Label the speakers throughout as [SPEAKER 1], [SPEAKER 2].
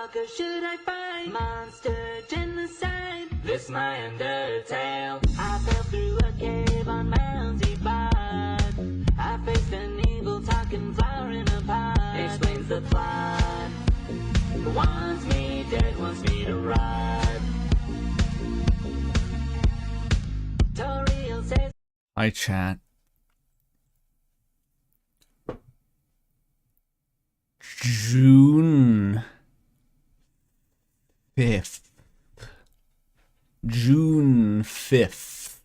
[SPEAKER 1] Stalker should I fight? Monster genocide. This my Undertale. I fell through a cave on Mounty Bog. I faced an evil talking flower in a pot. Explains the plot. Wants me dead, wants me to rot. Toriel says.
[SPEAKER 2] Hi, chat. June 5th. June 5th.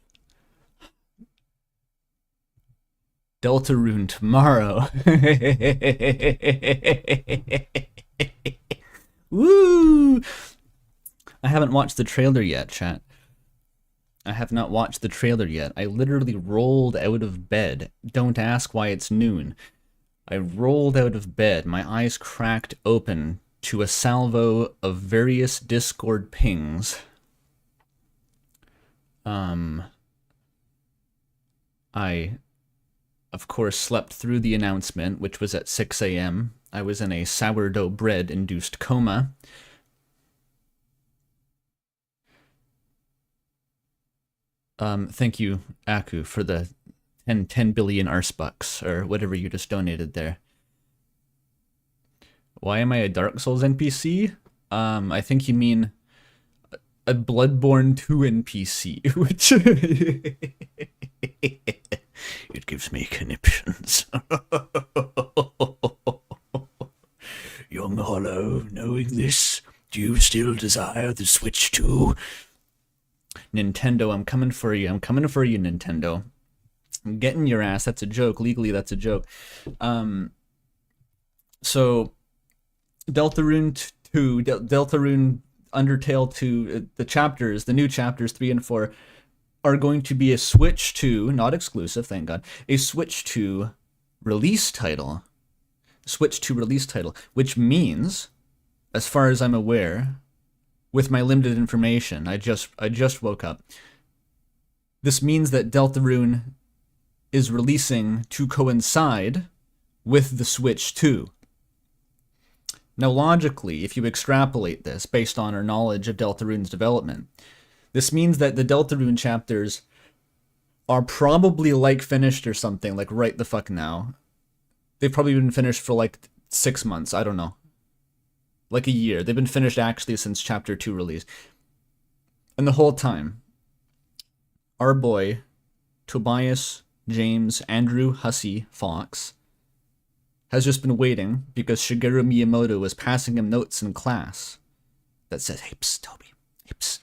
[SPEAKER 2] Deltarune tomorrow. Woo! I haven't watched the trailer yet, chat. I have not watched the trailer yet. I literally rolled out of bed. Don't ask why it's noon. I rolled out of bed, my eyes cracked open to a salvo of various Discord pings. I, of course, slept through the announcement, which was at 6 a.m. I was in a sourdough bread-induced coma. Thank you, Aku, for the 10 billion arsebucks, or whatever you just donated there. Why am I a Dark Souls NPC? I think you mean a Bloodborne 2 NPC, which... It gives me conniptions. Young Hollow, knowing this, do you still desire the Switch 2? Nintendo, I'm coming for you. I'm coming for you, Nintendo. I'm getting your ass. That's a joke. Legally, that's a joke. So, Deltarune 2, Deltarune Undertale 2, the chapters, the new chapters 3 and 4, are going to be a Switch 2, not exclusive, thank God, a Switch 2 release title. Switch 2 release title, which means, as far as I'm aware, with my limited information, I just woke up. This means that Deltarune is releasing to coincide with the Switch 2. Now, logically, if you extrapolate this based on our knowledge of Deltarune's development, this means that the Deltarune chapters are probably like finished or something, like right the fuck now. They've probably been finished for like 6 months, I don't know. Like a year. They've been finished actually since chapter 2 release. And the whole time, our boy, Tobias James Andrew Hussey Fox, has just been waiting because Shigeru Miyamoto was passing him notes in class that said, "Hey, psst, Toby, hey, psst,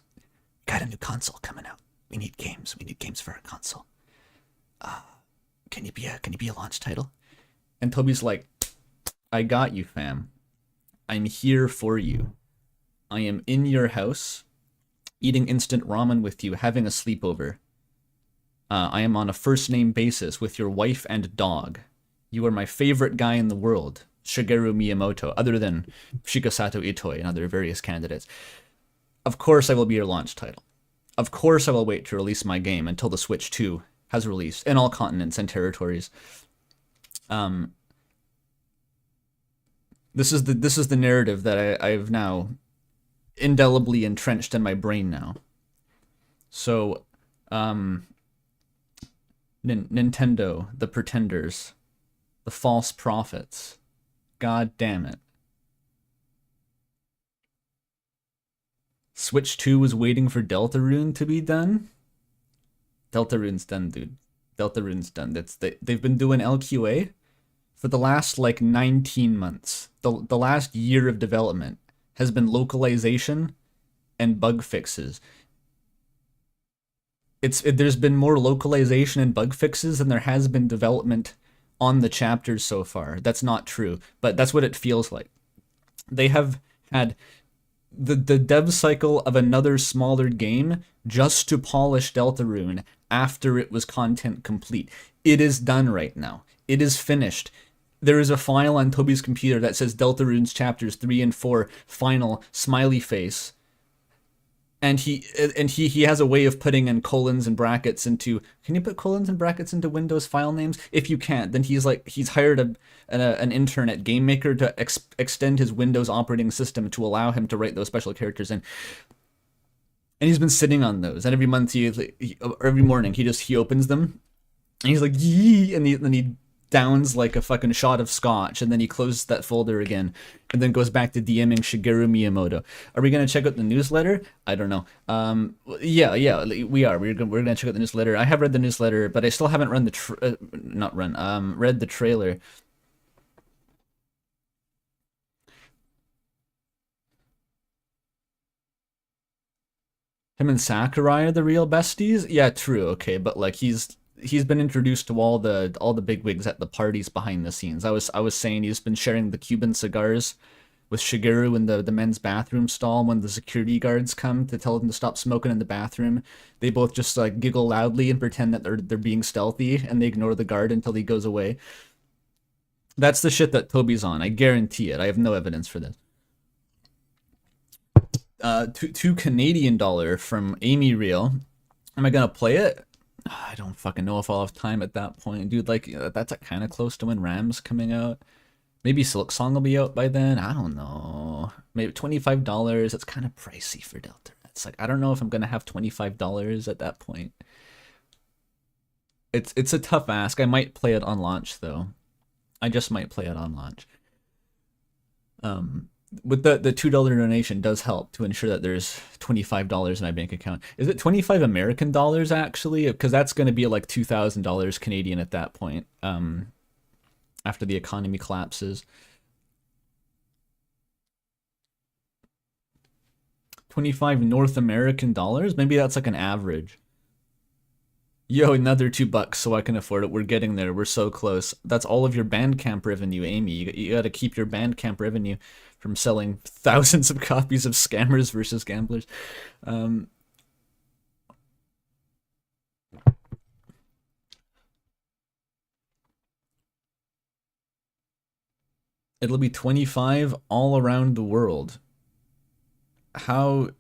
[SPEAKER 2] got a new console coming out. We need games. We need games for our console. Can you be a launch title?" And Toby's like, "I got you, fam. I'm here for you. I am in your house, eating instant ramen with you, having a sleepover. I am on a first-name basis with your wife and dog. You are my favorite guy in the world, Shigeru Miyamoto, other than Shigesato Itoi and other various candidates. Of course I will be your launch title. Of course I will wait to release my game until the Switch 2 has released in all continents and territories." This is the narrative that I've now indelibly entrenched in my brain now. So, Nintendo, the pretenders, the false prophets, god damn it. Switch 2 was waiting for Deltarune to be done? Deltarune's done, dude. Deltarune's done. They've been doing LQA for the last, like, 19 months. The last year of development has been localization and bug fixes. There's been more localization and bug fixes than there has been development on the chapters so far. That's not true, but that's what it feels like. They have had the dev cycle of another smaller game just to polish Deltarune after it was content complete. It is done right now. It is finished. There is a file on Toby's computer that says Deltarune's chapters 3 and 4 final smiley face and he has a way of putting in colons and brackets into. Can you put colons and brackets into Windows file names? If you can't, then he's hired an intern at GameMaker to extend his Windows operating system to allow him to write those special characters in. And he's been sitting on those, and every month every morning he opens them, and he's like yee, and then he downs like a fucking shot of scotch, and then he closes that folder again, and then goes back to DMing Shigeru Miyamoto. Are we gonna check out the newsletter? I don't know. Yeah, we are. We're gonna check out the newsletter. I have read the newsletter, but I still haven't read the trailer. Him and Sakurai are the real besties? Yeah, true. Okay, but like he's been introduced to all the bigwigs at the parties behind the scenes. I was saying he's been sharing the Cuban cigars with Shigeru in the men's bathroom stall. When the security guards come to tell them to stop smoking in the bathroom, they both just like giggle loudly and pretend that they're being stealthy, and they ignore the guard until he goes away. That's the shit that Toby's on. I guarantee it. I have no evidence for this. Two Canadian dollar from Amy Real. Am I gonna play it? I don't fucking know if I'll have time at that point, dude. Like that's kind of close to when Ram's coming out. Maybe Silk Song will be out by then. I don't know. Maybe $25. It's kind of pricey for Delta. It's like I don't know if I'm gonna have $25 at that point. It's a tough ask. I might play it on launch though. I just might play it on launch. With the $2 donation does help to ensure that there's $25 in my bank account. Is it 25 American dollars actually? Because that's going to be like $2,000 Canadian at that point. After the economy collapses. 25 North American dollars? Maybe that's like an average. Yo, another $2 so I can afford it. We're getting there. We're so close. That's all of your Bandcamp revenue, Amy. You got to keep your Bandcamp revenue from selling thousands of copies of Scammers versus Gamblers. It'll be 25 all around the world. How?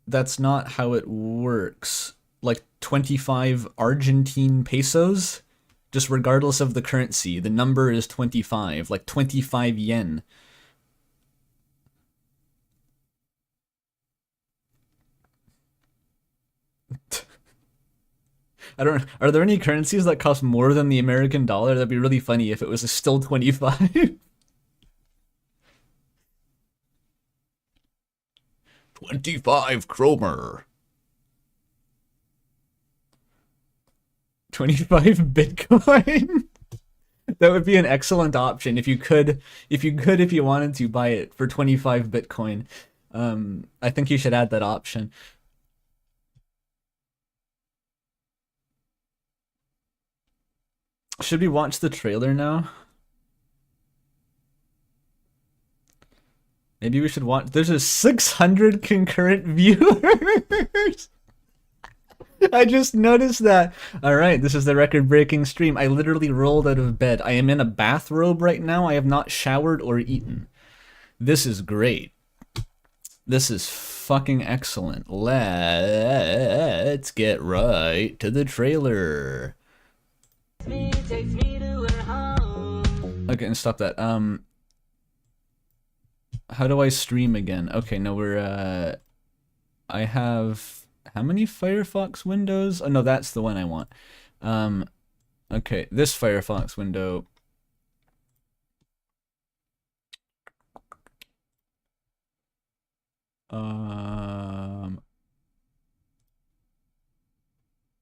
[SPEAKER 2] That's not how it works. Like 25 Argentine pesos? Just regardless of the currency, the number is 25, like 25 yen. I don't. Are there any currencies that cost more than the American dollar? That'd be really funny if it was still 25. 25 kromer. 25 Bitcoin. That would be an excellent option if you wanted to buy it for 25 Bitcoin. I think you should add that option. Should we watch the trailer now? Maybe we should watch. There's a 600 concurrent viewers. I just noticed that. All right, this is the record-breaking stream. I literally rolled out of bed. I am in a bathrobe right now. I have not showered or eaten. This is great. This is fucking excellent. Let's get right to the trailer. Okay, and stop that. How do I stream again? Okay, no, I have how many Firefox windows? Oh no, that's the one I want. Okay, this Firefox window.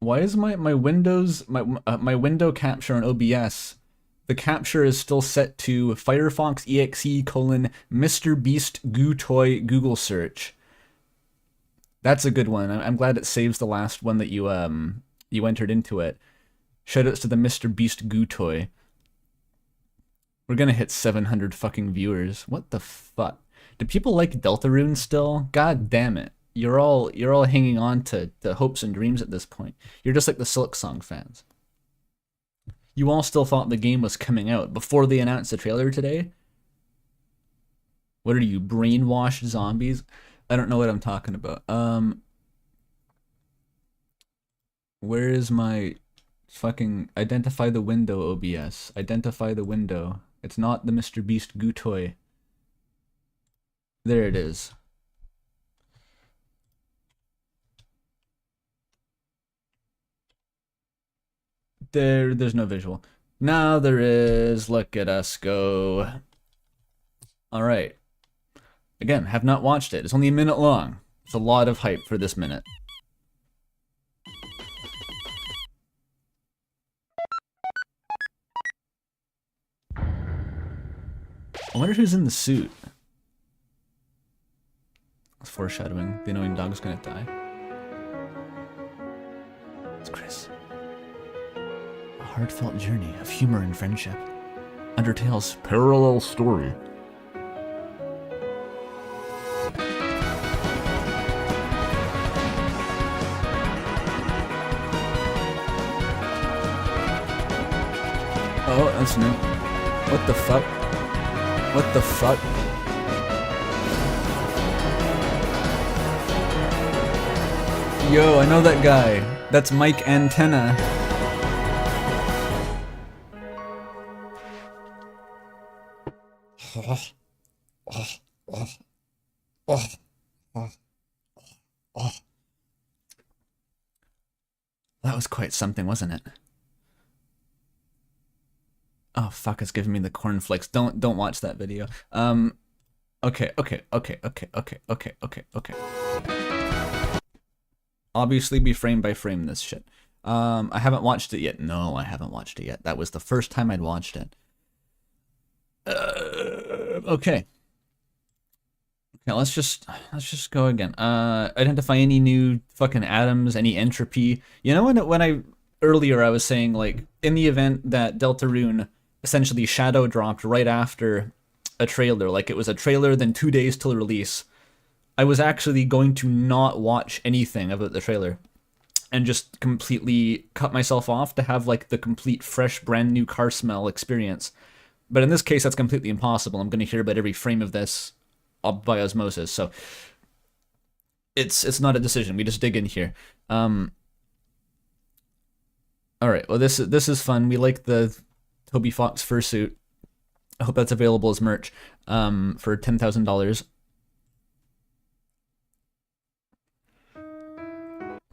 [SPEAKER 2] Why is my Windows my window capture on OBS? The capture is still set to Firefox exe : Mr. Beast Goo Toy Google search. That's a good one. I'm glad it saves the last one that you entered into it. Shoutouts to the Mr. Beast Goo Toy. We're gonna hit 700 fucking viewers. What the fuck? Do people like Deltarune still? God damn it. You're all hanging on to hopes and dreams at this point. You're just like the Silk Song fans. You all still thought the game was coming out before they announced the trailer today? What are you, brainwashed zombies? I don't know what I'm talking about. Where is my fucking identify the window, OBS? Identify the window. It's not the Mr. Beast goo toy. There it is. There's no visual. Now there is. Look at us go. Alright. Again, have not watched it. It's only a minute long. It's a lot of hype for this minute. I wonder who's in the suit. It's foreshadowing. The annoying dog's gonna die. It's Chris. A heartfelt journey of humor and friendship. Undertale's parallel story. Oh, that's new. What the fuck? What the fuck? Yo, I know that guy. That's Mike Antenna. That was quite something, wasn't it? Oh fuck, it's giving me the cornflakes. Don't watch that video. Okay. Obviously be frame by frame this shit. I haven't watched it yet. No, I haven't watched it yet. That was the first time I'd watched it. Okay. Okay, let's just go again. Identify any new fucking atoms, any entropy. You know when I earlier I was saying, like, in the event that Deltarune essentially shadow dropped right after a trailer, like it was a trailer then 2 days till release, I was actually going to not watch anything about the trailer and just completely cut myself off to have like the complete fresh brand new car smell experience. But in this case that's completely impossible. I'm going to hear about every frame of this by osmosis, so it's not a decision. We just dig in here. All right, well this is fun. We like the Toby Fox fursuit. I hope that's available as merch for $10,000.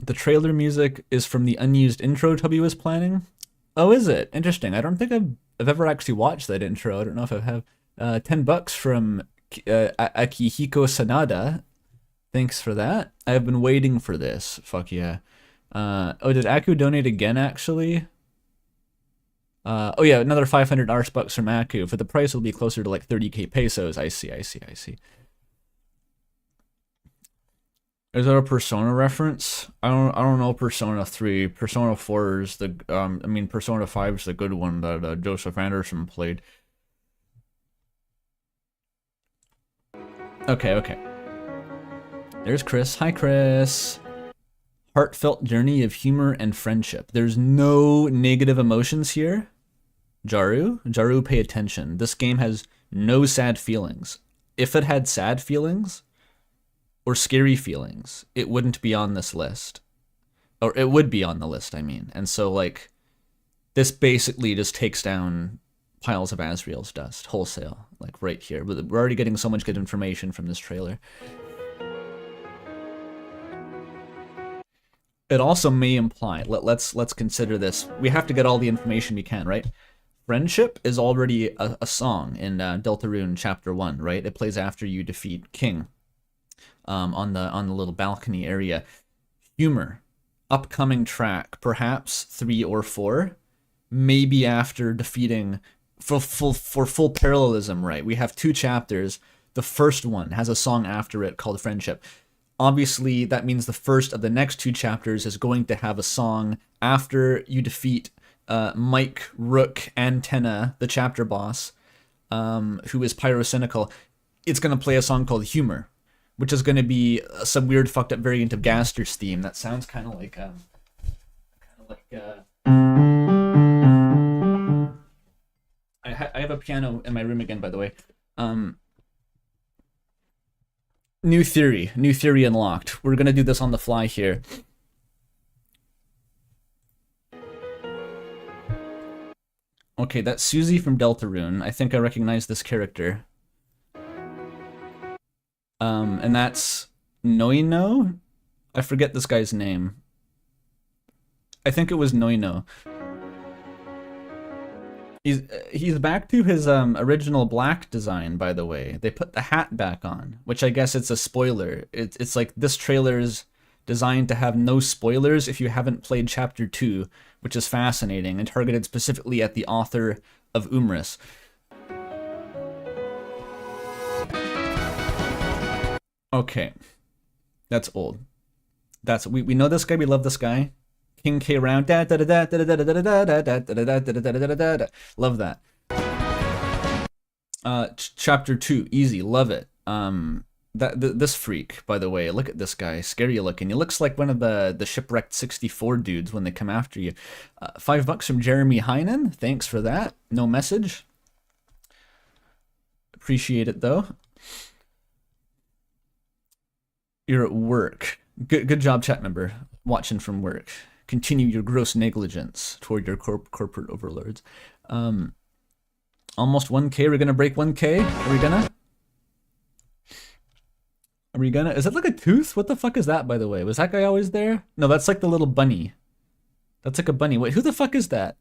[SPEAKER 2] The trailer music is from the unused intro Toby was planning. Oh, is it? Interesting. I don't think I've ever actually watched that intro. I don't know if I have. $10 from Akihiko Sanada. Thanks for that. I've been waiting for this. Fuck yeah. Oh, did Aku donate again, actually? Oh yeah, another 500 Arsebucks from Aku. For the price, it'll be closer to like 30k pesos. I see. Is that a Persona reference? I don't know Persona 3. Persona 4 is the I mean Persona 5 is the good one that Joseph Anderson played. Okay. There's Chris. Hi, Chris. Heartfelt journey of humor and friendship. There's no negative emotions here. Jaru, pay attention. This game has no sad feelings. If it had sad feelings or scary feelings, it wouldn't be on this list. Or it would be on the list, I mean. And so, like, this basically just takes down piles of Asriel's dust wholesale, like right here. We're already getting so much good information from this trailer. It also may imply, let's consider this. We have to get all the information we can, right? Friendship is already a song in Deltarune Chapter 1, right? It plays after you defeat King on the little balcony area. Humor, upcoming track, perhaps 3 or 4, maybe after defeating, for full parallelism, right? We have 2 chapters. The first one has a song after it called Friendship. Obviously, that means the first of the next 2 chapters is going to have a song after you defeat Mike Rook Antenna, the chapter boss, who is pyrocynical. It's going to play a song called Humor, which is going to be some weird fucked up variant of Gaster's theme that sounds kind of like I have a piano in my room again, by the way. New theory unlocked. We're gonna do this on the fly here. Okay, that's Susie from Deltarune. I think I recognize this character. And that's Noino? I forget this guy's name. I think it was Noino. He's back to his original black design, by the way. They put the hat back on, which I guess it's a spoiler. It's like this trailer's designed to have no spoilers if you haven't played Chapter 2, which is fascinating and targeted specifically at the author of Houuuurghhh. Okay, that's old. That's we know this guy. We love this guy. King K round. Love that. Chapter 2, easy. Love it. This freak, by the way, look at this guy, scary looking. He looks like one of the shipwrecked 64 dudes when they come after you. $5 from Jeremy Heinen. Thanks for that. No message. Appreciate it though. You're at work. Good job, chat member. Watching from work. Continue your gross negligence toward your corporate overlords. Almost 1K. We're gonna break 1K. Are we gonna? Are we gonna? Is that like a tooth? What the fuck is that, by the way? Was that guy always there? No, that's like the little bunny. That's like a bunny. Wait, who the fuck is that?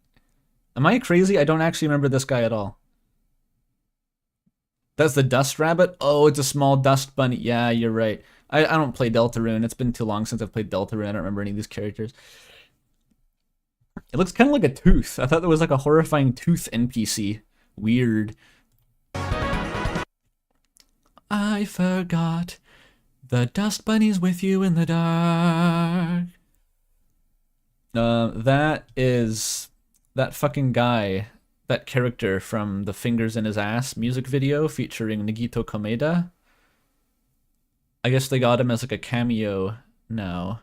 [SPEAKER 2] Am I crazy? I don't actually remember this guy at all. That's the dust rabbit? Oh, it's a small dust bunny. Yeah, you're right. I don't play Deltarune. It's been too long since I've played Deltarune. I don't remember any of these characters. It looks kind of like a tooth. I thought there was like a horrifying tooth NPC. Weird. I forgot. The dust bunny's with you in the dark. That is that fucking guy, that character from the Fingers in His Ass music video featuring Nagito Komeda. I guess they got him as like a cameo now.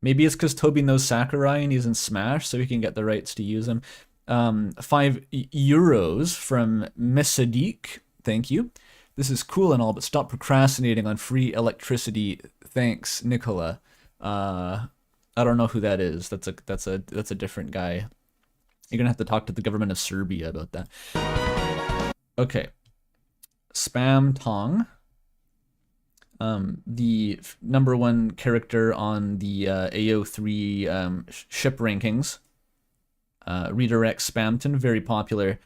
[SPEAKER 2] Maybe it's because Toby knows Sakurai and he's in Smash, so he can get the rights to use him. €5 from Miss Sadiq. Thank you. This is cool and all, but stop procrastinating on free electricity. Thanks, Nicola. I don't know who that is. That's a different guy. You're gonna have to talk to the government of Serbia about that. Okay. Spam Tong. The #1 character on the AO3 ship rankings. Redirect Spamton, very popular.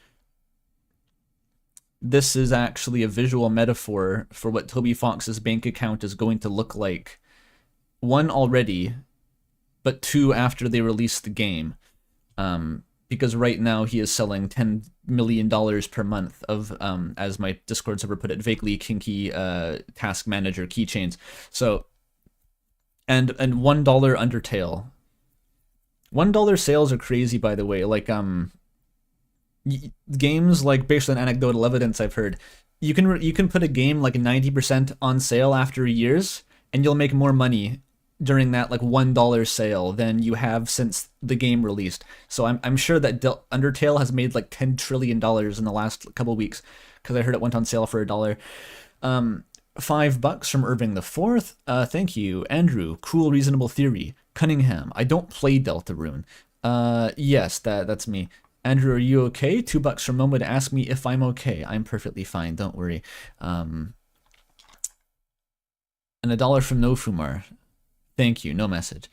[SPEAKER 2] This is actually a visual metaphor for what Toby Fox's bank account is going to look like. 1 already, but 2 after they release the game. Because right now he is selling $10 million per month of, as my Discord server put it, vaguely kinky task manager keychains. So, and $1 Undertale. $1 sales are crazy, by the way. Like, games like, based on anecdotal evidence I've heard, you can put a game like 90% on sale after years, and you'll make more money during that like $1 sale than you have since the game released. So I'm sure that Undertale has made like $10 trillion in the last couple weeks, because I heard it went on sale for $1. $5 from Irving the Fourth. Thank you, Andrew. Cool, reasonable theory. Cunningham. I don't play Deltarune. Yes, that's me. Andrew, are you okay? $2 from Momo to ask me if I'm okay. I'm perfectly fine. Don't worry. And $1 from Nofumar. Thank you. No message.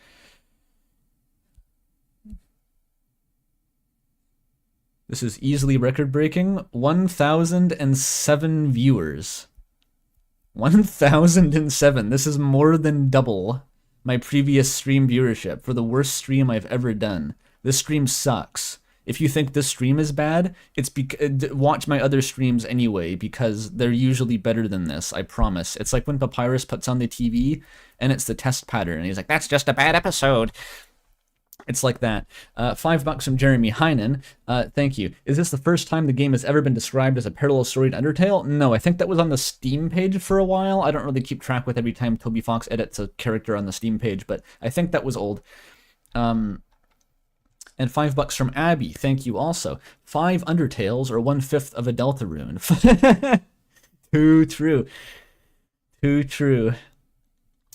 [SPEAKER 2] This is easily record-breaking. 1,007 viewers. 1,007. This is more than double my previous stream viewership for the worst stream I've ever done. This stream sucks. If you think this stream is bad, it's watch my other streams anyway, because they're usually better than this, I promise. It's like when Papyrus puts on the TV and it's the test pattern and he's like, that's just a bad episode. It's like that. $5 from Jeremy Heinen. Thank you. Is this the first time the game has ever been described as a parallel story to Undertale? No, I think that was on the Steam page for a while. I don't really keep track with every time Toby Fox edits a character on the Steam page, but I think that was old. And $5 from Abby. Thank you also. 5 Undertales or 1/5 of a Deltarune. Too true. Too true.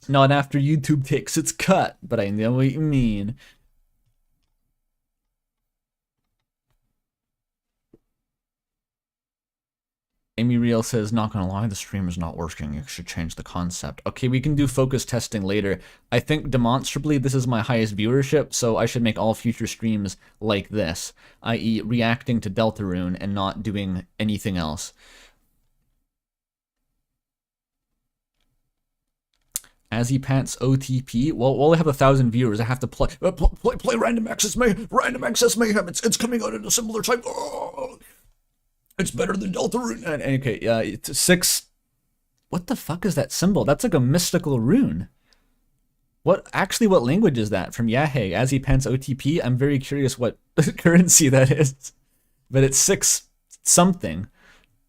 [SPEAKER 2] Not after YouTube takes its cut, but I know what you mean. Amy Real says, not gonna lie, the stream is not working. You should change the concept. Okay, we can do focus testing later. I think demonstrably this is my highest viewership, so I should make all future streams like this, i.e. reacting to Deltarune and not doing anything else. Azzy Pants OTP. Well, I have 1,000 viewers. I have to play Random Access Mayhem. Random Access Mayhem. It's coming out at a similar time. Oh, it's better than Deltarune. And okay, it's 6. What the fuck is that symbol? That's like a mystical rune. What language is that? From Yahey, Azzy Pants OTP. I'm very curious what currency that is. But it's 6 something.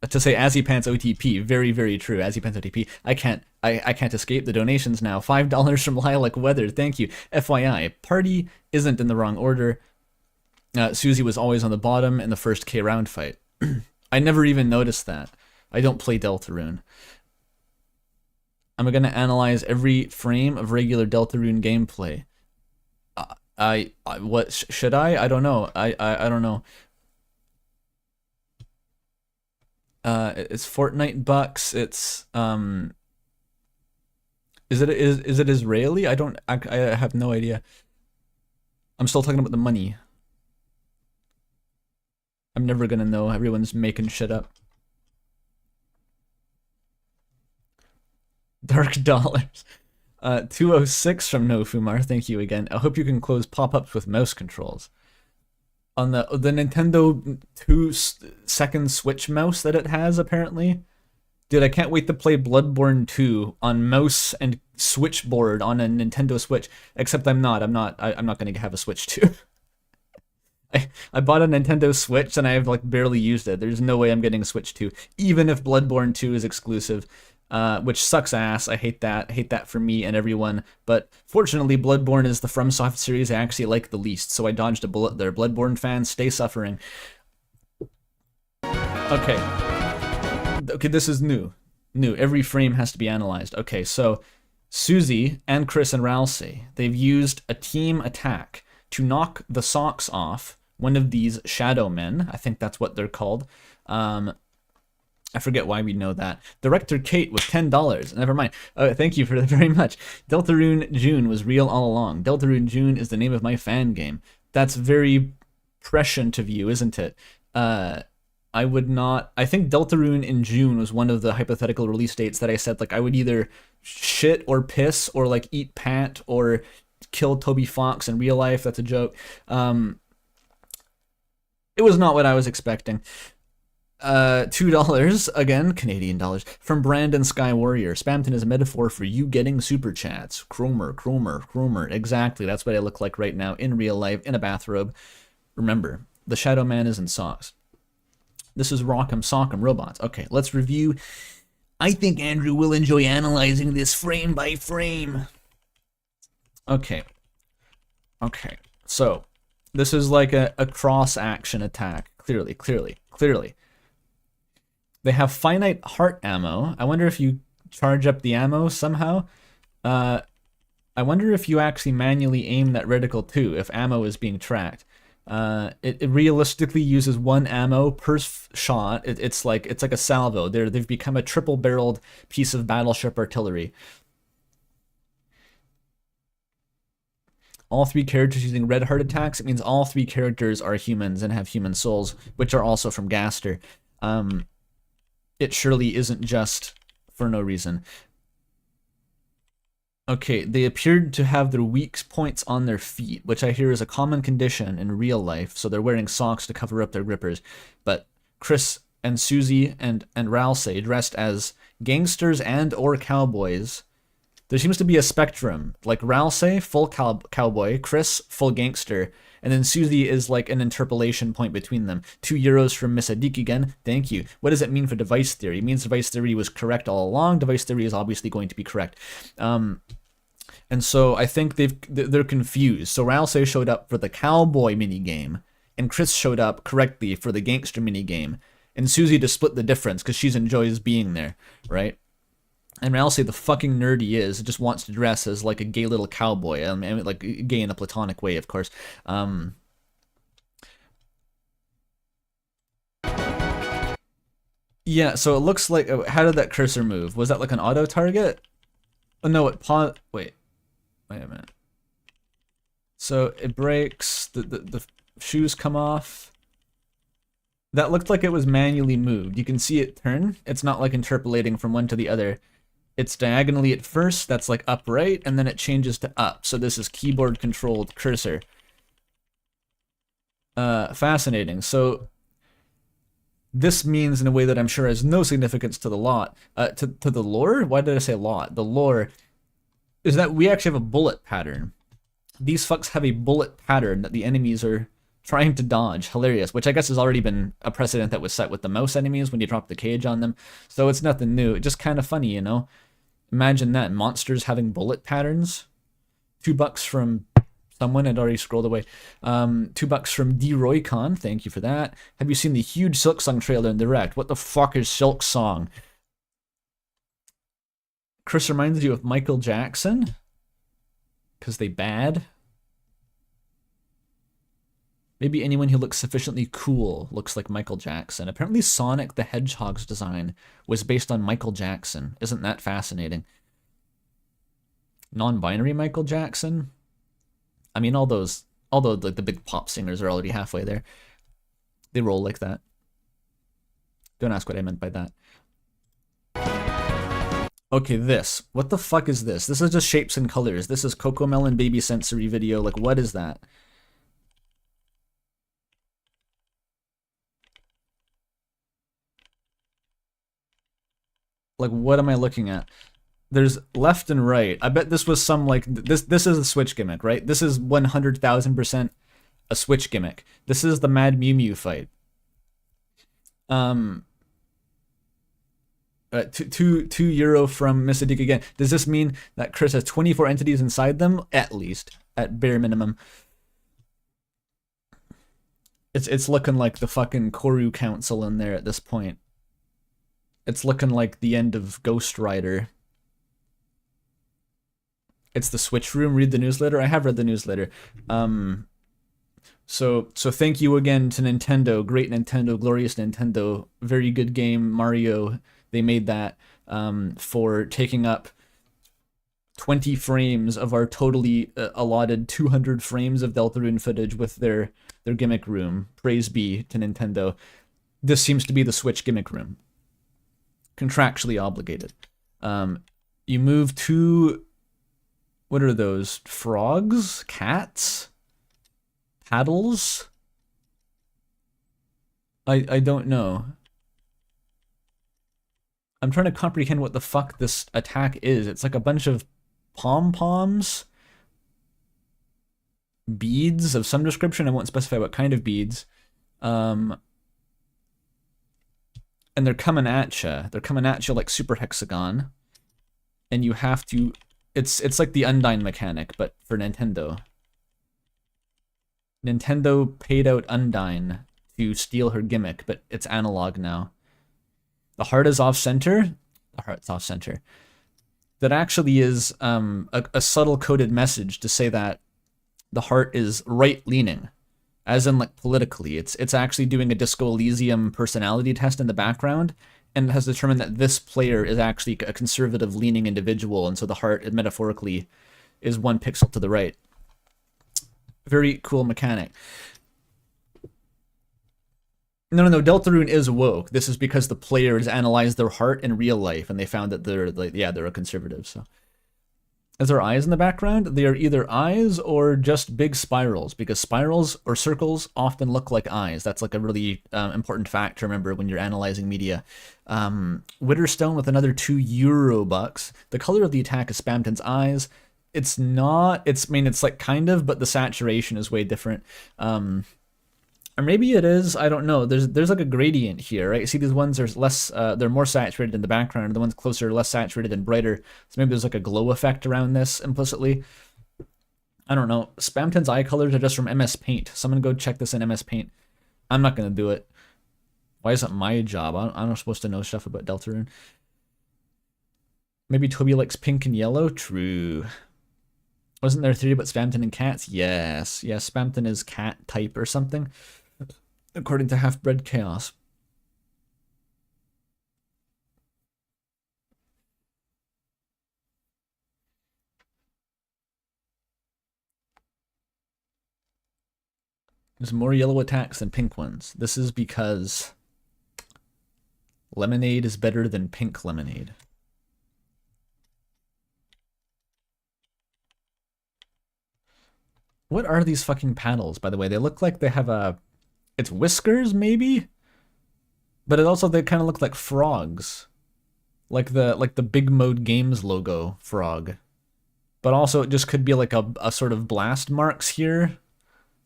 [SPEAKER 2] To say Azzy Pants OTP, very, very true. Azzy Pants OTP. I can't escape the donations now. $5 from Lilac Weather. Thank you. FYI, party isn't in the wrong order. Susie was always on the bottom in the first K round fight. I never even noticed that. I don't play Deltarune. I'm gonna analyze every frame of regular Deltarune gameplay. What should I? I don't know. I don't know. It's Fortnite bucks. It's is it Israeli? I have no idea. I'm still talking about the money. I'm never gonna know. Everyone's making shit up. Dark dollars. 206 from No Fumar. Thank you again. I hope you can close pop-ups with mouse controls. On the Nintendo 2-second Switch mouse that it has, apparently. Dude, I can't wait to play Bloodborne 2 on mouse and switchboard on a Nintendo Switch. Except I'm not gonna have a Switch 2. I bought a Nintendo Switch and I've like barely used it. There's no way I'm getting a Switch 2, even if Bloodborne 2 is exclusive. Which sucks ass. I hate that. I hate that for me and everyone. But fortunately, Bloodborne is the FromSoft series I actually like the least, so I dodged a bullet there. Bloodborne fans, stay suffering. Okay. Okay, this is new. Every frame has to be analyzed. Okay, so Susie and Chris and Ralsei, they've used a team attack to knock the socks off one of these shadow men. I think that's what they're called. I forget why we know that. Director Kate with $10. Never mind. Thank you for that very much. Deltarune June was real all along. Deltarune June is the name of my fan game. That's very prescient of you, isn't it? I would not... I think Deltarune in June was one of the hypothetical release dates that I said, like, I would either shit or piss or, like, eat Pat or kill Toby Fox in real life. That's a joke. It was not what I was expecting. $2, again, Canadian dollars, from Brandon Sky Warrior. Spamton is a metaphor for you getting super chats. Cromer. Exactly, that's what I look like right now in real life, in a bathrobe. Remember, the Shadow Man is in socks. This is Rock'em Sock'em Robots. Okay, let's review. I think Andrew will enjoy analyzing this frame by frame. Okay, so this is like a cross-action attack. Clearly. They have finite heart ammo. I wonder if you charge up the ammo somehow. I wonder if you actually manually aim that reticle too, if ammo is being tracked. It realistically uses 1 ammo per shot. It's like a salvo. They've become a triple-barreled piece of battleship artillery. All 3 characters using red heart attacks. It means all 3 characters are humans and have human souls, which are also from Gaster. It surely isn't just for no reason. Okay, they appeared to have their weak points on their feet, which I hear is a common condition in real life, so they're wearing socks to cover up their grippers. But Chris and Susie and Ralsei, dressed as gangsters and or cowboys. There seems to be a spectrum, like Ralsei, full cowboy, Chris, full gangster, and then Susie is like an interpolation point between them. €2 from Miss Adikigan. Thank you. What does it mean for device theory? It means device theory was correct all along. Device theory is obviously going to be correct. And so I think they're confused. So Ralsei showed up for the cowboy minigame, and Chris showed up correctly for the gangster minigame, and Susie to split the difference because she enjoys being there, right? And Ralsei, the fucking nerd he is, just wants to dress as like a gay little cowboy. I mean, like gay in a platonic way, of course. Yeah, so it looks like, how did that cursor move? Was that like an auto target? Oh no, it paused. Wait a minute. So it breaks, the shoes come off. That looked like it was manually moved. You can see it turn. It's not like interpolating from one to the other. It's diagonally at first, that's like upright, and then it changes to up. So this is keyboard controlled cursor. Fascinating. So this means in a way that I'm sure has no significance to the lot, to the lore? Why did I say lot? The lore is that we actually have a bullet pattern. These fucks have a bullet pattern that the enemies are trying to dodge. Hilarious, which I guess has already been a precedent that was set with the mouse enemies when you drop the cage on them. So it's nothing new. Just kind of funny, you know? Imagine that, monsters having bullet patterns. $2 from someone had already scrolled away. $2 from D. Roycon, thank you for that. Have you seen the huge Silksong trailer in Direct? What the fuck is Silksong? Chris reminds you of Michael Jackson? Because they bad? Maybe anyone who looks sufficiently cool looks like Michael Jackson. Apparently Sonic the Hedgehog's design was based on Michael Jackson. Isn't that fascinating? Non-binary Michael Jackson? I mean, although like the big pop singers are already halfway there. They roll like that. Don't ask what I meant by that. Okay, this. What the fuck is this? This is just shapes and colors. This is Cocomelon Baby Sensory video. Like, what is that? Like, what am I looking at? There's left and right. I bet this was some, like, this is a Switch gimmick, right? This is 100,000% a Switch gimmick. This is the Mad Mew Mew fight. €2 from Miss Adik again. Does this mean that Chris has 24 entities inside them? At least, at bare minimum. It's looking like the fucking Koru Council in there at this point. It's looking like the end of Ghost Rider. It's the Switch Room. Read the newsletter. I have read the newsletter. So thank you again to Nintendo. Great Nintendo, glorious Nintendo. Very good game, Mario. They made that for taking up 20 frames of our totally allotted 200 frames of Deltarune footage with their gimmick room. Praise be to Nintendo. This seems to be the Switch gimmick room. Contractually obligated. You move to... What are those? Frogs? Cats? Paddles? I don't know. I'm trying to comprehend what the fuck this attack is. It's like a bunch of pom-poms? Beads of some description. I won't specify what kind of beads. And they're coming at you. They're coming at you like Super Hexagon. And you have to... It's like the Undyne mechanic, but for Nintendo. Nintendo paid out Undyne to steal her gimmick, but it's analog now. The heart is off-center. The heart's off-center. That actually is a subtle coded message to say that the heart is right-leaning, as in like politically. It's actually doing a Disco Elysium personality test in the background, and has determined that this player is actually a conservative-leaning individual, and so the heart, metaphorically, is 1 pixel to the right. Very cool mechanic. No, Deltarune is woke. This is because the players analyzed their heart in real life, and they found that they're like, yeah, they're a conservative. So, is there eyes in the background? They are either eyes or just big spirals, because spirals or circles often look like eyes. That's like a really important fact to remember when you're analyzing media. Witherstone with another €2. The color of the attack is Spamton's eyes. It's not. I mean, it's like kind of, but the saturation is way different. Or maybe it is. I don't know. There's like a gradient here, right? See, these ones are less. They're more saturated in the background. And the ones closer are less saturated and brighter. So maybe there's like a glow effect around this implicitly. I don't know. Spamton's eye colors are just from MS Paint. Someone go check this in MS Paint. I'm not gonna do it. Why is it my job? I'm not supposed to know stuff about Deltarune. Maybe Toby likes pink and yellow. True. Wasn't there a theory about Spamton and cats? Yes. Yes, Spamton is cat type or something, according to Half-Bred Chaos. There's more yellow attacks than pink ones. This is because lemonade is better than pink lemonade. What are these fucking paddles, by the way? They look like they have a... It's whiskers, maybe? But it also, they kind of look like frogs. Like the Big Mode Games logo frog. But also it just could be like a sort of blast marks here.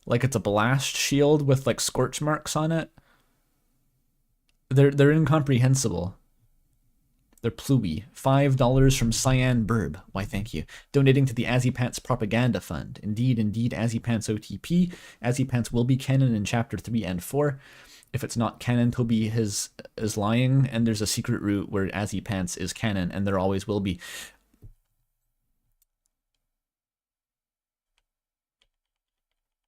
[SPEAKER 2] Like it's a blast shield with like scorch marks on it. They're incomprehensible. They're pluey. $5 from Cyan Burb. Why, thank you. Donating to the Azzypants Propaganda Fund. Indeed, Azzypants OTP. Azzypants will be canon in Chapter 3 and 4. If it's not canon, Toby is lying, and there's a secret route where Azzypants is canon, and there always will be.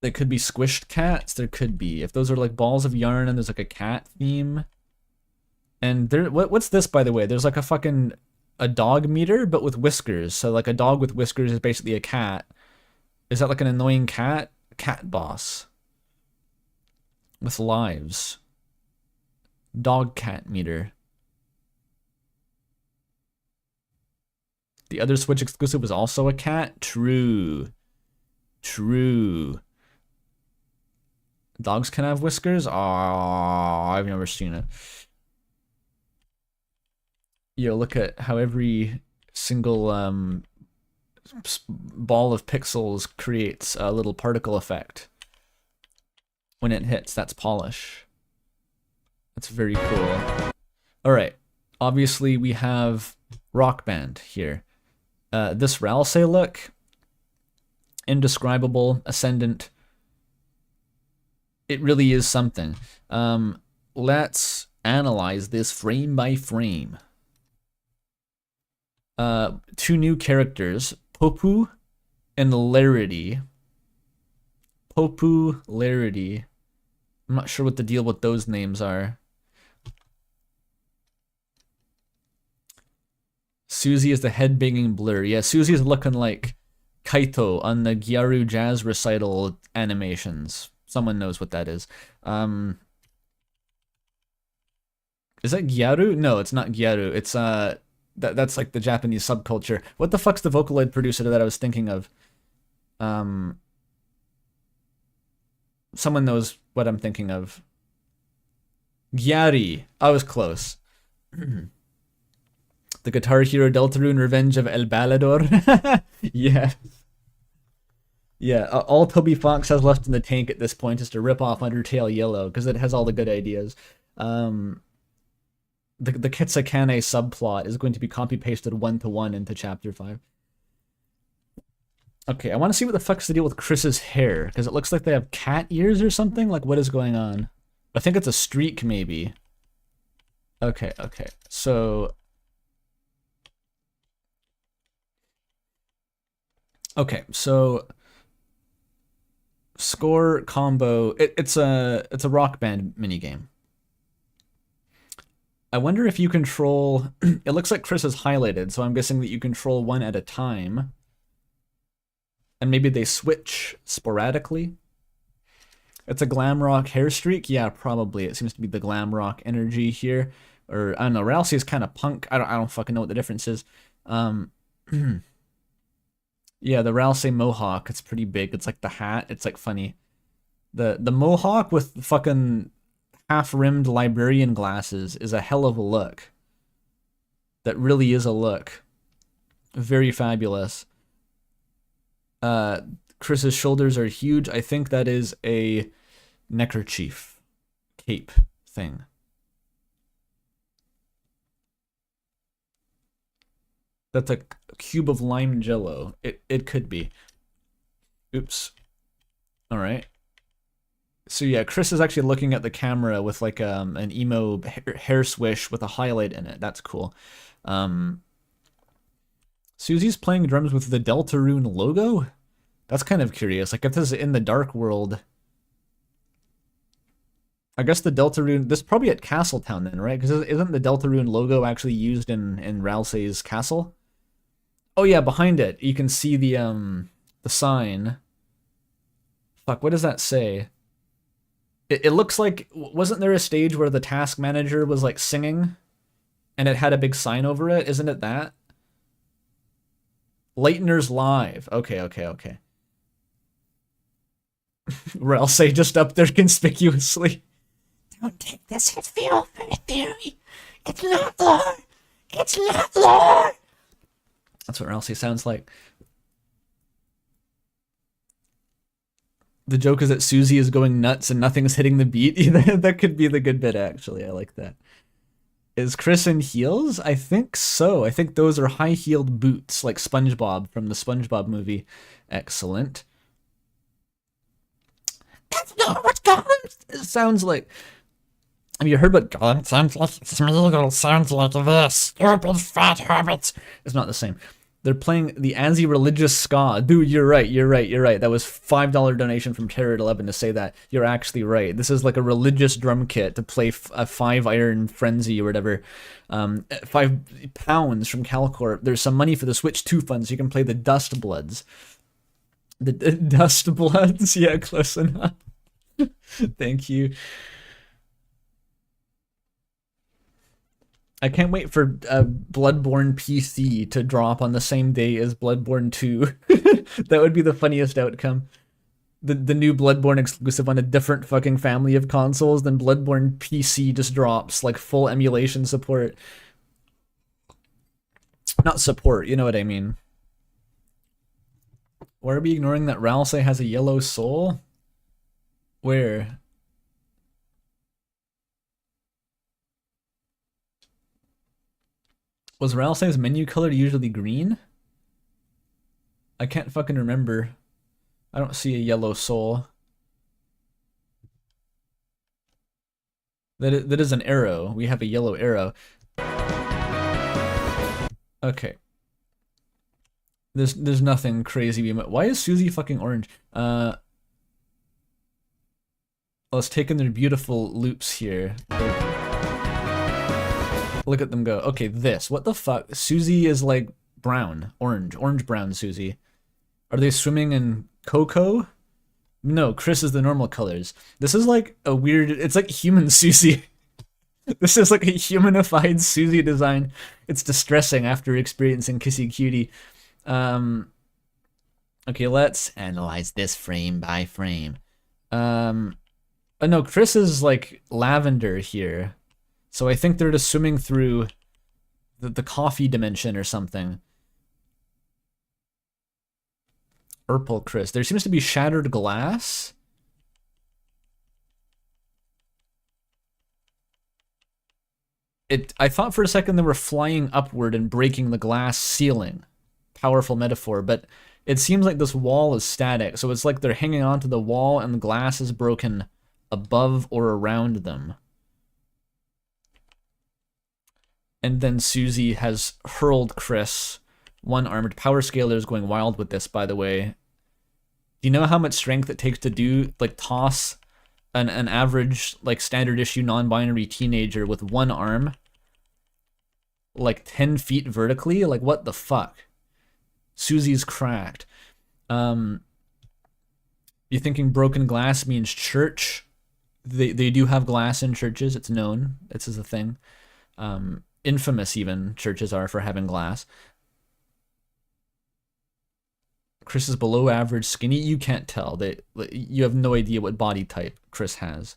[SPEAKER 2] There could be squished cats. There could be. If those are like balls of yarn and there's like a cat theme. And there, what's this, by the way? There's like a dog meter, but with whiskers. So like a dog with whiskers is basically a cat. Is that like an annoying cat? Cat boss. With lives. Dog cat meter. The other Switch exclusive was also a cat? True. True. Dogs can have whiskers? Oh, I've never seen it. Yo, look at how every single ball of pixels creates a little particle effect. When it hits, that's polish. That's very cool. Alright, obviously we have Rock Band here. This Ralsei look, indescribable, ascendant. It really is something. Let's analyze this frame by frame. Two new characters, Popu and Larity. Popu, Larity. I'm not sure what the deal with those names are. Susie is the head-banging blur. Yeah, Susie's looking like Kaito on the Gyaru Jazz Recital animations. Someone knows what that is. Is that Gyaru? No, it's not Gyaru. It's that's like the Japanese subculture. What the fuck's the Vocaloid producer that I was thinking of? Someone knows what I'm thinking of. Gyari. I was close. The Guitar Hero Deltarune Revenge of El Balador. Yeah. Yeah, all Toby Fox has left in the tank at this point is to rip off Undertale Yellow, because it has all the good ideas. The Kitsakane subplot is going to be copy-pasted 1-to-1 into Chapter 5. Okay, I want to see what the fuck's the deal with Chris's hair, because it looks like they have cat ears or something. Like, what is going on? I think it's a streak, maybe. Okay, okay. So... Okay, so... Score, combo... It's a Rock Band minigame. I wonder if you control... It looks like Chris is highlighted, so I'm guessing that you control one at a time. And maybe they switch sporadically. It's a glam rock hair streak? Yeah, probably. It seems to be the glam rock energy here. Or, I don't know, Ralsei is kind of punk. I don't fucking know what the difference is. Yeah, the Ralsei mohawk, it's pretty big. It's like the hat. It's like funny. The mohawk with fucking half-rimmed librarian glasses is a hell of a look. That really is a look. Very fabulous. Chris's shoulders are huge. I think that is a neckerchief cape thing. That's a cube of lime jello. It could be. Oops. All right. So yeah, Chris is actually looking at the camera with like an emo hair swish with a highlight in it. That's cool. Susie's playing drums with the Deltarune logo? That's kind of curious. Like, if this is in the Dark World... I guess the Deltarune... This is probably at Castletown then, right? Because isn't the Deltarune logo actually used in Ralsei's castle? Oh yeah, behind it, you can see the sign. Fuck, what does that say? It looks like, wasn't there a stage where the task manager was like singing and it had a big sign over it? Isn't it that? Leitner's live. Okay, okay, okay. Ralsei just up there conspicuously.
[SPEAKER 3] Don't take this as fuel for a theory. It's not lore. It's not lore.
[SPEAKER 2] That's what Ralsei sounds like. The joke is that Susie is going nuts and nothing's hitting the beat. That could be the good bit, actually. I like that. Is Chris in heels? I think so. I think those are high-heeled boots, like SpongeBob from the SpongeBob movie. Excellent.
[SPEAKER 3] That's not what Gollum
[SPEAKER 2] sounds like. Have you heard what Gollum sounds like?
[SPEAKER 3] Smeagol sounds like this. Stupid fat hobbits.
[SPEAKER 2] It's not the same. They're playing the Aussie religious ska. Dude, you're right. That was $5 donation from Terror11 to say that. You're actually right. This is like a religious drum kit to play a 5-iron frenzy or whatever. £5 from Calcorp. There's some money for the Switch 2 fund so you can play the Dust Bloods. The Dust Bloods? Yeah, close enough. Thank you. I can't wait for Bloodborne PC to drop on the same day as Bloodborne 2. That would be the funniest outcome. The new Bloodborne exclusive on a different fucking family of consoles, then Bloodborne PC just drops, like full emulation support. Not support, you know what I mean. Why are we ignoring that Ralsei has a yellow soul? Where? Was Ralsei's menu color usually green? I can't fucking remember. I don't see a yellow soul. That is an arrow. We have a yellow arrow. Okay. There's nothing crazy. Why is Susie fucking orange? Let's take in their beautiful loops here. Look at them go. Okay, this. What the fuck? Susie is like brown. Orange brown Susie. Are they swimming in cocoa? No, Chris is the normal colors. This is like a weird... It's like human Susie. This is like a humanified Susie design. It's distressing after experiencing Kissy Cutie. Okay, let's analyze this frame by frame. Oh no, Chris is like lavender here. So I think they're just swimming through the coffee dimension or something. Purple Chris. There seems to be shattered glass. I thought for a second they were flying upward and breaking the glass ceiling. Powerful metaphor, but it seems like this wall is static. So it's like they're hanging onto the wall and the glass is broken above or around them. And then Susie has hurled Chris. One armored power scaler is going wild with this, by the way. Do you know how much strength it takes to do, like, toss an average, like, standard issue non-binary teenager with one arm? Like, 10 feet vertically? Like, what the fuck? Susie's cracked. You thinking broken glass means church? They do have glass in churches, it's known. This is a thing. Infamous even churches are for having glass. Chris is below average skinny. You can't tell. You have no idea what body type Chris has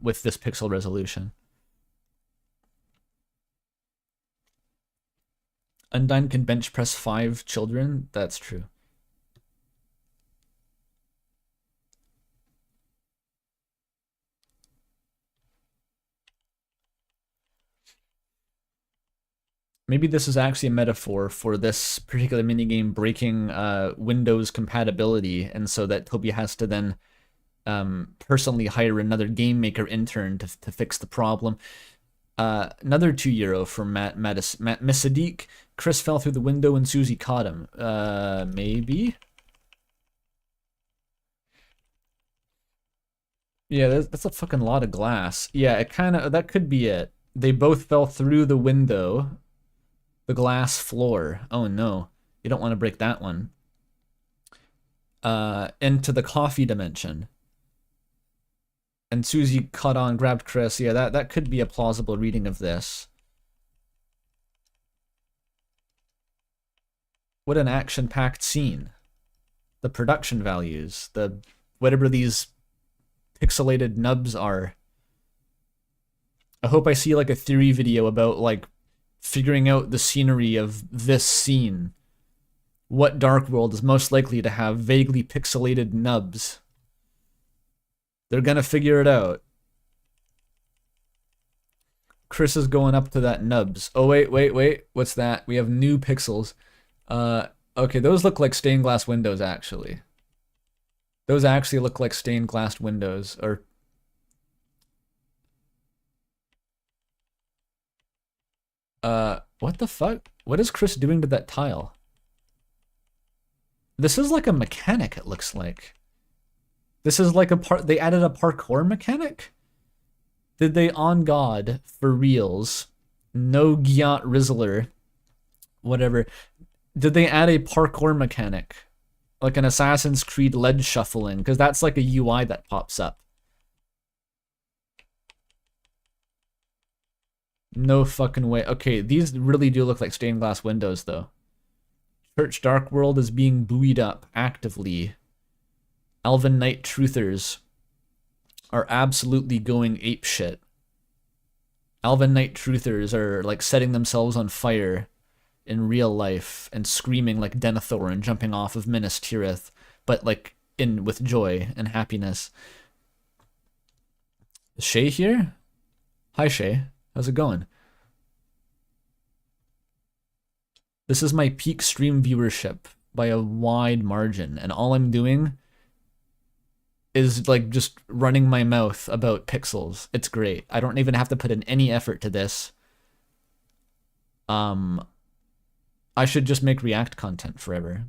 [SPEAKER 2] with this pixel resolution. Undyne can bench press 5 children. That's true. Maybe this is actually a metaphor for this particular minigame breaking Windows compatibility, and so that Toby has to then personally hire another game maker intern to fix the problem. Another €2 from Matt Misadiq. Chris fell through the window and Susie caught him. Maybe? Yeah, that's a fucking lot of glass. Yeah, that could be it. They both fell through the window. The glass floor. Oh no, you don't want to break that one. Into the coffee dimension. And Susie caught on, grabbed Chris. Yeah, that could be a plausible reading of this. What an action-packed scene. The production values, the whatever these pixelated nubs are. I hope I see like a theory video about like figuring out the scenery of this scene. What Dark World is most likely to have vaguely pixelated nubs? They're gonna figure it out. Chris is going up to that nubs. Oh, wait. What's that? We have new pixels. Okay, those look like stained glass windows, actually. Those actually look like stained glass windows, or... what the fuck? What is Chris doing to that tile? This is like a mechanic, it looks like. This is like a they added a parkour mechanic? Did they, on God, for reals, no Gyat Rizzler, whatever, did they add a parkour mechanic? Like an Assassin's Creed ledge shuffling? Because that's like a UI that pops up. No fucking way. Okay, these really do look like stained glass windows, though. Church Dark World is being buoyed up actively. Elven Knight Truthers are absolutely going apeshit. Elven Knight Truthers are like setting themselves on fire in real life and screaming like Denethor and jumping off of Minas Tirith, but like with joy and happiness. Is Shay here? Hi Shay, how's it going? This is my peak stream viewership by a wide margin, and all I'm doing is like just running my mouth about pixels. It's great. I don't even have to put in any effort to this. I should just make React content forever.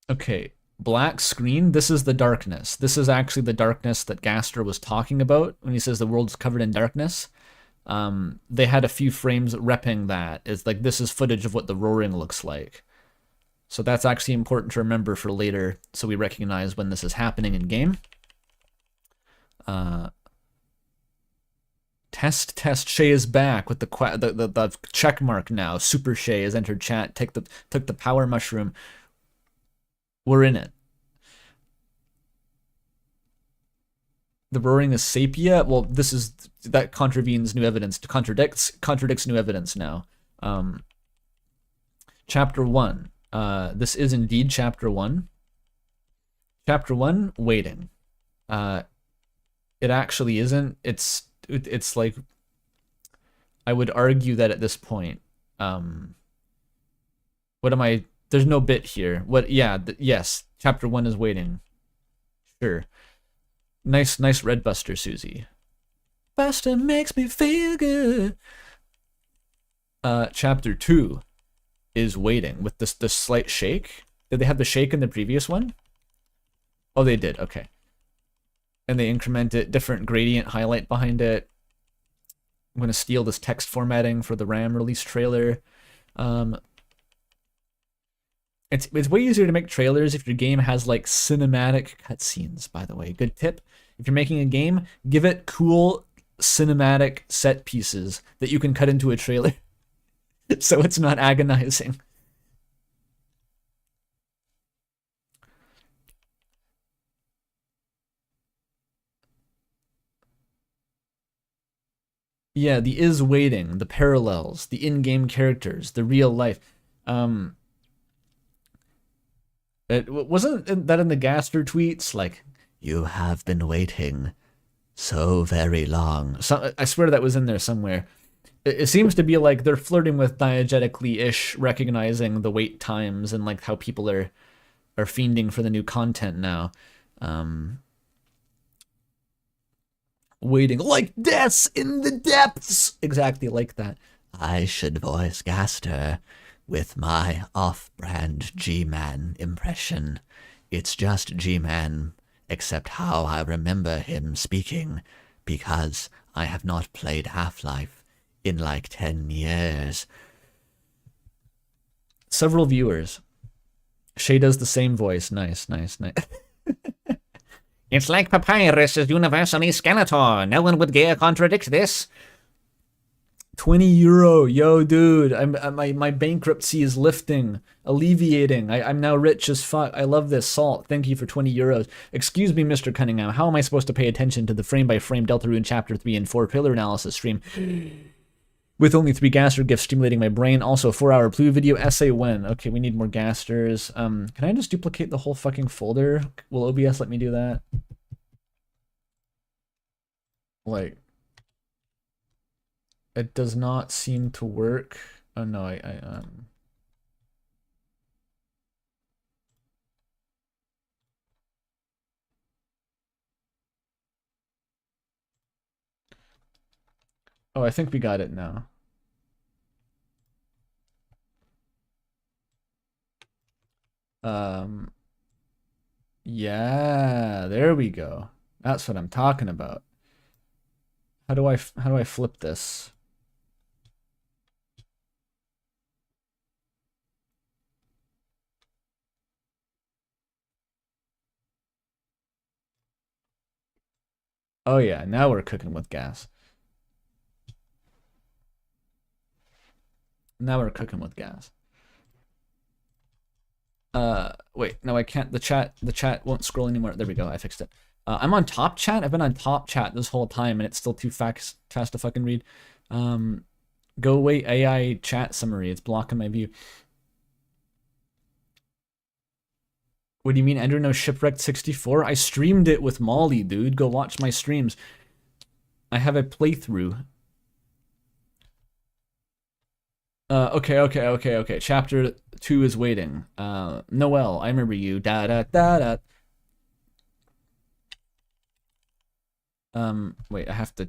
[SPEAKER 2] Okay, black screen. This is the darkness. This is actually the darkness that Gaster was talking about when he says the world's covered in darkness. They had a few frames repping that. It's like, this is footage of what the roaring looks like. So that's actually important to remember for later, so we recognize when this is happening in game. Test. Shay is back with the check mark now. Super Shay has entered chat. Took the power mushroom. We're in it. The roaring is sepia. Well, that contravenes new evidence. Contradicts new evidence now. Chapter 1. This is indeed chapter 1. Chapter 1, waiting. It actually isn't. It's like, I would argue that at this point, what am I? There's no bit here. What? Yeah. Yes. Chapter 1 is waiting. Sure. Nice red buster, Susie. Buster makes me feel good. Chapter 2 is waiting with this slight shake. Did they have the shake in the previous one? Oh, they did. Okay. And they increment it, different gradient highlight behind it. I'm gonna steal this text formatting for the RAM release trailer. It's way easier to make trailers if your game has like cinematic cutscenes, by the way. Good tip. If you're making a game, give it cool cinematic set pieces that you can cut into a trailer so it's not agonizing. Yeah, the is waiting, the parallels, the in-game characters, the real life. It wasn't that in the Gaster tweets, like, you have been waiting so very long. So, I swear that was in there somewhere. It seems to be like they're flirting with diegetically-ish, recognizing the wait times and like how people are fiending for the new content now. Waiting like deaths in the depths, exactly like that. I should voice Gaster with my off-brand G-Man impression. It's just G-Man, except how I remember him speaking, because I have not played Half-Life in like 10 years. Several viewers. Shay does the same voice. Nice.
[SPEAKER 3] It's like papyrus is universally skeletal. No one would dare contradict this.
[SPEAKER 2] €20. Yo, dude, my bankruptcy is lifting, alleviating. I'm now rich as fuck. I love this. Salt, thank you for €20. Excuse me, Mr. Cunningham. How am I supposed to pay attention to the frame-by-frame Deltarune Chapter 3 and 4 pillar analysis stream with only 3 gaster gifts stimulating my brain? Also, 4-hour Blue video essay when? Okay, we need more gasters. Can I just duplicate the whole fucking folder? Will OBS let me do that? Like... It does not seem to work. Oh no, Oh, I think we got it now. Yeah, there we go. That's what I'm talking about. How do I flip this? Oh yeah, now we're cooking with gas. Now we're cooking with gas. Wait, no, I can't. The chat won't scroll anymore. There we go. I fixed it. I'm on top chat. I've been on top chat this whole time, and it's still too fast to fucking read. Go away, AI chat summary. It's blocking my view. What do you mean, Andrew? No Shipwrecked 64? I streamed it with Molly, dude. Go watch my streams. I have a playthrough. Okay. Chapter 2 is waiting. Noelle, I remember you. Wait, I have to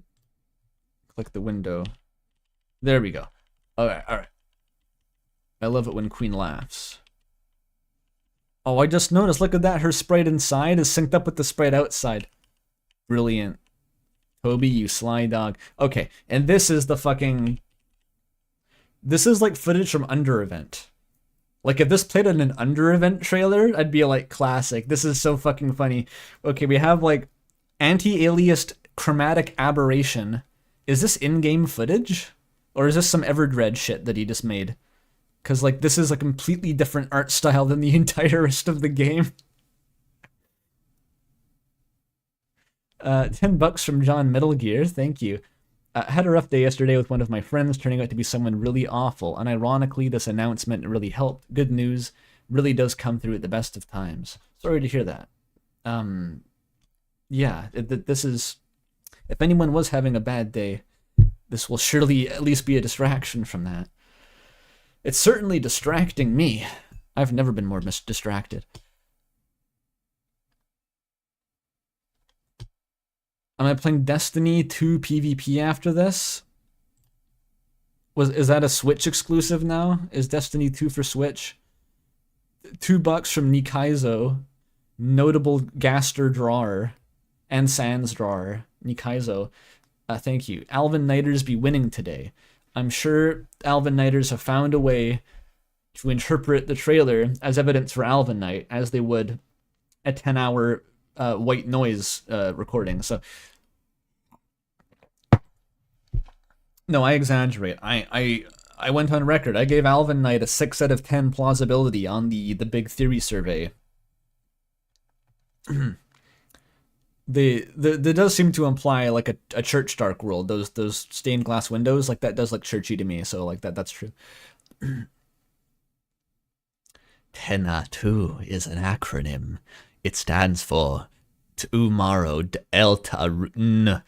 [SPEAKER 2] click the window. There we go. Alright. I love it when Queen laughs. Oh, I just noticed, look at that, her sprite inside is synced up with the sprite outside. Brilliant. Toby, you sly dog. Okay, and this is the fucking... This is like footage from Under Event. Like, if this played in an Under Event trailer, I'd be like, classic. This is so fucking funny. Okay, we have like anti-aliased chromatic aberration. Is this in-game footage? Or is this some Everdread shit that he just made? Because, like, this is a completely different art style than the entire rest of the game. $10 from John Metal Gear, thank you. Had a rough day yesterday with one of my friends, turning out to be someone really awful, and ironically, this announcement really helped. Good news really does come through at the best of times. Sorry to hear that. Yeah, this is... If anyone was having a bad day, this will surely at least be a distraction from that. It's certainly distracting me. I've never been more distracted. Am I playing Destiny 2 PvP after this? Is that a Switch exclusive now? Is Destiny 2 for Switch? $2 from Nikaizo, notable Gaster drawer, and Sans drawer. Nikaizo, thank you. Alvin Knighters be winning today. I'm sure Alvin Knighters have found a way to interpret the trailer as evidence for Alvin Knight, as they would a 10-hour white noise recording. So, no, I exaggerate. I went on record. I gave Alvin Knight a 6 out of 10 plausibility on the Big Theory survey. They does seem to imply like a church dark world. Those stained glass windows, like that does look churchy to me. So like that's true.
[SPEAKER 3] TENA 2 is an acronym. It stands for Tomorrow Deltarune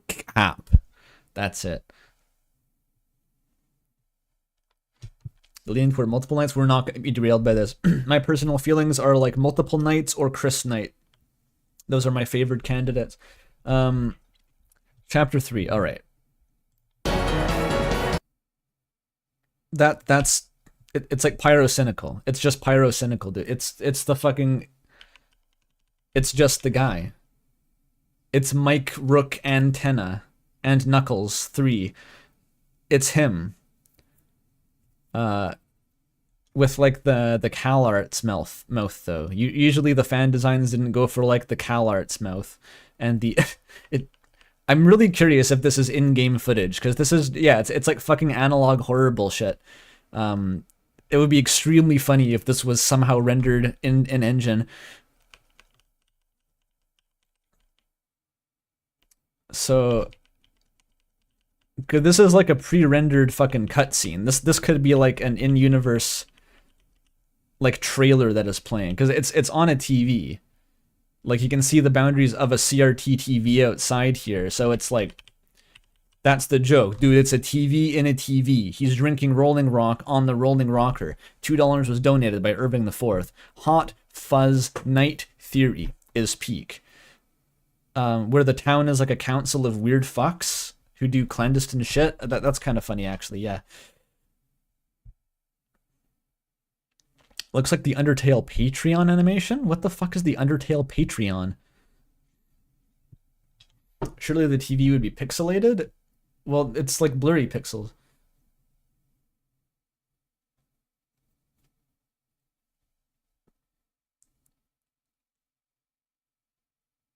[SPEAKER 3] Cap.
[SPEAKER 2] That's it. Leaning toward multiple nights. We're not going to be derailed by this. My personal feelings are like multiple nights or Chris Knight. Those are my favorite candidates. Chapter 3. All right. That's it's like pyrocynical. It's just pyrocynical, dude. It's the fucking. It's just the guy. It's Mike Rook Antenna and Knuckles 3. It's him. with like the Cal Arts mouth though. Usually the fan designs didn't go for like the Cal Arts mouth, and the it. I'm really curious if this is in-game footage, because this is, yeah, it's like fucking analog horror bullshit. It would be extremely funny if this was somehow rendered in engine. So, this is like a pre-rendered fucking cutscene. This could be like an in-universe like trailer that is playing, because it's on a TV. Like you can see the boundaries of a CRT TV outside here, so it's like, that's the joke, dude. It's a TV in a TV. He's drinking Rolling Rock on the Rolling Rocker. $2 was donated by Irving IV. Hot Fuzz Night Theory is peak. Where the town is like a council of weird fucks who do clandestine shit. That's kind of funny, actually. Yeah. Looks like the Undertale Patreon animation. What the fuck is the Undertale Patreon? Surely the TV would be pixelated. Well, it's like blurry pixels.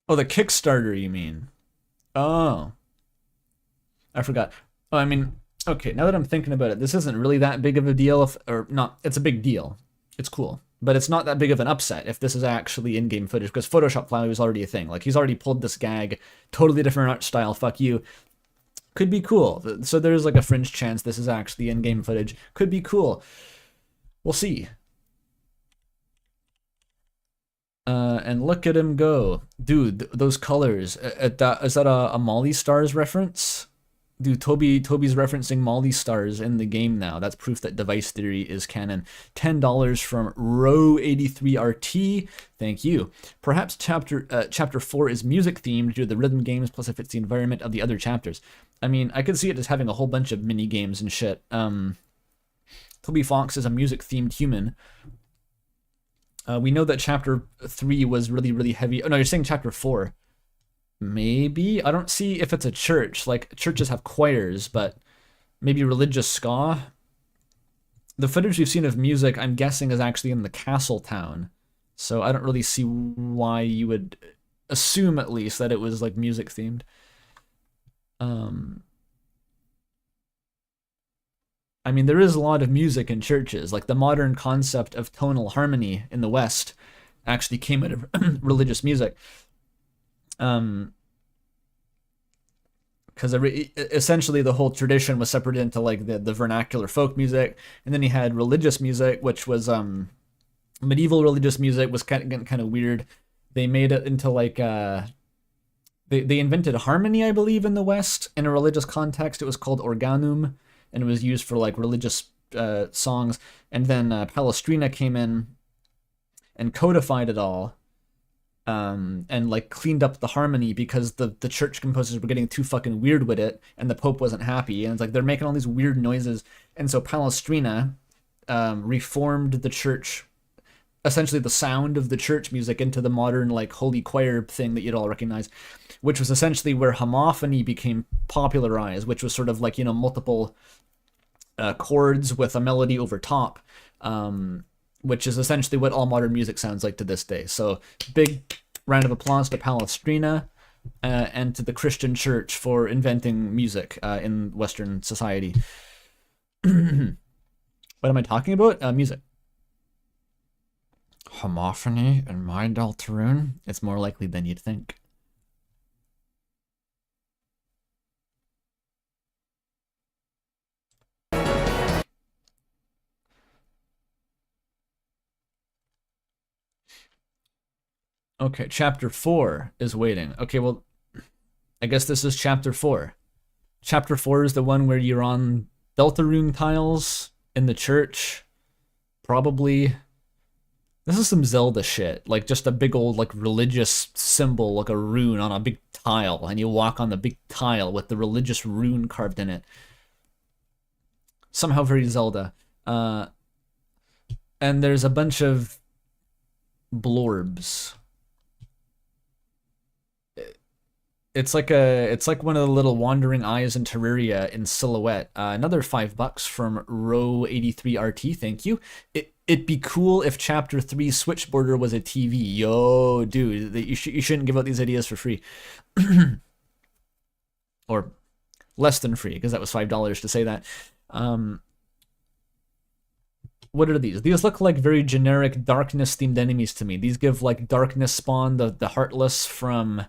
[SPEAKER 2] Oh, the Kickstarter, you mean? Oh. I forgot. Oh, I mean, okay, now that I'm thinking about it, this isn't really that big of a deal, or not, it's a big deal. It's cool. But it's not that big of an upset if this is actually in-game footage, because Photoshop Flower was already a thing. Like, he's already pulled this gag, totally different art style, fuck you. Could be cool. So there's like a fringe chance this is actually in-game footage. Could be cool. We'll see. And look at him go. Dude, those colors. Is that a Molly Stars reference? Dude, Toby's referencing Molly Stars in the game now. That's proof that device theory is canon. $10 from Row83RT. Thank you. Perhaps chapter 4 is music themed due to the rhythm games, plus it fits the environment of the other chapters. I mean, I could see it as having a whole bunch of mini games and shit. Toby Fox is a music themed human. We know that chapter 3 was really, really heavy. Oh no, you're saying chapter 4. Maybe? I don't see if it's a church. Like, churches have choirs, but maybe religious ska? The footage we've seen of music, I'm guessing, is actually in the castle town. So I don't really see why you would assume, at least, that it was, like, music themed. I mean, there is a lot of music in churches. Like, the modern concept of tonal harmony in the West actually came out of religious music. Because essentially the whole tradition was separated into like the vernacular folk music, and then you had religious music, which was medieval religious music was kind of weird. They made it into like they invented harmony, I believe, in the West in a religious context. It was called organum, and it was used for like religious songs. And then Palestrina came in and codified it all. And like cleaned up the harmony because the church composers were getting too fucking weird with it, and the Pope wasn't happy, and it's like they're making all these weird noises, and so Palestrina reformed the church, essentially the sound of the church music, into the modern like holy choir thing that you'd all recognize, which was essentially where homophony became popularized, which was sort of like, you know, multiple chords with a melody over top. Which is essentially what all modern music sounds like to this day. So big round of applause to Palestrina and to the Christian church for inventing music in Western society. What am I talking about? Music. Homophony in my Deltarune? It's more likely than you'd think. Okay, chapter 4 is waiting. Okay, well, I guess this is chapter 4. Chapter 4 is the one where you're on Deltarune tiles in the church. Probably. This is some Zelda shit. Like, just a big old, like, religious symbol, like a rune on a big tile. And you walk on the big tile with the religious rune carved in it. Somehow very Zelda. And there's a bunch of blorbs. It's like one of the little wandering eyes in Terraria in silhouette. Another $5 from Row83RT. Thank you. It'd be cool if Chapter 3 Switchboarder was a TV. Yo, dude, you shouldn't give out these ideas for free. Or less than free, because that was $5 to say that. What are these? These look like very generic darkness-themed enemies to me. These give like Darkness Spawn, the Heartless from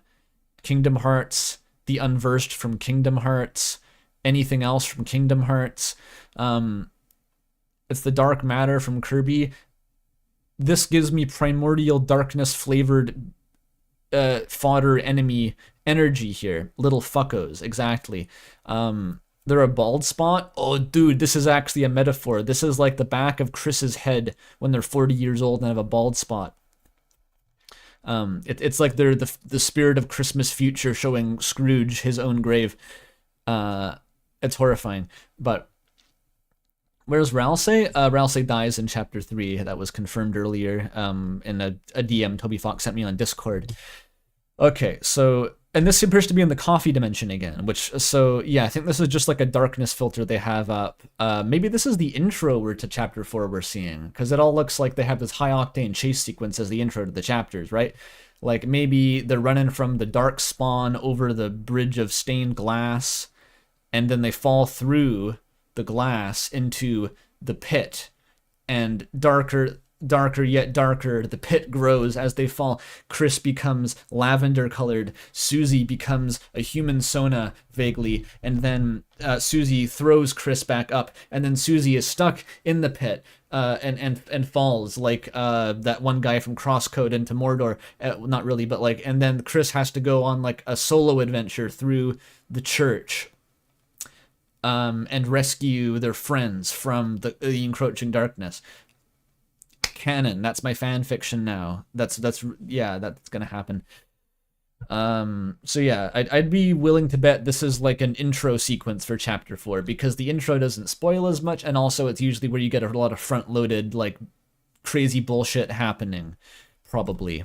[SPEAKER 2] Kingdom Hearts, the Unversed from Kingdom Hearts, anything else from Kingdom Hearts. It's the Dark Matter from Kirby. This gives me primordial darkness flavored fodder enemy energy here. Little fuckos, exactly. They're a bald spot. Oh, dude, this is actually a metaphor. This is like the back of Chris's head when they're 40 years old and have a bald spot. It's like they're the spirit of Christmas future showing Scrooge his own grave. It's horrifying. But where's Ralsei? Ralsei dies in Chapter 3. That was confirmed earlier in a DM Toby Fox sent me on Discord. Okay, so... And this appears to be in the coffee dimension again, so yeah, I think this is just like a darkness filter they have up. Maybe this is the intro to Chapter 4 we're seeing, because it all looks like they have this high-octane chase sequence as the intro to the chapters, right? Like, maybe they're running from the dark spawn over the bridge of stained glass, and then they fall through the glass into the pit, and darker yet darker, the pit grows as they fall. Chris becomes lavender colored, Susie becomes a human Sona vaguely, and then Susie throws Chris back up, and then Susie is stuck in the pit and falls like that one guy from Crosscode into Mordor. Not really, but like, and then Chris has to go on like a solo adventure through the church and rescue their friends from the encroaching darkness. Canon. That's my fan fiction now. That's gonna happen. So yeah, I'd be willing to bet this is like an intro sequence for Chapter 4, because the intro doesn't spoil as much, and also it's usually where you get a lot of front-loaded like crazy bullshit happening, probably.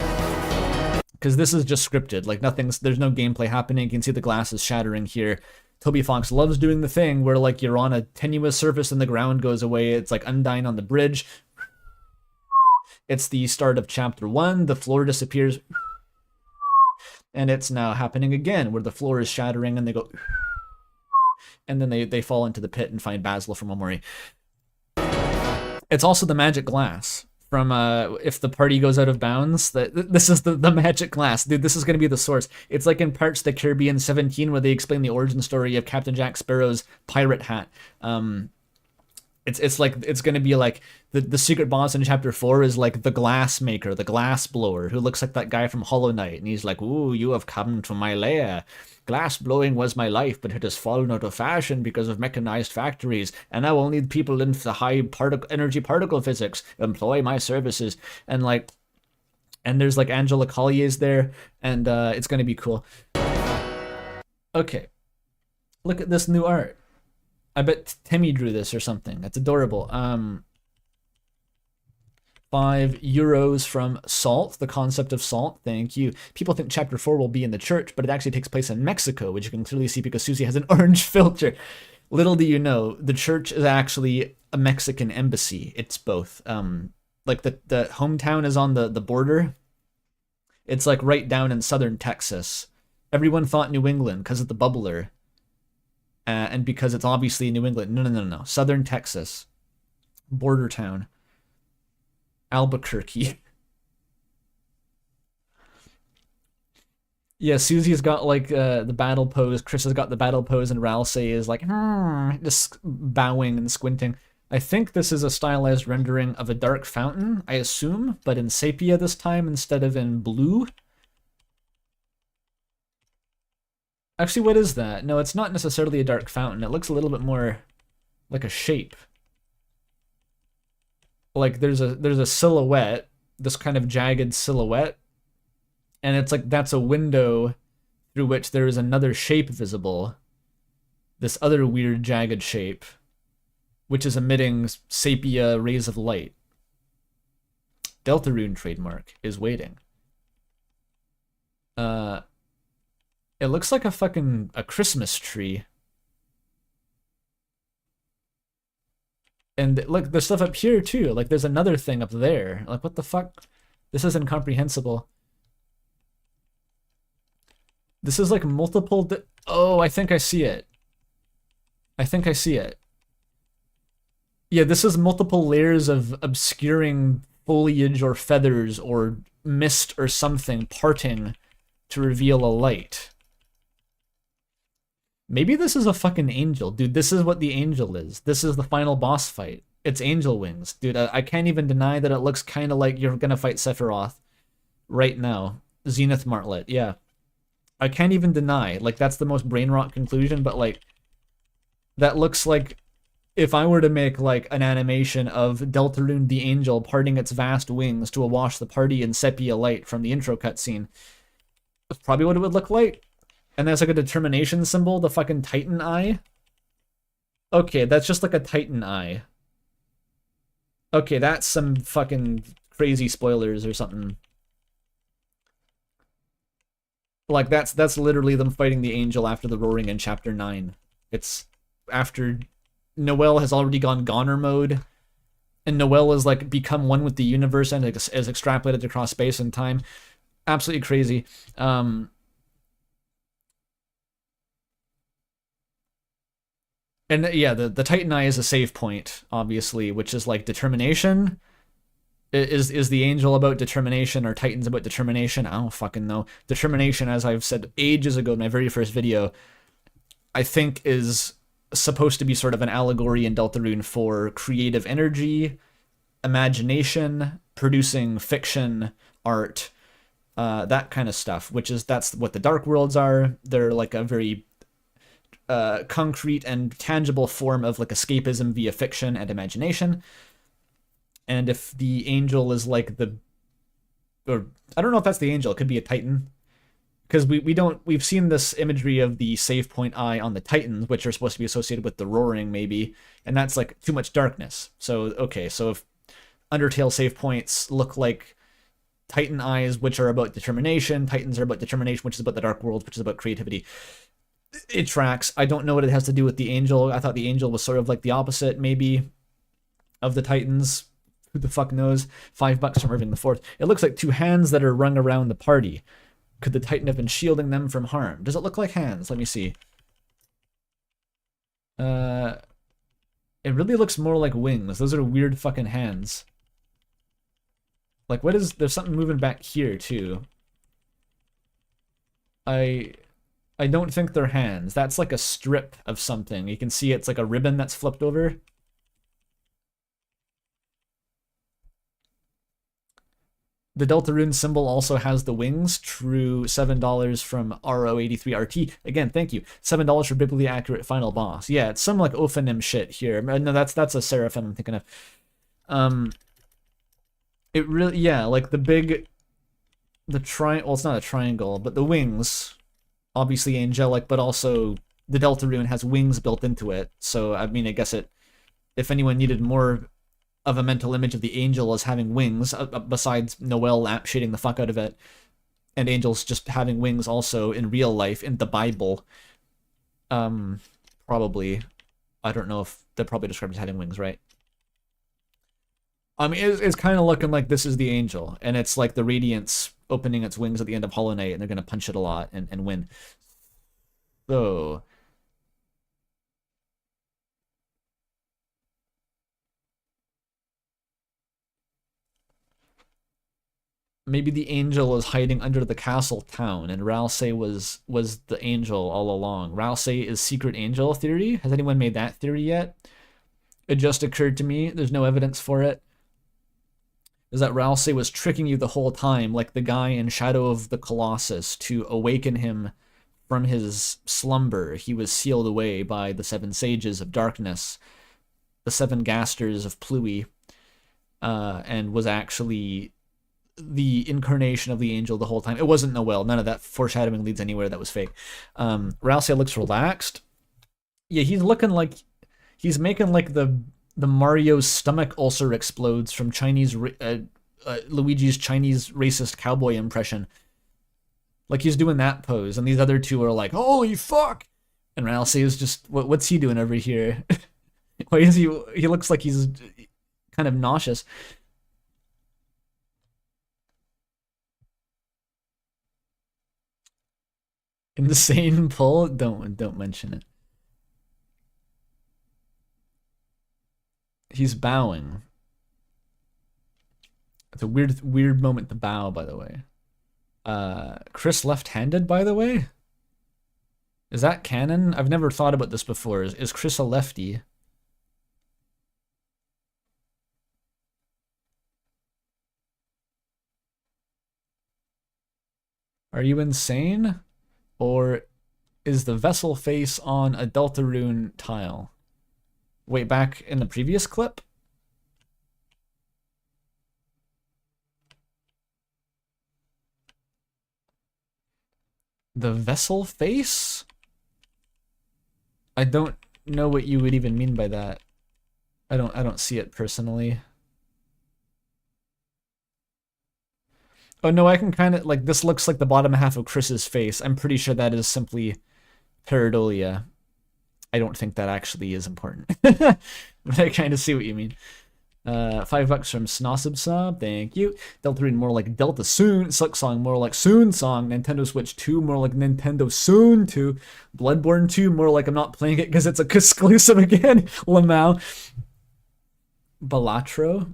[SPEAKER 2] Because this is just scripted. Like there's no gameplay happening. You can see the glass is shattering here. Toby Fox loves doing the thing where like you're on a tenuous surface and the ground goes away. It's like Undyne on the bridge. It's the start of Chapter 1, the floor disappears, and it's now happening again, where the floor is shattering, and they go, and then they fall into the pit and find Basil from Omori. It's also the magic glass from If the Party Goes Out of Bounds. This is the magic glass. Dude, this is going to be the source. It's like in Parts the Caribbean 17, where they explain the origin story of Captain Jack Sparrow's pirate hat. It's like, it's going to be like the secret boss in Chapter 4 is like the glass maker, the glass blower, who looks like that guy from Hollow Knight, and he's like, "Ooh, you have come to my lair. Glass blowing was my life, but it has fallen out of fashion because of mechanized factories, and now only people in the high energy particle physics employ my services." And like, and there's like Angela Collier's there, and it's going to be cool. Okay, look at this new art. I bet Timmy drew this or something. That's adorable. €5 from Salt, the concept of salt. Thank you. People think Chapter 4 will be in the church, but it actually takes place in Mexico, which you can clearly see because Susie has an orange filter. Little do you know, the church is actually a Mexican embassy. It's both. Like the hometown is on the border. It's like right down in southern Texas. Everyone thought New England because of the bubbler. And because it's obviously New England. No. Southern Texas. Border town. Albuquerque. Yeah, Susie's got like the battle pose. Chris has got the battle pose, and Ralsei is like just bowing and squinting. I think this is a stylized rendering of a dark fountain, I assume, but in sepia this time instead of in blue. Actually, what is that? No, it's not necessarily a dark fountain. It looks a little bit more like a shape. Like there's a silhouette, this kind of jagged silhouette, and it's like that's a window through which there is another shape visible. This other weird jagged shape, which is emitting sepia rays of light. Deltarune trademark is waiting. It looks like a Christmas tree. And look, there's stuff up here too. Like there's another thing up there. Like what the fuck? This is incomprehensible. This is like multiple. Oh, I think I see it. I think I see it. Yeah, this is multiple layers of obscuring foliage or feathers or mist or something parting to reveal a light. Maybe this is a fucking angel. Dude, this is what the angel is. This is the final boss fight. It's angel wings. Dude, I can't even deny that it looks kind of like you're gonna fight Sephiroth right now. Zenith Martlet, yeah. I can't even deny. Like, that's the most brain rot conclusion, but, like, that looks like if I were to make, like, an animation of Deltarune the angel parting its vast wings to awash the party in sepia light from the intro cutscene. That's probably what it would look like. And there's like a determination symbol, the fucking Titan eye. Okay, that's just like a Titan eye. Okay, that's some fucking crazy spoilers or something. Like, that's literally them fighting the angel after the roaring in Chapter 9. It's after Noelle has already gone goner mode, and Noelle has, like, become one with the universe and is extrapolated across space and time. Absolutely crazy. And yeah, the Titan Eye is a save point, obviously, which is like determination. Is the angel about determination or Titan's about determination? I don't fucking know. Determination, as I've said ages ago in my very first video, I think is supposed to be sort of an allegory in Deltarune for creative energy, imagination, producing fiction, art, that kind of stuff, that's what the Dark Worlds are. They're like a very concrete and tangible form of like escapism via fiction and imagination. And if the angel is like or I don't know if that's the angel, it could be a Titan, because we've seen this imagery of the save point eye on the Titans, which are supposed to be associated with the roaring maybe, and that's like too much darkness. So okay, so if Undertale save points look like Titan eyes, which are about determination, Titans are about determination, which is about the Dark World, which is about creativity, it tracks. I don't know what it has to do with the angel. I thought the angel was sort of like the opposite, maybe, of the Titans. Who the fuck knows? $5 from Irving IV. It looks like two hands that are rung around the party. Could the Titan have been shielding them from harm? Does it look like hands? Let me see. It really looks more like wings. Those are weird fucking hands. Like, what is... There's something moving back here, too. I don't think they're hands. That's like a strip of something. You can see it's like a ribbon that's flipped over. The Deltarune symbol also has the wings. True, $7 from RO83RT. Again, thank you. $7 for biblically accurate final boss. Yeah, it's some like Ophanim shit here. No, that's a Seraphim I'm thinking of. It really, yeah, like the triangle. Well, it's not a triangle, but the wings, obviously angelic, but also the Deltarune has wings built into it. So I mean, I guess if anyone needed more of a mental image of the angel as having wings, besides Noelle lampshading the fuck out of it, and angels just having wings also in real life, in the Bible, probably, I don't know if they're probably described as having wings, right? I mean, it's kind of looking like this is the angel, and it's like the Radiance opening its wings at the end of Hollow Knight, and they're going to punch it a lot and win. So... maybe the angel is hiding under the castle town, and Ralsei was the angel all along. Ralsei is secret angel theory. Has anyone made that theory yet? It just occurred to me. There's no evidence for it. Is that Ralsei was tricking you the whole time, like the guy in Shadow of the Colossus, to awaken him from his slumber. He was sealed away by the 7 sages of darkness, the 7 gasters of Pluie, and was actually the incarnation of the angel the whole time. It wasn't Noelle. None of that foreshadowing leads anywhere. That was fake. Ralsei looks relaxed. Yeah, he's looking like he's making like the Mario's stomach ulcer explodes from Luigi's Chinese racist cowboy impression. Like he's doing that pose, and these other two are like, holy fuck! And Ralsei is just, what's he doing over here? Why is he looks like he's kind of nauseous. Insane pull? Don't mention it. He's bowing. It's a weird moment to bow, by the way. Chris left-handed, by the way? Is that canon? I've never thought about this before. Is Chris a lefty? Are you insane? Or is the vessel face on a Deltarune tile? Wait, back in the previous clip? The vessel face? I don't know what you would even mean by that. I don't see it personally. Oh no, I can kind of, like, this looks like the bottom half of Chris's face. I'm pretty sure that is simply pareidolia. I don't think that actually is important. But I kind of see what you mean. $5 from Snossibsob, thank you. Deltarune more like Delta Soon. Silk Song more like Soon Song. Nintendo Switch 2 more like Nintendo Soon 2. Bloodborne 2 more like I'm not playing it because it's a exclusive again. Lamau. Balatro.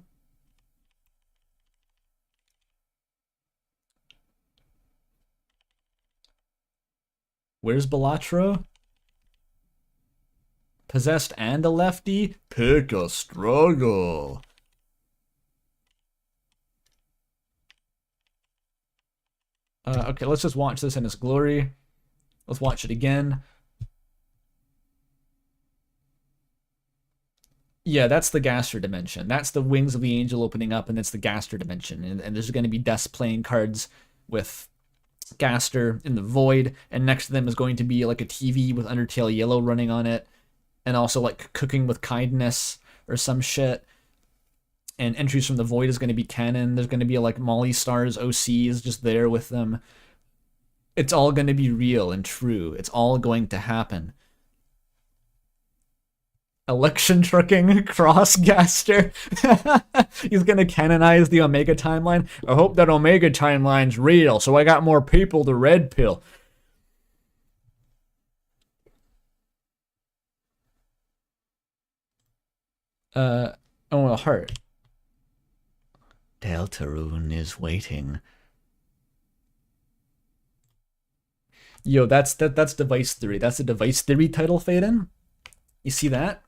[SPEAKER 2] Where's Balatro? Possessed and a lefty? Pick a struggle. Okay, let's just watch this in its glory. Let's watch it again. Yeah, that's the Gaster dimension. That's the wings of the angel opening up, and it's the Gaster dimension. And there's going to be Des playing cards with Gaster in the void, and next to them is going to be like a TV with Undertale Yellow running on it, and also like Cooking with Kindness or some shit. And Entries from the Void is going to be canon. There's going to be like Molly Star's OCs just there with them. It's all going to be real and true. It's all going to happen. Election trucking Crossgaster. He's going to canonize the Omega timeline. I hope that Omega timeline's real, so I got more people to red pill. Oh, a heart. Deltarune is waiting. Yo, that's device theory. That's a device theory title, Faden. You see that?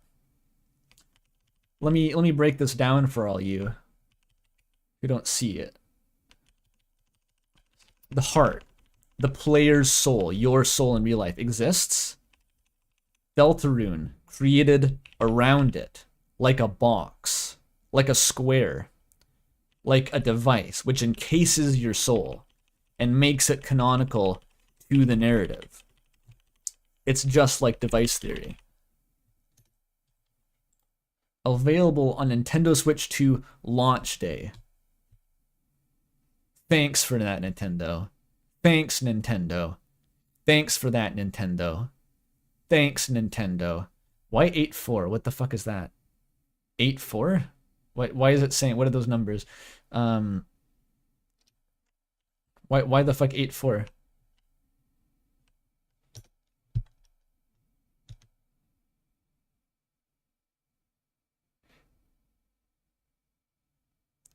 [SPEAKER 2] Let me break this down for all you who don't see it. The heart, the player's soul, your soul in real life exists. Deltarune created around it, like a box, like a square, like a device, which encases your soul and makes it canonical to the narrative. It's just like device theory. Available on Nintendo Switch 2 launch day. Thanks for that, Nintendo. Thanks, Nintendo. Thanks for that, Nintendo. Thanks, Nintendo. Why 8-4? What the fuck is that? 8-4? Why is it saying, what are those numbers? Why the fuck 8-4?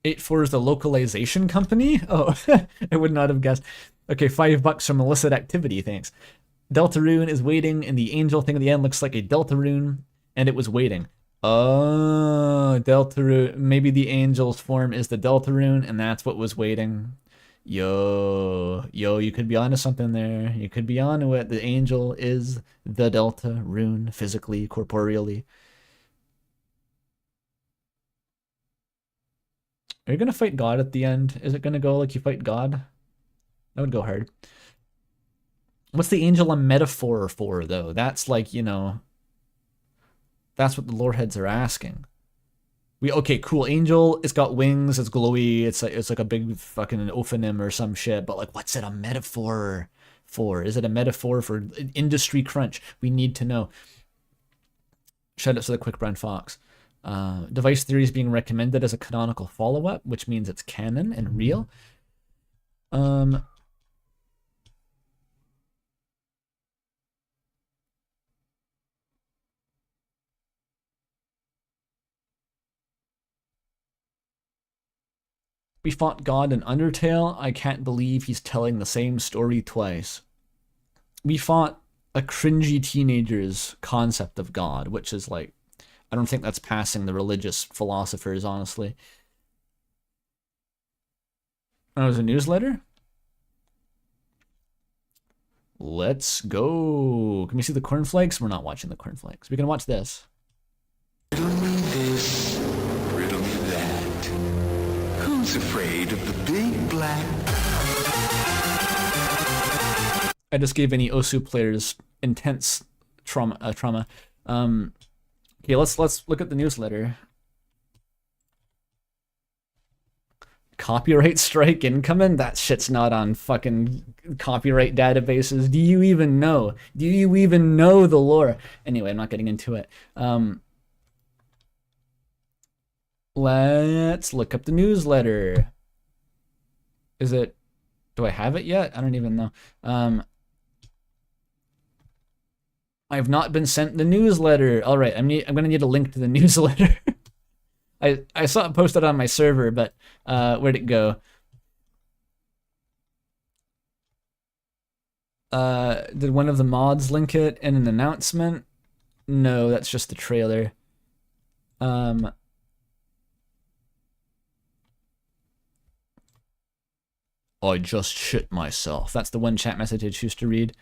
[SPEAKER 2] $8-4 is the localization company? Oh, I would not have guessed. Okay, $5 from illicit activity, thanks. Deltarune is waiting, and the angel thing at the end looks like a Deltarune, and it was waiting. Oh, Deltarune. Maybe the angel's form is the Deltarune, and that's what was waiting. Yo, you could be onto something there. You could be onto it. The angel is the Deltarune, physically, corporeally. Are you gonna fight God at the end? Is it gonna go like you fight God? That would go hard. What's the angel a metaphor for, though? That's like, you know, that's what the lore heads are asking. Okay, cool. Angel, it's got wings, it's glowy, it's like a big fucking ophonym or some shit, but like what's it a metaphor for? Is it a metaphor for industry crunch? We need to know. Shout out to the Quick Brown Fox. Device Theory is being recommended as a canonical follow-up, which means it's canon and real. We fought God in Undertale. I can't believe he's telling the same story twice. We fought a cringy teenager's concept of God, which is like, I don't think that's passing the religious philosophers, honestly. Oh, it was a newsletter? Let's go. Can we see the cornflakes? We're not watching the cornflakes. We can watch this.
[SPEAKER 4] Riddle me this, riddle me that. Who's afraid of the big black?
[SPEAKER 2] I just gave any Osu players intense trauma. Okay, let's look at the newsletter. Copyright strike incoming? That shit's not on fucking copyright databases. Do you even know? Do you even know the lore? Anyway, I'm not getting into it. Let's look up the newsletter. Is it... Do I have it yet? I don't even know. I've not been sent the newsletter. All right, I'm gonna need a link to the newsletter. I saw it posted on my server, but where'd it go? Did one of the mods link it in an announcement? No, that's just the trailer. I just shit myself. That's the one chat message I choose to read.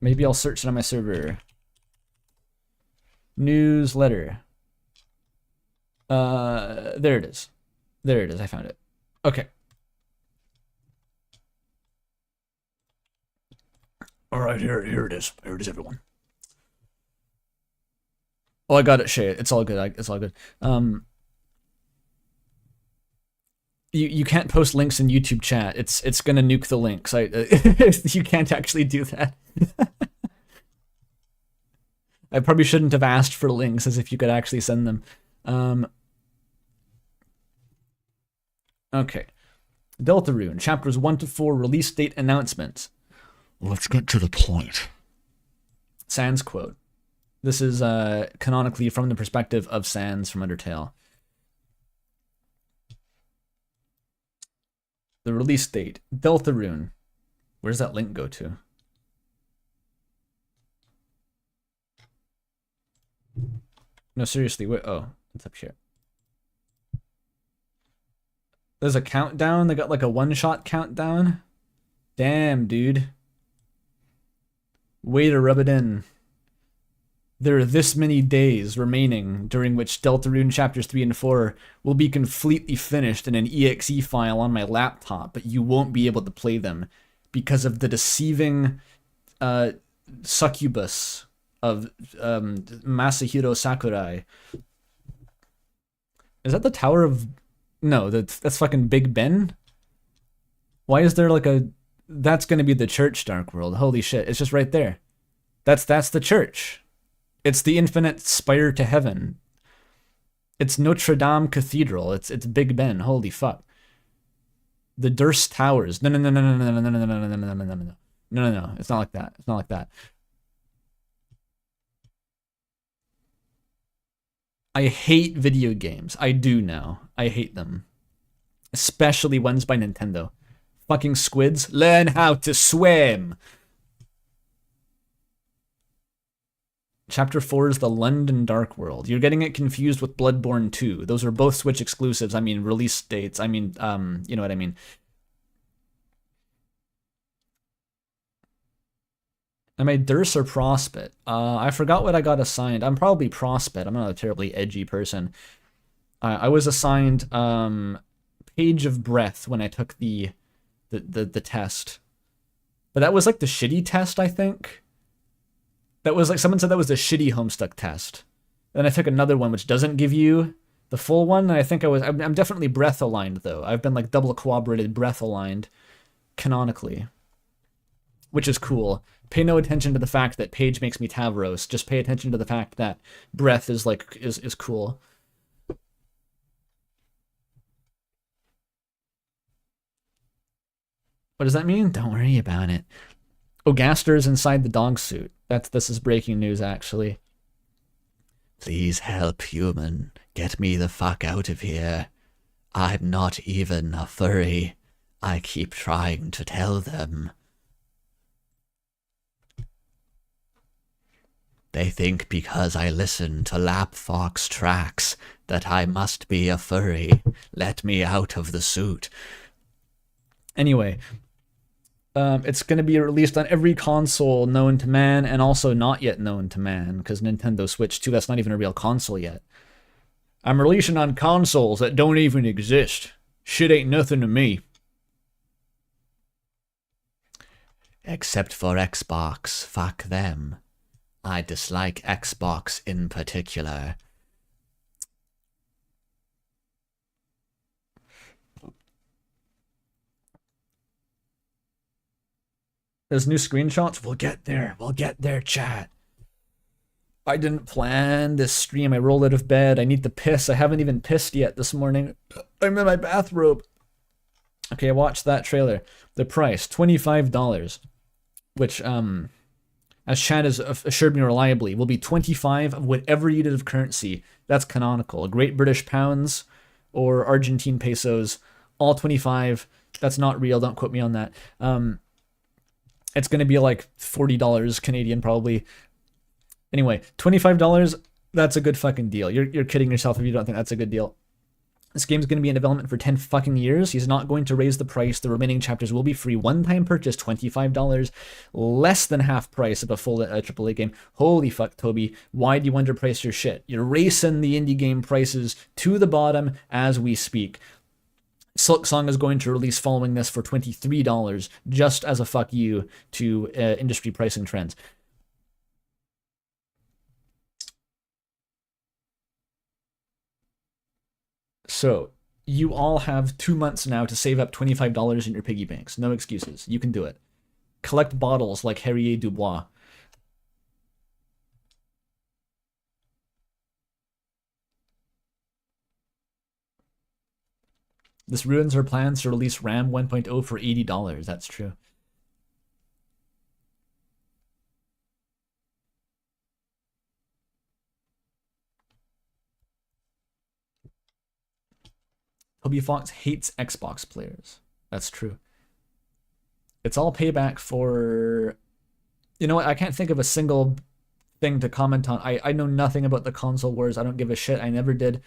[SPEAKER 2] Maybe I'll search it on my server. Newsletter. There it is. There it is. I found it. Okay. All right, here it is. Here it is, everyone. Oh, I got it, Shay. It's all good. It's all good. You can't post links in YouTube chat. It's gonna nuke the links. You can't actually do that. I probably shouldn't have asked for links, as if you could actually send them. Okay. Deltarune, chapters 1 to 4, release date announcements.
[SPEAKER 3] Let's get to the point.
[SPEAKER 2] Sans quote. This is canonically from the perspective of Sans from Undertale. The release date. Deltarune. Where's that link go to? No, seriously, wait. Oh, it's up here. There's a countdown. They got like a one-shot countdown. Damn, dude. Way to rub it in. There are this many days remaining during which Deltarune chapters 3 and 4 will be completely finished in an exe file on my laptop, but you won't be able to play them because of the deceiving succubus of Masahiro Sakurai. Is that the Tower of... No, that's fucking Big Ben? Why is there like a... That's gonna be the church, Dark World. Holy shit, it's just right there. That's the church. It's the infinite spire to heaven. It's Notre Dame Cathedral. It's Big Ben. Holy fuck. The Durst Towers. No. It's not like that. It's not like that. I hate video games. I do now. I hate them. Especially ones by Nintendo. Fucking squids. Learn how to swim. Chapter 4 is the London Dark World. You're getting it confused with Bloodborne 2. Those are both Switch exclusives. I mean, release dates. I mean, you know what I mean. Am I Durst or Prospet? I forgot what I got assigned. I'm probably Prospet. I'm not a terribly edgy person. I was assigned Page of Breath when I took the test. But that was like the shitty test, I think. That was like, someone said that was the shitty Homestuck test. Then I took another one which doesn't give you the full one. And I think I'm definitely breath aligned though. I've been like double corroborated breath aligned canonically, which is cool. Pay no attention to the fact that Paige makes me Tavros. Just pay attention to the fact that breath is like is cool. What does that mean? Don't worry about it. Oh, Gaster's inside the dog suit. This is breaking news, actually.
[SPEAKER 3] Please help, human. Get me the fuck out of here. I'm not even a furry. I keep trying to tell them. They think because I listen to Lapfox tracks that I must be a furry. Let me out of the suit.
[SPEAKER 2] Anyway, it's going to be released on every console known to man and also not yet known to man, because Nintendo Switch 2, that's not even a real console yet. I'm releasing on consoles that don't even exist. Shit ain't nothing to me.
[SPEAKER 3] Except for Xbox, fuck them. I dislike Xbox in particular.
[SPEAKER 2] There's new screenshots. We'll get there. We'll get there, chat. I didn't plan this stream. I rolled out of bed. I need to piss. I haven't even pissed yet this morning. I'm in my bathrobe. Okay, I watched that trailer. The price, $25. Which, as Chad has assured me reliably, will be 25 of whatever unit of currency that's canonical. Great British pounds or Argentine pesos, all 25. That's not real. Don't quote me on that. It's going to be like $40 Canadian probably. Anyway, $25, that's a good fucking deal. You're kidding yourself if you don't think that's a good deal. This game's going to be in development for 10 fucking years. He's not going to raise the price. The remaining chapters will be free. One-time purchase, $25. Less than half price of a full AAA game. Holy fuck, Toby. Why do you underprice your shit? You're racing the indie game prices to the bottom as we speak. Silksong is going to release following this for $23, just as a fuck you to industry pricing trends. So, you all have 2 months now to save up $25 in your piggy banks. No excuses. You can do it. Collect bottles like Harrier Dubois. This ruins our plans to release RAM 1.0 for $80. That's true. Toby Fox hates Xbox players. That's true. It's all payback for... You know what? I can't think of a single thing to comment on. I know nothing about the console wars. I don't give a shit. I never did.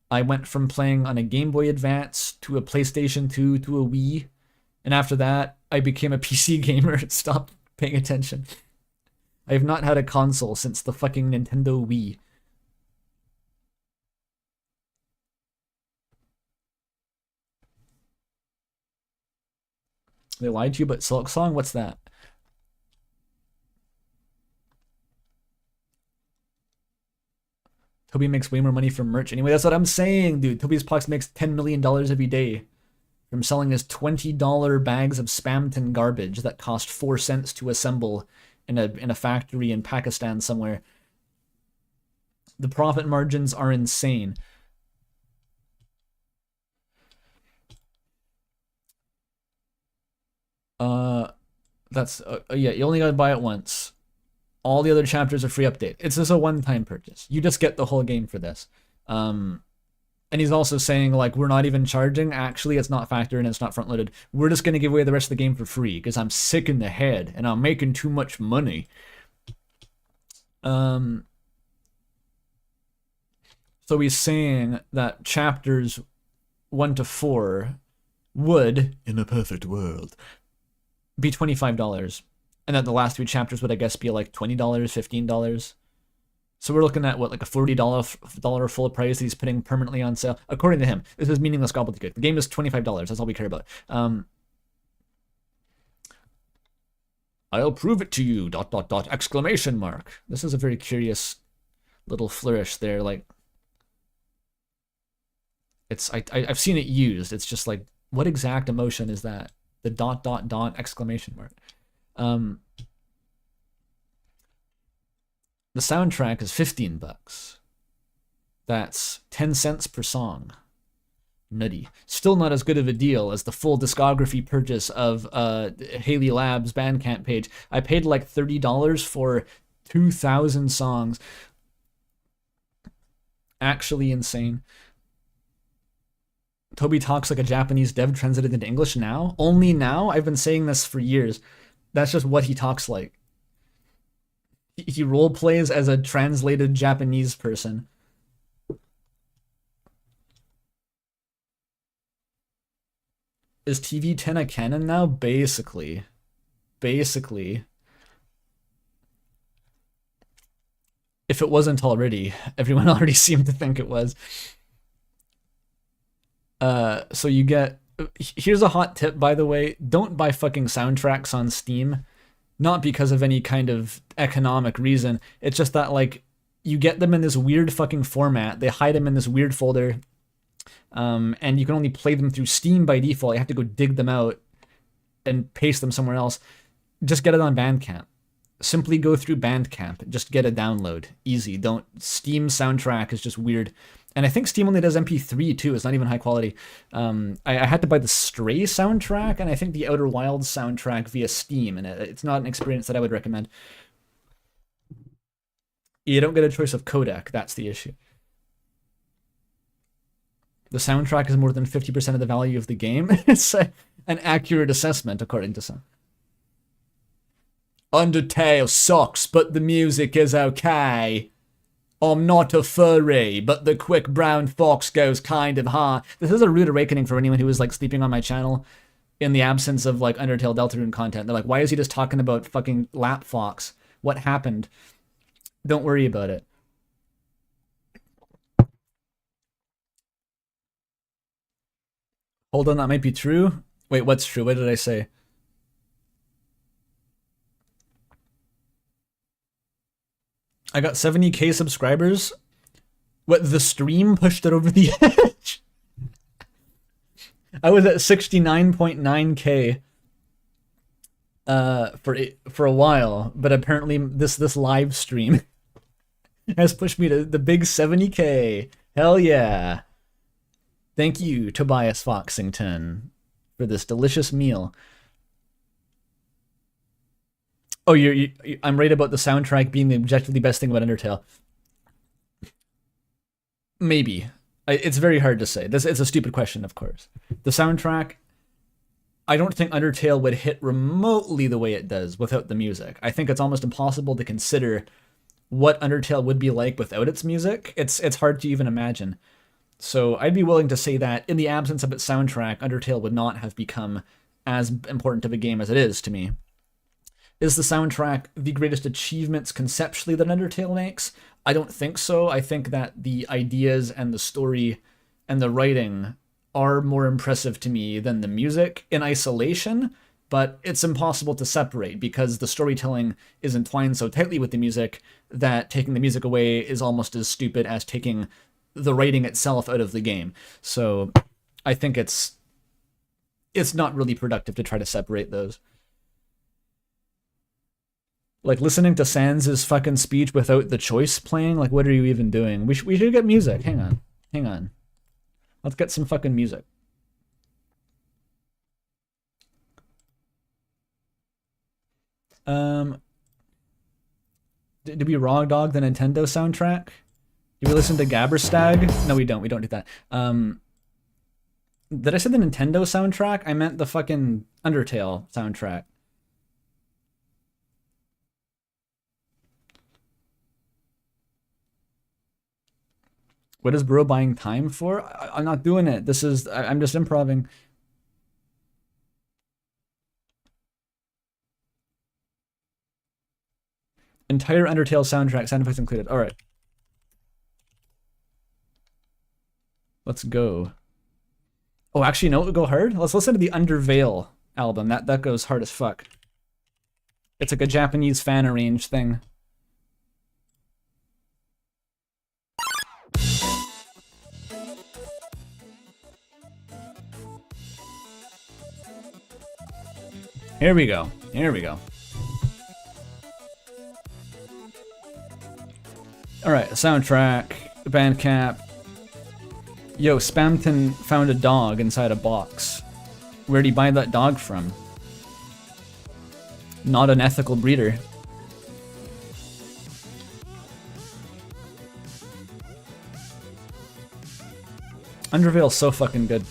[SPEAKER 2] I went from playing on a Game Boy Advance to a PlayStation 2 to a Wii. And after that, I became a PC gamer and stopped paying attention. I have not had a console since the fucking Nintendo Wii. They lied to you, but Silksong? What's that? Toby makes way more money from merch. Anyway, that's what I'm saying, dude. Toby's Pox makes $10 million every day from selling his $20 bags of Spamton garbage that cost 4 cents to assemble in a factory in Pakistan somewhere. The profit margins are insane. Yeah, you only gotta buy it once. All the other chapters are free update. It's just a one-time purchase. You just get the whole game for this. And he's also saying, like, we're not even charging. Actually, it's not factored in, it's not front-loaded. We're just gonna give away the rest of the game for free because I'm sick in the head and I'm making too much money. So he's saying that chapters 1 to 4 would, in a perfect world, be $25. And then the last 3 chapters would, I guess, be like $20, $15. So we're looking at, what, like a $40 full price that he's putting permanently on sale? According to him. This is meaningless gobbledygook. The game is $25. That's all we care about. I'll prove it to you, ... exclamation mark. This is a very curious little flourish there. Like, it's I've seen it used. It's just like, what exact emotion is that? The ... exclamation mark. The soundtrack is $15. That's 10 cents per song. Nutty. Still not as good of a deal as the full discography purchase of Haley Lab's Bandcamp page. I paid like $30 for 2,000 songs. Actually insane. Toby talks like a Japanese dev translated into English now. Only now? I've been saying this for years. That's just what he talks like. He role plays as a translated Japanese person. Is TV 10 a canon now? Basically. Basically. If it wasn't already, everyone already seemed to think it was. So you get... Here's a hot tip, by the way. Don't buy fucking soundtracks on Steam. Not because of any kind of economic reason. It's just that, like, you get them in this weird fucking format. They hide them in this weird folder. And you can only play them through Steam by default. You have to go dig them out and paste them somewhere else. Just get it on Bandcamp. Simply go through Bandcamp. Just get a download. Easy. Don't... Steam soundtrack is just weird. And I think Steam only does MP3 too. It's not even high quality. I had to buy the Stray soundtrack and I think the Outer Wilds soundtrack via Steam, and it's not an experience that I would recommend. You don't get a choice of codec. That's the issue. The soundtrack is more than 50% of the value of the game. It's an accurate assessment, according to some. Undertale sucks, but the music is okay. I'm not a furry, but the quick brown fox goes kind of hard. This is a rude awakening for anyone who was like sleeping on my channel in the absence of like Undertale Deltarune content. They're like, why is he just talking about fucking lap fox? What happened? Don't worry about it. Hold on, that might be true. Wait, what's true? What did I say? I got 70k subscribers. What, the stream pushed it over the edge? I was at 69.9k for a while, but apparently this live stream has pushed me to the big 70k. Hell yeah. Thank you, Tobias Foxington, for this delicious meal. Oh, I'm right about the soundtrack being the objectively best thing about Undertale. Maybe. It's very hard to say. It's a stupid question, of course. The soundtrack, I don't think Undertale would hit remotely the way it does without the music. I think it's almost impossible to consider what Undertale would be like without its music. It's hard to even imagine. So I'd be willing to say that in the absence of its soundtrack, Undertale would not have become as important of a game as it is to me. Is the soundtrack the greatest achievements conceptually that Undertale makes? I don't think so. I think that the ideas and the story and the writing are more impressive to me than the music in isolation, but it's impossible to separate because the storytelling is entwined so tightly with the music that taking the music away is almost as stupid as taking the writing itself out of the game. So I think it's not really productive to try to separate those. Like, listening to Sans' fucking speech without the choice playing, like, what are you even doing? We should get music. Hang on. Let's get some fucking music. Did we raw dog the Nintendo soundtrack? Do we listen to Gabberstag? No, we don't. We don't do that. Did I say the Nintendo soundtrack? I meant the fucking Undertale soundtrack. What is bro buying time for? I'm not doing it. I'm just improvising. Entire Undertale soundtrack, sound effects included. All right. Let's go. Oh, actually, no, it would go hard. Let's listen to the Underveil album. That goes hard as fuck. It's like a Japanese fan arranged thing. Here we go. Here we go. Alright, soundtrack, Bandcamp. Yo, Spamton found a dog inside a box. Where'd he buy that dog from? Not an ethical breeder. Undervale's so fucking good.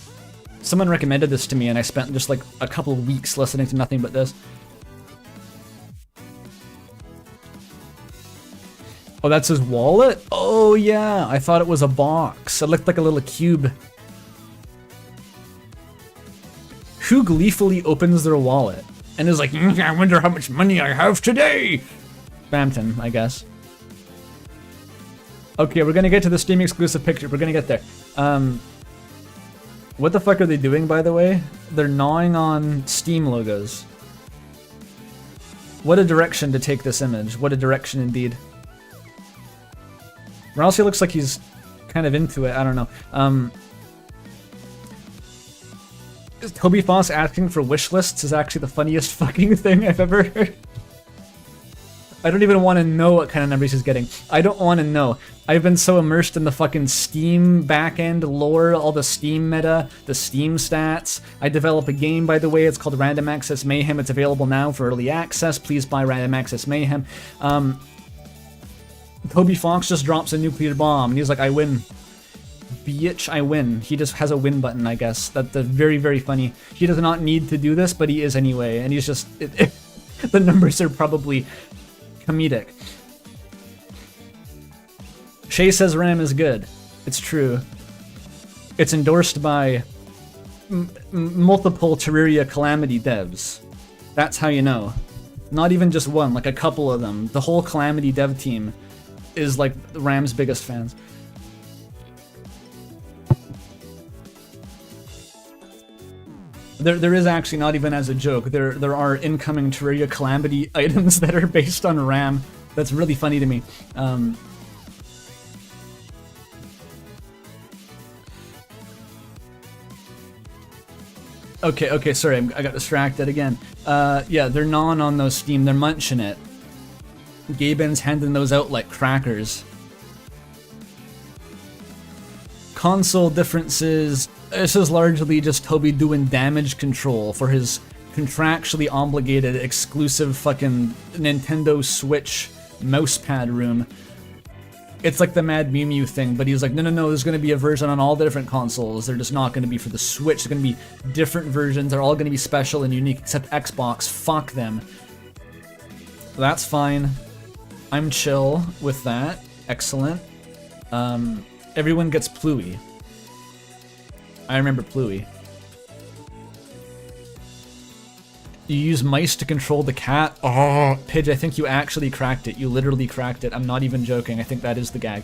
[SPEAKER 2] Someone recommended this to me and I spent just like a couple of weeks listening to nothing but this. Oh, that's his wallet? Oh yeah, I thought it was a box. It looked like a little cube. Who gleefully opens their wallet and is like, I wonder how much money I have today? Bampton, I guess. Okay, we're gonna get to the Steam exclusive picture. We're gonna get there. What the fuck are they doing, by the way? They're gnawing on Steam logos. What a direction to take this image. What a direction indeed. Ralsei looks like he's kind of into it. I don't know. Toby Foss asking for wish lists is actually the funniest fucking thing I've ever heard. I don't even want to know what kind of numbers he's getting. I don't want to know. I've been so immersed in the fucking Steam backend lore, all the Steam meta, the Steam stats. I develop a game, by the way. It's called Random Access Mayhem. It's available now for early access. Please buy Random Access Mayhem. Toby Fox just drops a nuclear bomb, and he's like, I win. Bitch, I win. He just has a win button, I guess. That's very, very funny. He does not need to do this, but he is anyway, and he's just... the numbers are probably comedic. Shay says RAM is good. It's true. It's endorsed by multiple Terraria Calamity devs. That's how you know. Not even just one, like a couple of them. The whole Calamity dev team is like RAM's biggest fans. There is actually, not even as a joke, there are incoming Terraria Calamity items that are based on RAM. That's really funny to me. Okay, sorry, I got distracted again. Yeah, they're gnawing on those Steam, they're munching it. Gaben's handing those out like crackers. Console differences. This is largely just Toby doing damage control for his contractually obligated exclusive fucking Nintendo Switch mousepad room. It's like the Mad Mew Mew thing, but he's like, no, there's going to be a version on all the different consoles. They're just not going to be for the Switch. They're going to be different versions. They're all going to be special and unique, except Xbox. Fuck them. That's fine. I'm chill with that. Excellent. Everyone gets Pluie. I remember Pluie. You use mice to control the cat? Oh, Pidge, I think you actually cracked it. You literally cracked it. I'm not even joking. I think that is the gag.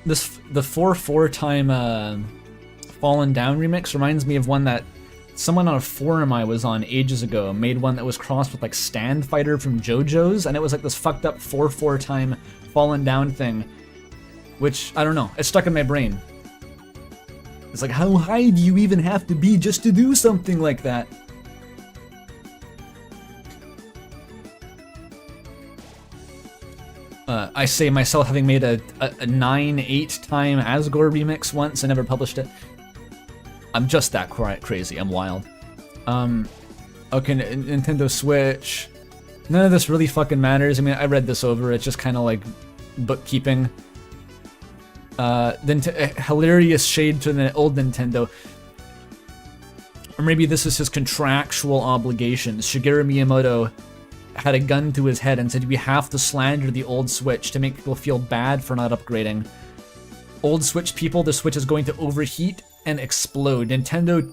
[SPEAKER 2] The 4/4 time Fallen Down remix reminds me of one that someone on a forum I was on ages ago made, one that was crossed with like Stand Fighter from JoJo's, and it was like this fucked up 4/4 time Fallen Down thing, which, I don't know, it stuck in my brain. It's like, how high do you even have to be just to do something like that? I say myself having made a 9/8 time Asgore remix once. I never published it. I'm just that crazy. I'm wild. Okay, Nintendo Switch. None of this really fucking matters. I mean, I read this over. It's just kind of like bookkeeping. Then hilarious shade to the old Nintendo. Or maybe this is his contractual obligations. Shigeru Miyamoto had a gun to his head and said, we have to slander the old Switch to make people feel bad for not upgrading. Old Switch people, the Switch is going to overheat and explode. Nintendo,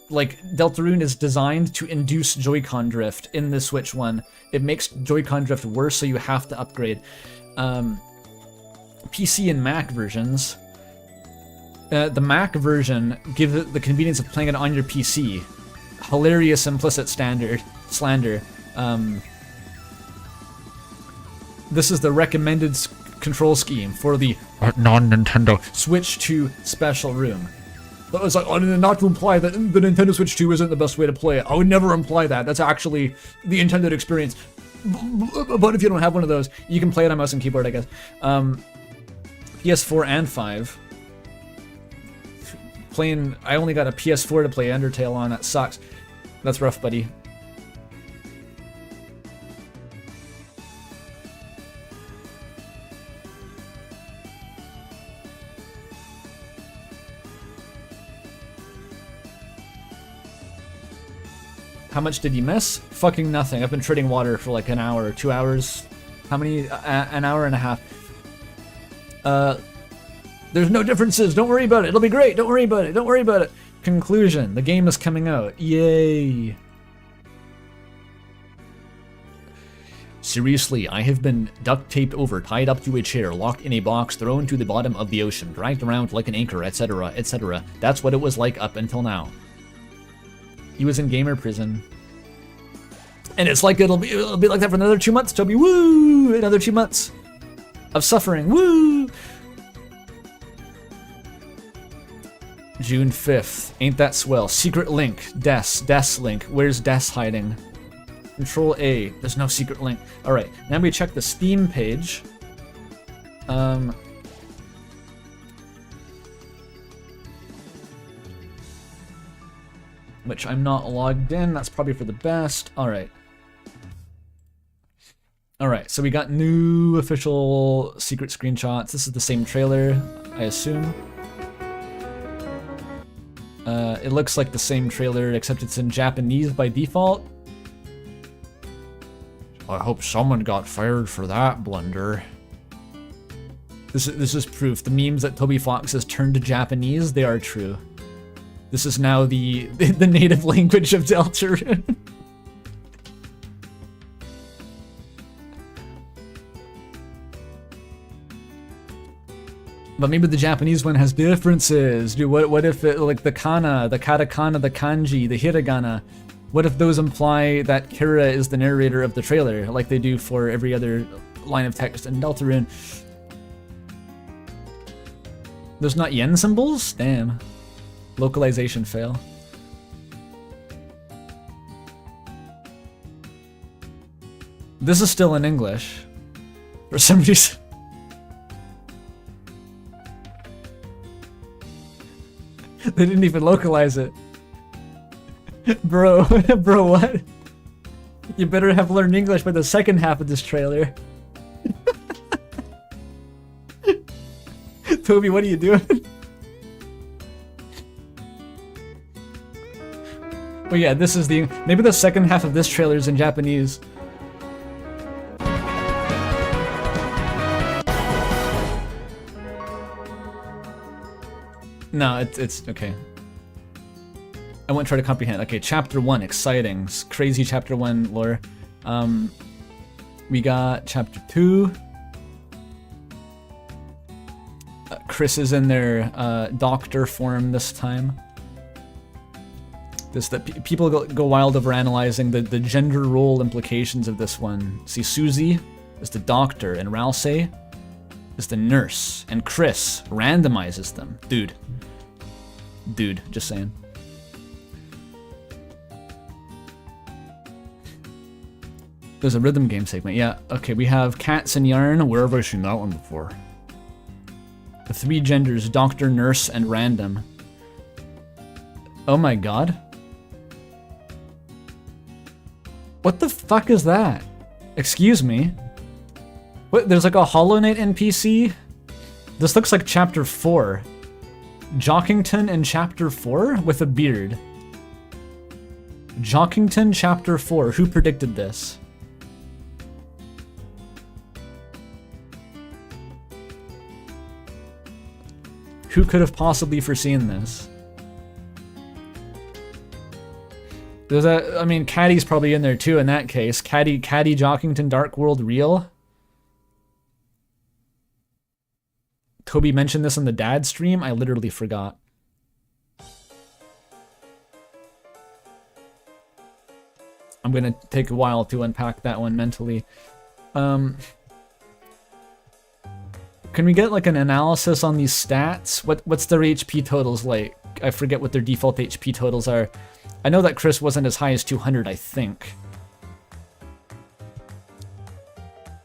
[SPEAKER 2] like, Deltarune is designed to induce Joy-Con drift in the Switch one. It makes Joy-Con drift worse, so you have to upgrade. PC and Mac versions. The Mac version gives it the convenience of playing it on your PC. Hilarious implicit slander. This is the recommended control scheme for the non-Nintendo Switch 2 special room. That was like, oh, not to imply that the Nintendo Switch 2 isn't the best way to play it. I would never imply that. That's actually the intended experience. But if you don't have one of those, you can play it on mouse and keyboard, I guess. PS4 and 5. I only got a PS4 to play Undertale on. That sucks. That's rough, buddy. How much did you miss? Fucking nothing. I've been treading water for like an hour or 2 hours. How many? An hour and a half. There's no differences. Don't worry about it. It'll be great. Don't worry about it. Don't worry about it. Conclusion. The game is coming out. Yay. Seriously, I have been duct taped over, tied up to a chair, locked in a box, thrown to the bottom of the ocean, dragged around like an anchor, etc., etc. That's what it was like up until now. He was in gamer prison. And it's like it'll be like that for another 2 months, Toby. Woo! Another 2 months of suffering. Woo! June 5th. Ain't that swell? Secret link. Des link. Where's Des hiding? Control A. There's no secret link. Alright, now we check the Steam page. Which I'm not logged in. That's probably for the best. Alright. Alright, so we got new official secret screenshots. This is the same trailer, I assume. It looks like the same trailer, except it's in Japanese by default. I hope someone got fired for that blunder. This is proof. The memes that Toby Fox has turned to Japanese, they are true. This is now the native language of Deltarune. But maybe the Japanese one has differences. Dude, what if it, like the kana, the katakana, the kanji, the hiragana, what if those imply that Kira is the narrator of the trailer, like they do for every other line of text in Deltarune? There's not yen symbols? Damn. Localization fail. This is still in English. For some reason. They didn't even localize it. Bro, what? You better have learned English by the second half of this trailer. Toby, what are you doing? Oh yeah, this is maybe the second half of this trailer is in Japanese. No, it's okay. I won't try to comprehend. Okay, chapter 1, exciting. Crazy chapter 1 lore. We got chapter 2. Chris is in their doctor form this time. People go wild over analyzing the gender role implications of this one. See, Susie is the doctor, and Ralsei is the nurse, and Chris randomizes them. Dude, just saying. There's a rhythm game segment. Yeah, okay, we have Cats and Yarn. Where have I seen that one before? The 3 genders, doctor, nurse, and random. Oh my god. What the fuck is that? Excuse me? What, there's like a Hollow Knight NPC? This looks like chapter 4. Jockington in chapter 4 with a beard. Jockington chapter 4. Who predicted this? Who could have possibly foreseen this? There's I mean, Caddy's probably in there too in that case. Caddy Jockington Dark World Real. Toby mentioned this on the dad stream. I literally forgot. I'm gonna take a while to unpack that one mentally. Can we get like an analysis on these stats? What's their HP totals like? I forget what their default HP totals are. I know that Chris wasn't as high as 200, I think.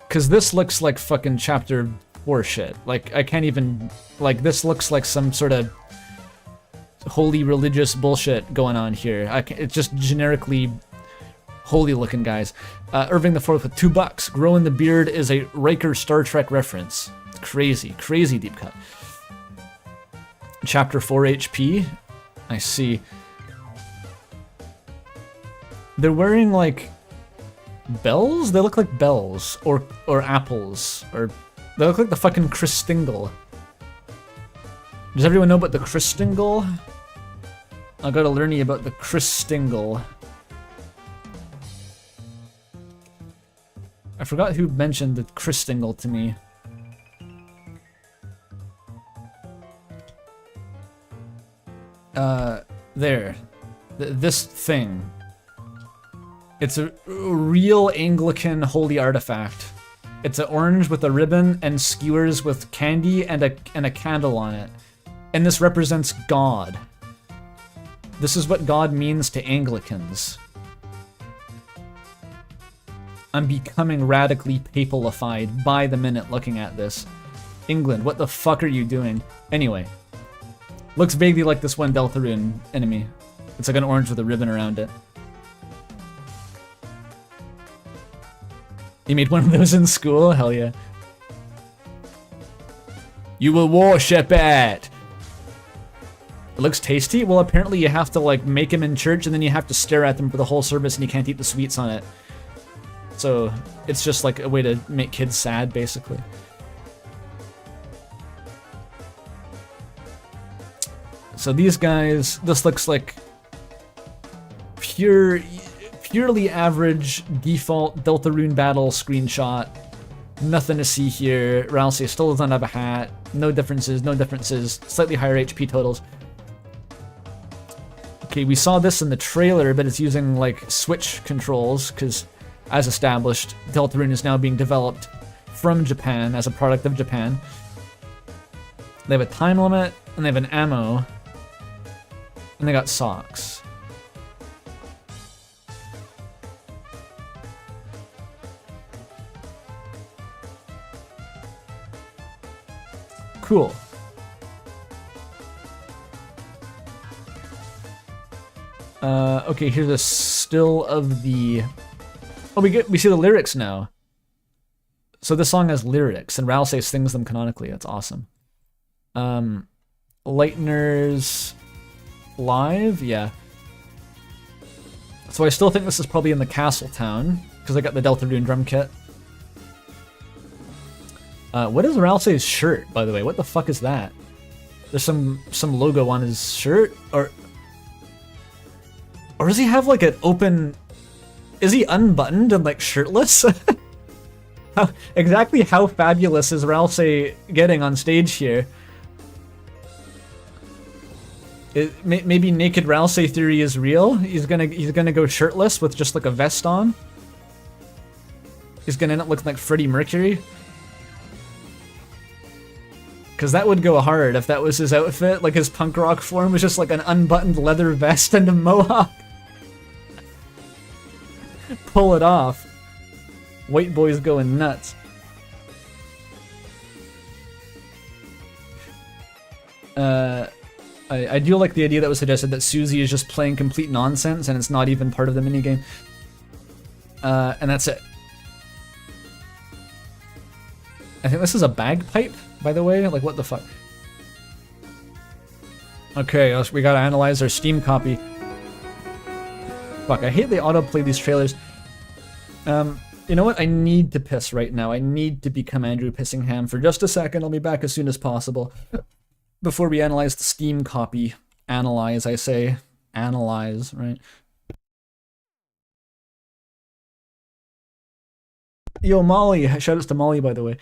[SPEAKER 2] Because this looks like fucking chapter 4 shit. Like, I can't even... Like, this looks like some sort of holy religious bullshit going on here. It's just generically holy looking guys. Irving the Fourth with $2. Growing the beard is a Riker Star Trek reference. Crazy, crazy deep cut. Chapter 4 HP. I see. They're wearing like bells? They look like bells or apples, or they look like the fucking Christingle. Does everyone know about the Christingle? I gotta learn you about the Christingle. I forgot who mentioned the Christingle to me. There. This thing. It's a real Anglican holy artifact. It's an orange with a ribbon and skewers with candy and a candle on it. And this represents God. This is what God means to Anglicans. I'm becoming radically papalified by the minute looking at this. England, what the fuck are you doing? Anyway. Looks vaguely like this one Deltarune enemy. It's like an orange with a ribbon around it. You made one of those in school? Hell yeah. You will worship it! It looks tasty? Well, apparently you have to, like, make them in church and then you have to stare at them for the whole service and you can't eat the sweets on it. So, it's just like a way to make kids sad, basically. So these guys, this looks like purely average default Deltarune battle screenshot. Nothing to see here. Ralsei still doesn't have a hat. No differences, no differences. Slightly higher HP totals. Okay, we saw this in the trailer, but it's using like Switch controls, because as established, Deltarune is now being developed from Japan as a product of Japan. They have a time limit, and they have an ammo. And they got socks. Cool. Okay, here's a still of the... Oh, we see the lyrics now. So this song has lyrics, and Ralsei sings them canonically. That's awesome. Lightner's... Live? Yeah. So I still think this is probably in the castle town, because I got the Deltarune drum kit. What is Ralsei's shirt, by the way? What the fuck is that? There's some logo on his shirt? Or does he have like an open... Is he unbuttoned and like shirtless? Exactly how fabulous is Ralsei getting on stage here? Maybe naked Ralsei theory is real. He's gonna go shirtless with just like a vest on. He's gonna end up looking like Freddie Mercury. Cause that would go hard if that was his outfit. Like his punk rock form was just like an unbuttoned leather vest and a mohawk. Pull it off. White boys going nuts. I do like the idea that was suggested that Susie is just playing complete nonsense and it's not even part of the minigame. And that's it. I think this is a bagpipe, by the way. Like, what the fuck? Okay, we gotta analyze our Steam copy. Fuck, I hate they autoplay these trailers. You know what? I need to piss right now. I need to become Andrew Pissingham for just a second. I'll be back as soon as possible. Before we analyze the Steam copy. Analyze, I say. Analyze, right? Yo, Molly. Shoutouts to Molly, by the way.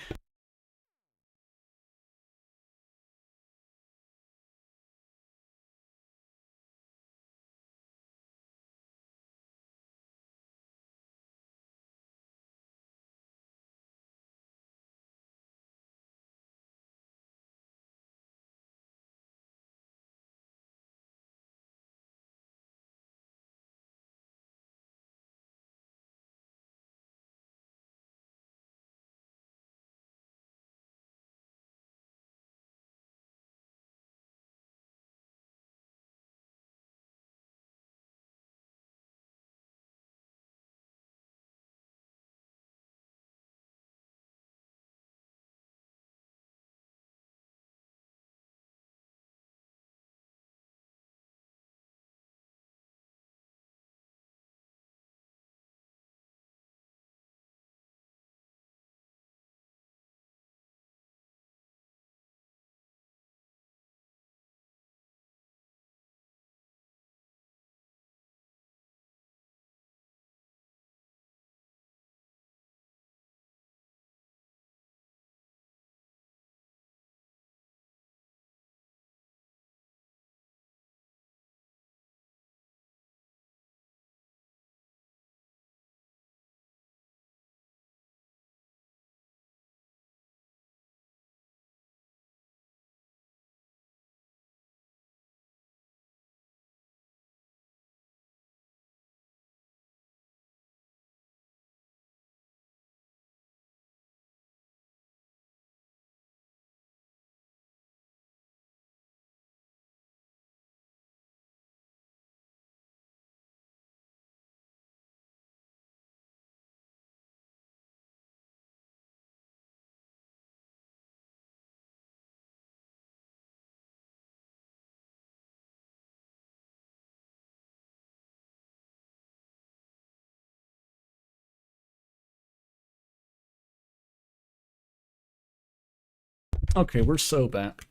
[SPEAKER 2] Okay, we're so back.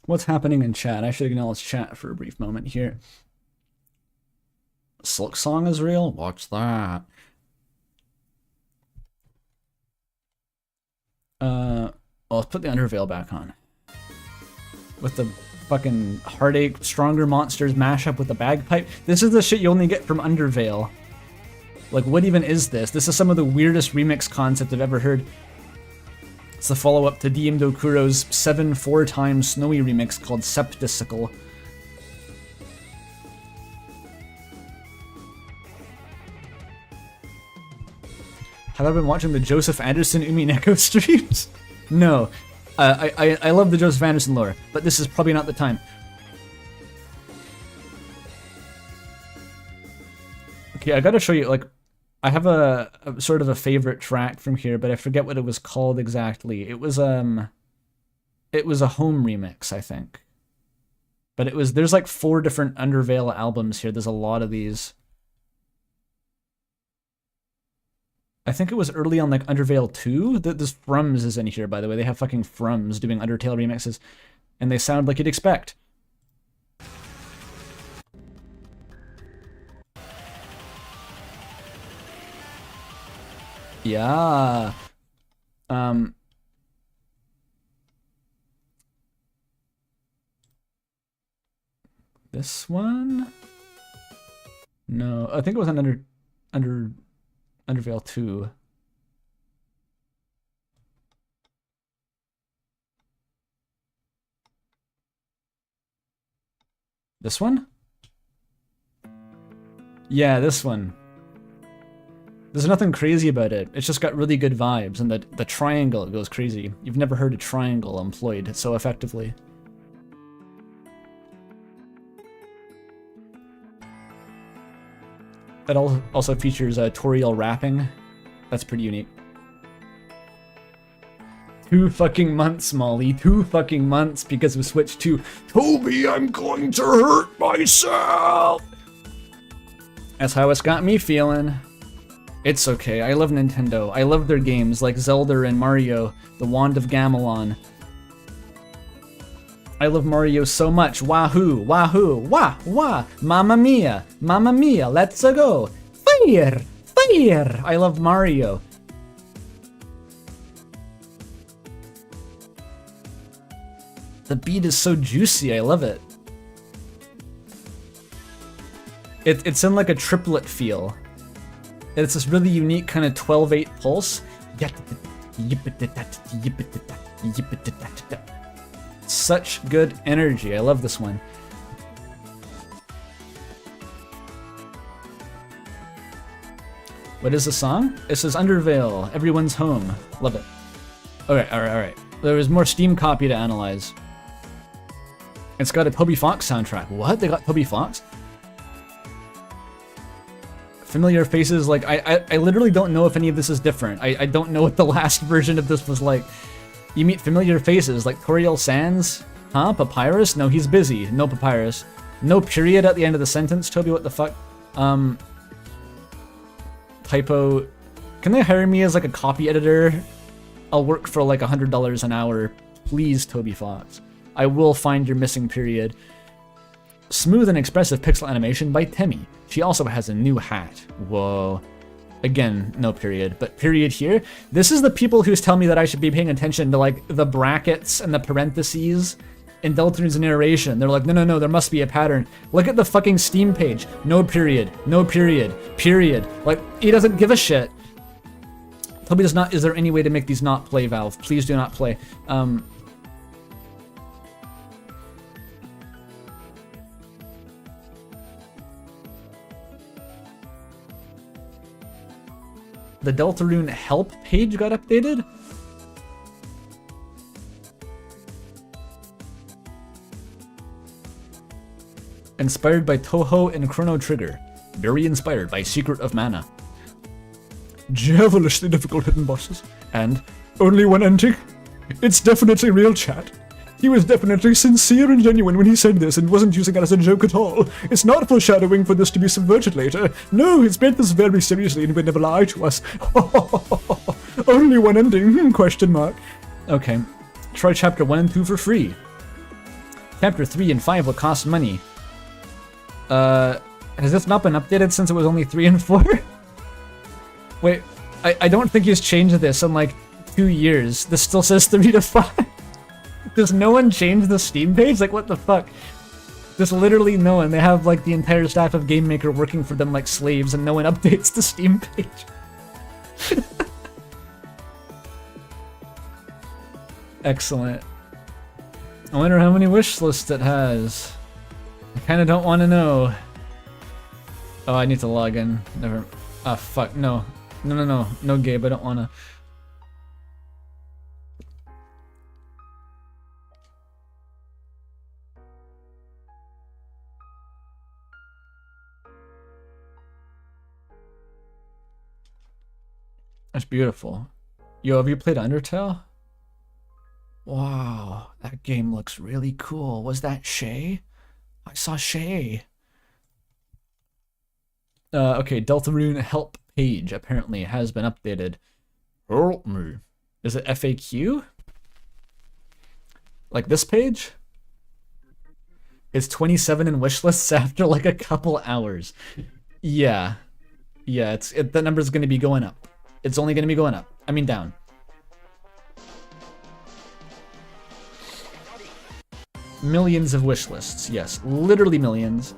[SPEAKER 2] What's happening in chat? I should acknowledge chat for a brief moment here. Silk Song is real? Watch that. Let's put the Underveil back on. With the fucking Heartache, Stronger Monsters mashup with the bagpipe. This is the shit you only get from Underveil. Like, what even is this? This is some of the weirdest remix concept I've ever heard. It's the follow-up to DM Dokuro's 7 4-time Snowy remix called Septicicle. Have I been watching the Joseph Anderson Umineko streams? No. I love the Joseph Anderson lore, but this is probably not the time. Okay, I gotta show you, like, I have a sort of a favorite track from here, but I forget what it was called exactly. It was a home remix, I think. But there's like 4 different Underveil albums here. There's a lot of these. I think it was early on like Underveil 2. This Frums is in here, by the way. They have fucking Frums doing Undertale remixes, and they sound like you'd expect. Yeah. This one? No, I think it was on Underveil 2. This one? Yeah, this one. There's nothing crazy about it. It's just got really good vibes, and the triangle goes crazy. You've never heard a triangle employed so effectively. It also features Toriel rapping. That's pretty unique. 2 fucking months, Molly. 2 fucking months because we switched to Toby, I'm going to hurt myself. That's how it's got me feeling. It's okay. I love Nintendo. I love their games like Zelda and Mario, The Wand of Gamelon. I love Mario so much. Wahoo, wahoo, wah, wah. Mamma mia, let's go. Fire, fire. I love Mario. The beat is so juicy. I love it. It's in like a triplet feel. It's this really unique kind of 12/8 pulse. Such good energy. I love this one. What is the song? It says Underveil, Everyone's Home. Love it. Alright. There was more Steam copy to analyze. It's got a Toby Fox soundtrack. What? They got Toby Fox? Familiar faces, like, I literally don't know if any of this is different. I don't know what the last version of this was like. You meet familiar faces, like Toriel Sands? Huh? Papyrus? No, he's busy. No Papyrus. No period at the end of the sentence. Toby, what the fuck? Typo. Can they hire me as, like, a copy editor? I'll work for, like, $100 an hour. Please, Toby Fox. I will find your missing period. Smooth and expressive pixel animation by Temmie. She also has a new hat. Whoa. Again, no period, but period here. This is the people who tell me that I should be paying attention to, like, the brackets and the parentheses in Deltarune's narration. They're like, no, there must be a pattern. Look at the fucking Steam page. No period. No period. Period. Like, he doesn't give a shit. Toby does not. Is there any way to make these not play, Valve? Please do not play. The Deltarune help page got updated? Inspired by Toho and Chrono Trigger. Very inspired by Secret of Mana. Devilishly difficult hidden bosses. And only one ending. It's definitely real, chat. He was definitely sincere and genuine when he said this and wasn't using it as a joke at all. It's not foreshadowing for this to be subverted later. No, he's meant this very seriously and would never lie to us. Only one ending, question mark. Okay, Try chapter 1 and 2 for free. Chapter 3 and 5 will cost money. Has this not been updated since it was only 3 and 4? Wait, I don't think he's changed this in like 2 years. This still says 3 to 5. Does no one change the Steam page? Like, what the fuck? There's literally no one. They have like the entire staff of Game Maker working for them like slaves, and no one updates the Steam page. Excellent. I wonder how many wish lists it has. I kind of don't want to know. Oh, I need to log in. Never. Ah, fuck. No. No, Gabe. I don't want to. That's beautiful. Yo, have you played Undertale? Wow, that game looks really cool. Was that Shay? I saw Shay. Okay, Deltarune help page apparently has been updated. Help me. Is it FAQ? Like this page? It's 27 in wish lists after like a couple hours. Yeah. Yeah, the number's gonna be going up. It's only gonna be going up. I mean down. Millions of wish lists, yes, literally millions.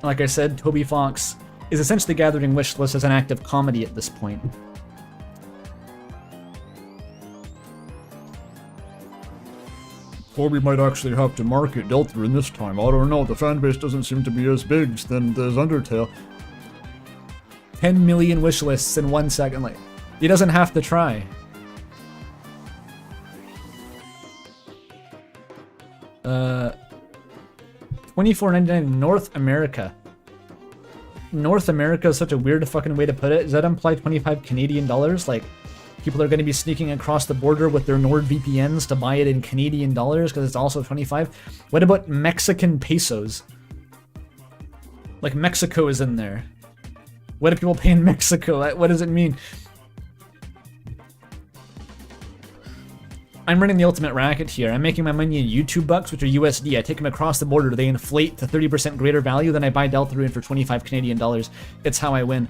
[SPEAKER 2] Like I said, Toby Fox is essentially gathering wish lists as an act of comedy at this point. Toby might actually have to market Deltarune this time. I don't know, the fanbase doesn't seem to be as big as Undertale. 10 million wish lists in 1 second, like, he doesn't have to try. $24.99 in North America. North America is such a weird fucking way to put it. Does that imply 25 Canadian dollars? Like, people are going to be sneaking across the border with their NordVPNs to buy it in Canadian dollars because it's also 25? What about Mexican pesos? Like, Mexico is in there. What do people pay in Mexico? What does it mean? I'm running the ultimate racket here. I'm making my money in YouTube bucks, which are USD. I take them across the border. They inflate to 30% greater value. Then I buy Deltarune for 25 Canadian dollars. It's how I win.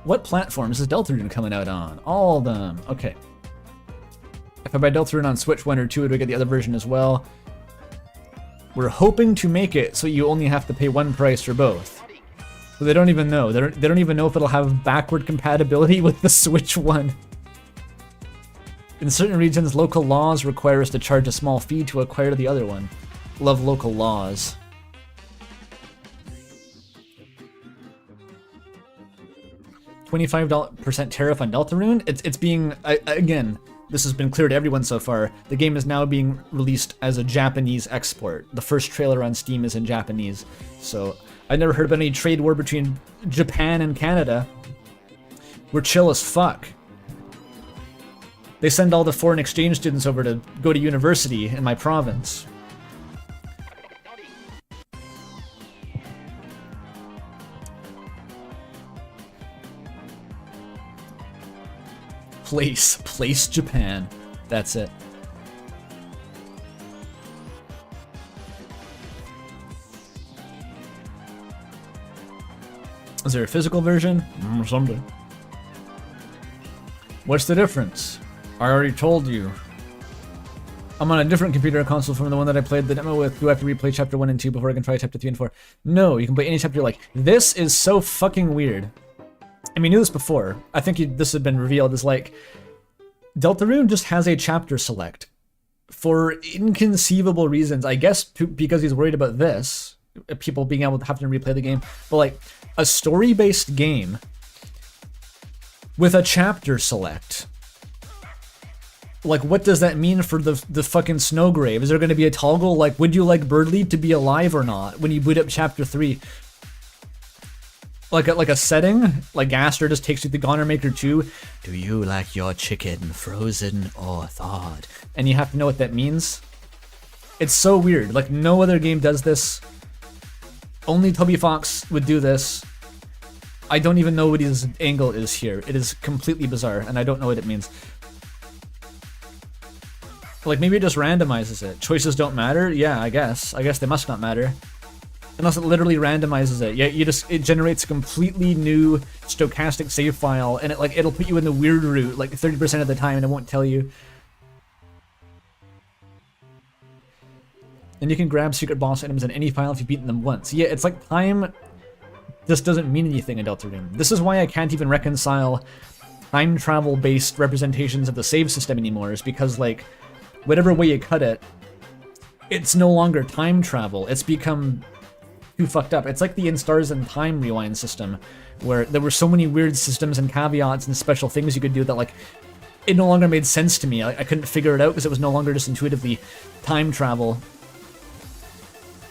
[SPEAKER 2] What platforms is Deltarune coming out on? All of them. Okay. If I buy Deltarune on Switch 1 or 2, it'll get the other version as well. We're hoping to make it so you only have to pay one price for both. So they don't even know. They don't even know if it'll have backward compatibility with the Switch 1. In certain regions, local laws require us to charge a small fee to acquire the other one. Love local laws. $25% tariff on Deltarune. It's being, again, this has been clear to everyone so far. The game is now being released as a Japanese export. The first trailer on Steam is in Japanese. So I never heard about any trade war between Japan and Canada. We're chill as fuck. They send all the foreign exchange students over to go to university in my province. Place Japan. That's it. Is there a physical version? Someday. What's the difference? I already told you. I'm on a different computer console from the one that I played the demo with. Do I have to replay chapter 1 and 2 before I can try chapter 3 and 4? No, you can play any chapter you like. This is so fucking weird. I mean, you knew this before. I think this had been revealed as like, Deltarune just has a chapter select for inconceivable reasons. I guess because he's worried about this, people being able to have to replay the game. But like, a story-based game with a chapter select. Like, what does that mean for the fucking Snowgrave? Is there going to be a toggle like, would you like Birdleaf to be alive or not when you boot up chapter 3? Like a setting, like Gaster just takes you to Goner Maker 2.
[SPEAKER 3] Do you like your chicken frozen or thawed?
[SPEAKER 2] And you have to know what that means. It's so weird. Like, no other game does this. Only Toby Fox would do this. I don't even know what his angle is here. It is completely bizarre, and I don't know what it means. Like, maybe it just randomizes it. Choices don't matter? Yeah, I guess. I guess they must not matter. Unless it literally randomizes it. Yeah, it generates a completely new stochastic save file, and it'll put you in the weird route like 30% of the time, and it won't tell you. And you can grab secret boss items in any file if you've beaten them once. Yeah, it's like time just doesn't mean anything in Deltarune. This is why I can't even reconcile time travel based representations of the save system anymore, is because like whatever way you cut it, it's no longer time travel. It's become too fucked up. It's like the In Stars and Time rewind system, where there were so many weird systems and caveats and special things you could do that like it no longer made sense to me. I couldn't figure it out because it was no longer just intuitively time travel.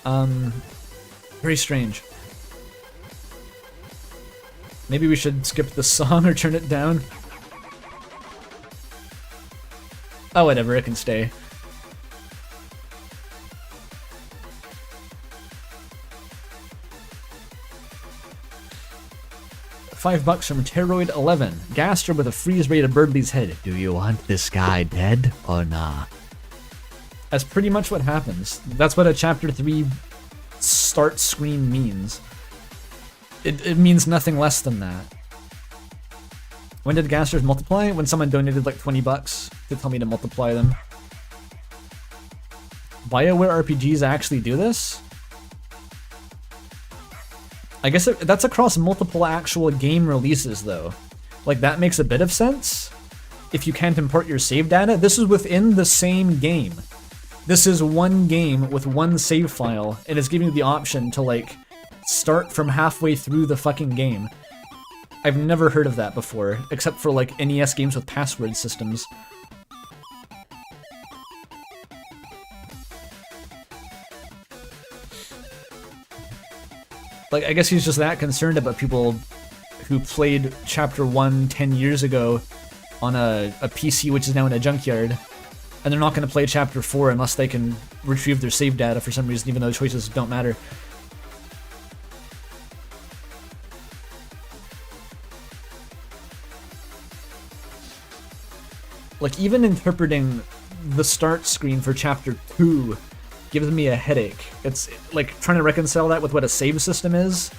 [SPEAKER 2] Very strange. Maybe we should skip the song or turn it down. Oh, whatever, it can stay. $5 from Pteroid11. Gaster with a freeze ray to Birdley's head.
[SPEAKER 3] Do you want this guy dead or nah?
[SPEAKER 2] That's pretty much what happens. That's what a chapter 3 start screen means. It means nothing less than that. When did Gasters multiply? When someone donated like $20 to tell me to multiply them. BioWare RPGs actually do this? I guess that's across multiple actual game releases though. Like that makes a bit of sense. If you can't import your save data, this is within the same game. This is one game with one save file, and it's giving you the option to like start from halfway through the fucking game. I've never heard of that before, except for like NES games with password systems. Like, I guess he's just that concerned about people who played Chapter 1 10 years ago on a PC which is now in a junkyard, and they're not going to play Chapter 4 unless they can retrieve their save data for some reason, even though choices don't matter. Like, even interpreting the start screen for Chapter 2 gives me a headache. It's like trying to reconcile that with what a save system is.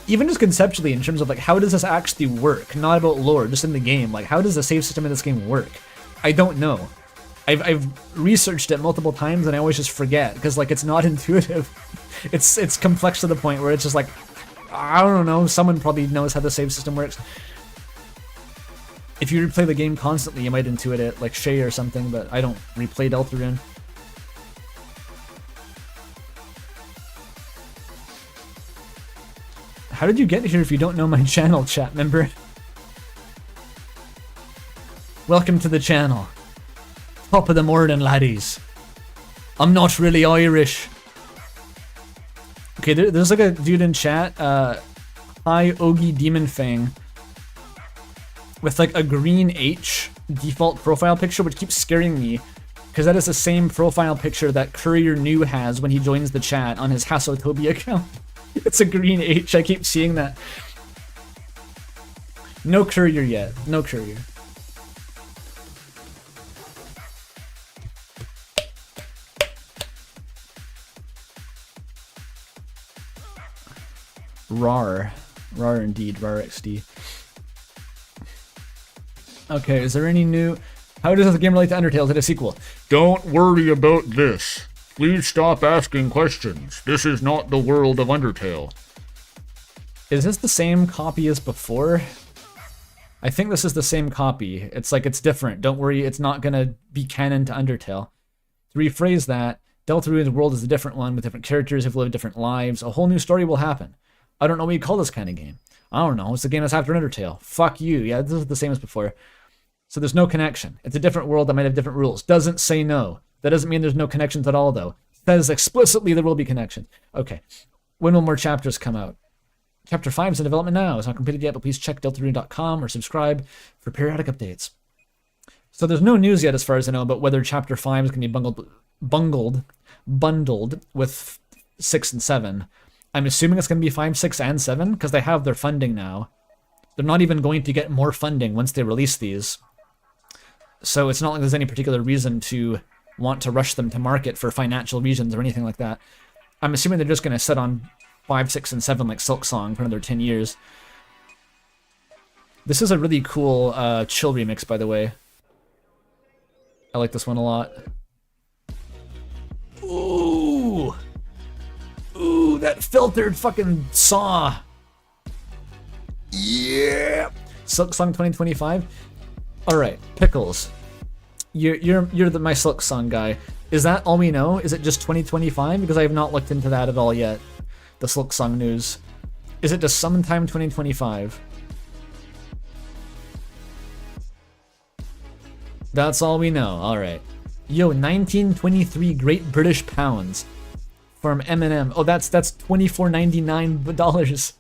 [SPEAKER 2] Even just conceptually, in terms of like, how does this actually work? Not about lore, just in the game. Like, how does the save system in this game work? I don't know. I've researched it multiple times and I always just forget, because like it's not intuitive. It's complex to the point where it's just like, I don't know, someone probably knows how the save system works. If you replay the game constantly, you might intuit it, like Shay or something, but I don't replay Deltarune. How did you get here if you don't know my channel, chat member? Welcome to the channel. Top of the morning, laddies. I'm not really Irish. Okay, there's like a dude in chat, hi Ogie Demon Fang, with like a green H default profile picture, which keeps scaring me, because that is the same profile picture that Courier New has when he joins the chat on his Hasotopia account. It's a green H, I keep seeing that. No Courier yet, no Courier. Rar indeed, Rar XD. Okay, is there any new... How does the game relate to Undertale? Is it a sequel?
[SPEAKER 5] Don't worry about this. Please stop asking questions. This is not the world of Undertale.
[SPEAKER 2] Is this the same copy as before? I think this is the same copy. It's like, it's different. Don't worry, it's not gonna be canon to Undertale. To rephrase that, Deltarune's world is a different one with different characters who've lived different lives. A whole new story will happen. I don't know what you call this kind of game. I don't know. It's the game that's after Undertale. Fuck you. Yeah, this is the same as before. So there's no connection. It's a different world that might have different rules. Doesn't say no. That doesn't mean there's no connections at all, though. Says explicitly there will be connections. Okay. When will more chapters come out? Chapter 5 is in development now. It's not completed yet, but please check deltarune.com or subscribe for periodic updates. So there's no news yet, as far as I know, about whether Chapter 5 is going to be bundled with 6 and 7. I'm assuming it's going to be 5, 6, and 7 because they have their funding now. They're not even going to get more funding once they release these. So it's not like there's any particular reason to want to rush them to market for financial reasons or anything like that. I'm assuming they're just going to sit on 5, 6, and 7 like Silk Song for another 10 years. This is a really cool chill remix, by the way. I like this one a lot. Ooh! Ooh, that filtered fucking saw! Yeah! Silk Song 2025? Alright, Pickles. You're my Silk Song guy. Is that all we know? Is it just 2025? Because I have not looked into that at all yet. The Silk Song news. Is it just sometime 2025? That's all we know. Alright. Yo, 1923 Great British Pounds. From Eminem. Oh, that's $24.99.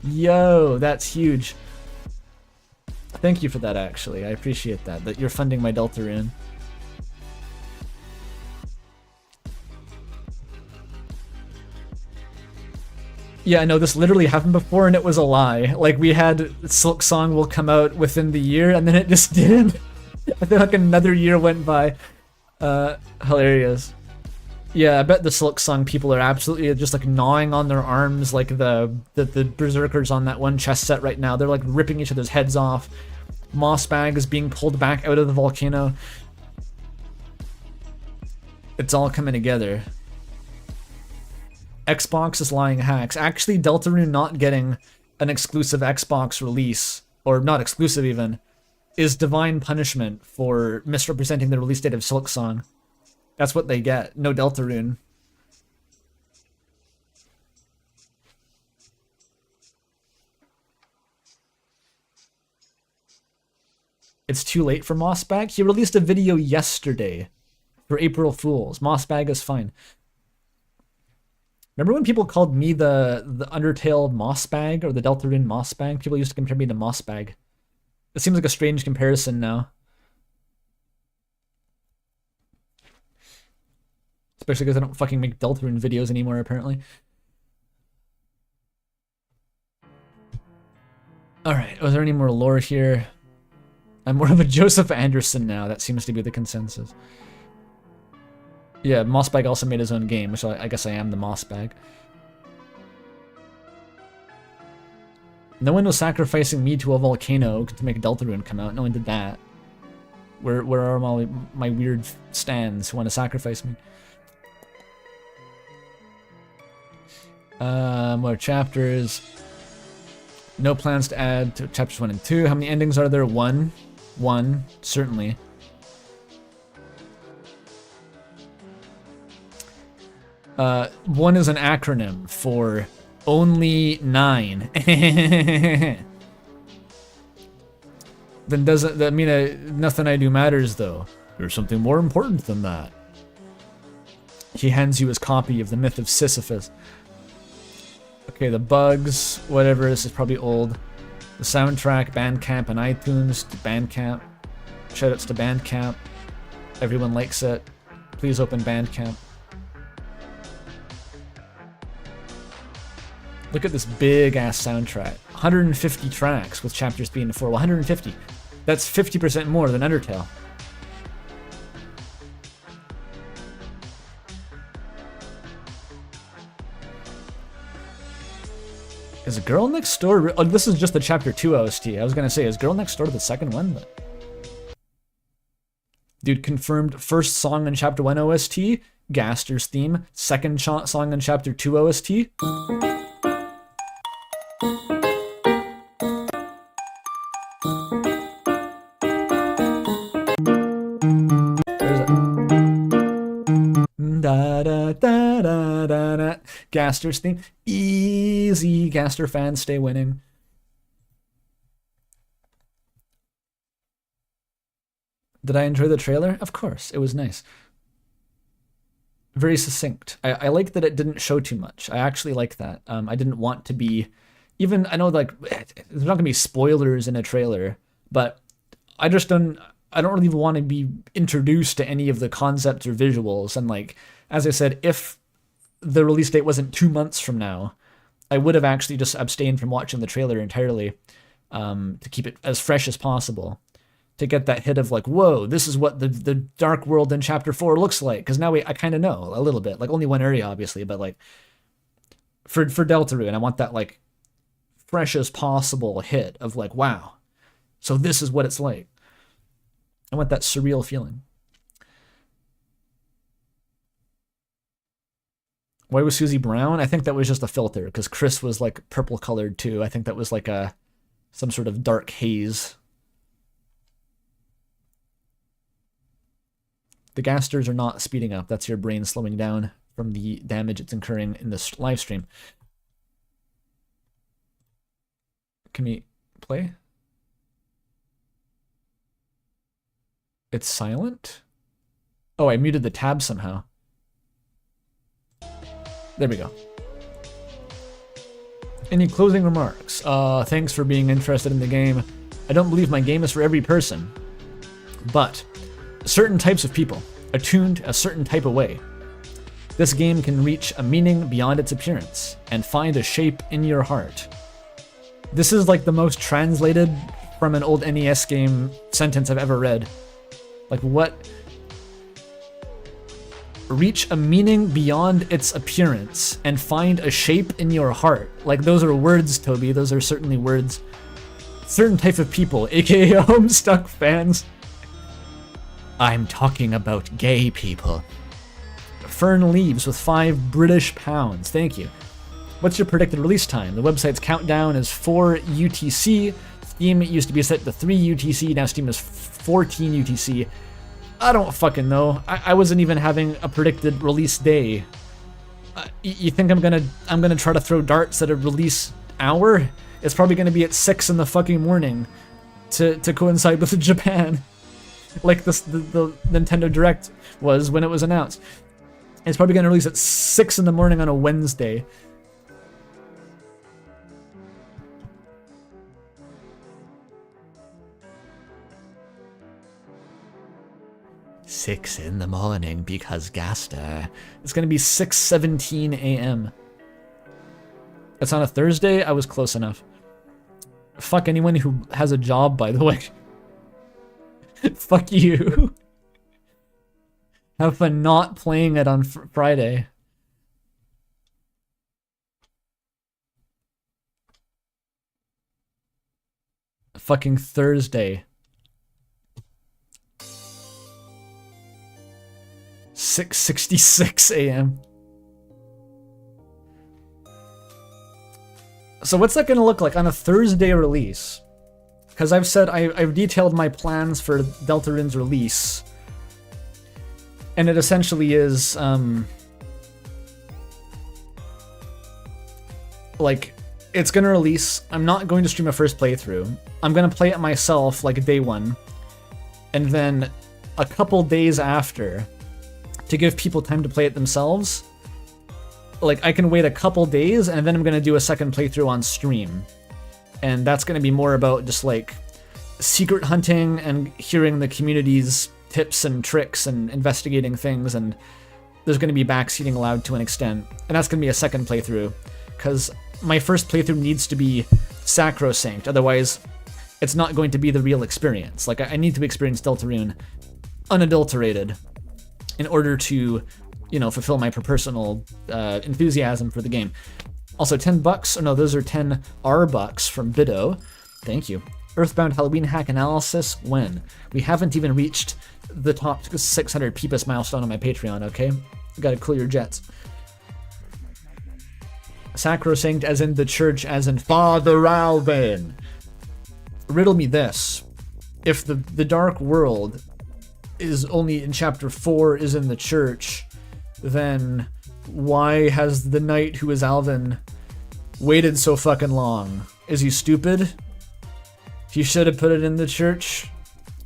[SPEAKER 2] Yo, that's huge. Thank you for that, actually. I appreciate that you're funding my Deltarune. Yeah, no, this literally happened before and it was a lie. Like, we had Silk Song will come out within the year and then it just didn't. I think like another year went by. Hilarious. Yeah, I bet the Silk Song people are absolutely just like gnawing on their arms like the berserkers on that one chess set right now. They're like ripping each other's heads off. Mossbag is being pulled back out of the volcano. It's all coming together. Xbox is lying hacks. Actually, Deltarune not getting an exclusive Xbox release, or not exclusive even, is divine punishment for misrepresenting the release date of Silk Song. That's what they get. No Deltarune. It's too late for Mossbag? He released a video yesterday for April Fools. Mossbag is fine. Remember when people called me the Undertale Mossbag or the Deltarune Mossbag? People used to compare me to Mossbag. It seems like a strange comparison now. Especially because I don't fucking make Deltarune videos anymore, apparently. Alright, was there any more lore here? I'm more of a Joseph Anderson now. That seems to be the consensus. Yeah, Mossbag also made his own game, which I guess I am the Mossbag. No one was sacrificing me to a volcano to make Deltarune come out. No one did that. Where are my weird stands who want to sacrifice me? More chapters. No plans to add to chapters 1 and 2. How many endings are there? One, certainly. One is an acronym for only 9. Then doesn't that mean nothing I do matters though? There's something more important than that. He hands you his copy of the Myth of Sisyphus. Okay, the bugs, whatever, this is probably old. The soundtrack, Bandcamp and iTunes, Bandcamp. Shoutouts to Bandcamp. Everyone likes it. Please open Bandcamp. Look at this big ass soundtrack. 150 tracks with chapters 3 and 4. 150. That's 50% more than Undertale. Is Girl Next Door... Oh, this is just the chapter 2 OST. I was gonna say, is Girl Next Door the second one? But... Dude, confirmed first song in chapter 1 OST, Gaster's theme. Second song in chapter 2 OST. Gaster's theme. Easy. Gaster fans stay winning. Did I enjoy the trailer? Of course. It was nice. Very succinct. I like that it didn't show too much. I actually like that. I didn't want to be... Even, I know, like, there's not going to be spoilers in a trailer, but I don't really want to be introduced to any of the concepts or visuals. And, like, as I said, if the release date wasn't 2 months from now, I would have actually just abstained from watching the trailer entirely, to keep it as fresh as possible, to get that hit of like, whoa, this is what the Dark World in Chapter 4 looks like. Because now I kind of know a little bit, like only one area obviously, but like for Deltarune, I want that like fresh as possible hit of like, wow, so this is what it's like. I want that surreal feeling. Why was Susie brown? I think that was just a filter, because Chris was like purple colored too. I think that was like some sort of dark haze. The gasters are not speeding up. That's your brain slowing down from the damage it's incurring in this live stream. Can we play? It's silent? Oh, I muted the tab somehow. There we go. Any closing remarks? Thanks for being interested in the game. I don't believe my game is for every person, but certain types of people, attuned a certain type of way. This game can reach a meaning beyond its appearance and find a shape in your heart. This is like the most translated from an old NES game sentence I've ever read. Like, what? Reach a meaning beyond its appearance and find a shape in your heart. Like, those are words, Toby. Those are certainly words. Certain type of people, aka Homestuck fans. I'm talking about gay people. Fern Leaves with 5 British pounds. Thank you. What's your predicted release time? The website's countdown is 4 UTC. Steam used to be set to 3 UTC. Now Steam is 14 UTC. I don't fucking know. I wasn't even having a predicted release day. You think I'm gonna try to throw darts at a release hour? It's probably gonna be at 6 in the fucking morning to coincide with Japan. Like the Nintendo Direct was when it was announced. It's probably gonna release at 6 in the morning on a Wednesday.
[SPEAKER 3] Six in the morning because Gaster.
[SPEAKER 2] It's gonna be 6:17 a.m. It's on a Thursday. I was close enough. Fuck anyone who has a job, by the way. Fuck you. Have fun not playing it on Friday. Fucking Thursday. 6:66 a.m. So what's that gonna look like on a Thursday release? Because I've said I've detailed my plans for Deltarune's release, and it essentially is like, it's gonna release. I'm not going to stream a first playthrough. I'm gonna play it myself like day one, and then a couple days after, to give people time to play it themselves. Like, I can wait a couple days, and then I'm gonna do a second playthrough on stream. And that's gonna be more about just like secret hunting and hearing the community's tips and tricks and investigating things, and there's gonna be backseating allowed to an extent. And that's gonna be a second playthrough, because my first playthrough needs to be sacrosanct, otherwise it's not going to be the real experience. Like, I need to experience Deltarune unadulterated in order to, you know, fulfill my personal enthusiasm for the game. Also, $10, oh no, those are 10 R-bucks from Bido. Thank you. Earthbound Halloween hack analysis, when? We haven't even reached the top 600 Peepus milestone on my Patreon, okay? You gotta cool your jets. Sacrosanct as in the church, as in Father Alvin. Riddle me this. If the Dark World is only in Chapter 4 is in the church, then why has the knight who is Alvin waited so fucking long? Is he stupid? He should have put it in the church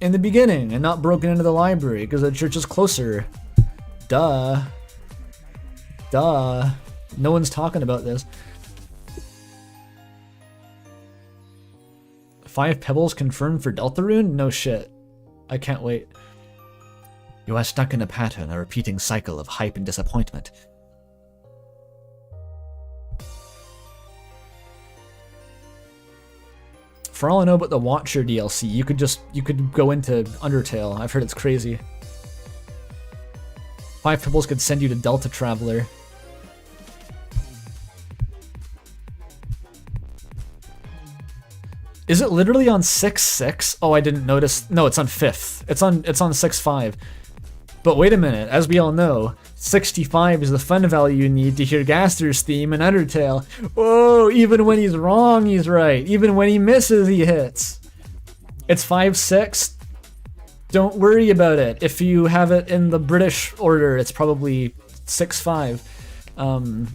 [SPEAKER 2] in the beginning and not broken into the library, because the church is closer. Duh. Duh. No one's talking about this. 5 pebbles confirmed for Deltarune? No shit. I can't wait.
[SPEAKER 3] You are stuck in a pattern, a repeating cycle of hype and disappointment.
[SPEAKER 2] for all I know about the Watcher DLC, you could go into Undertale. I've heard it's crazy. 5 Pebbles could send you to Delta Traveler. Is it literally on 6.6? Oh, I didn't notice. No, it's on 5th. It's on 6.5. But wait a minute, as we all know, 65 is the fun value you need to hear Gaster's theme in Undertale. Whoa, even when he's wrong, he's right. Even when he misses, he hits. It's 5.6. Don't worry about it. If you have it in the British order, it's probably 6.5.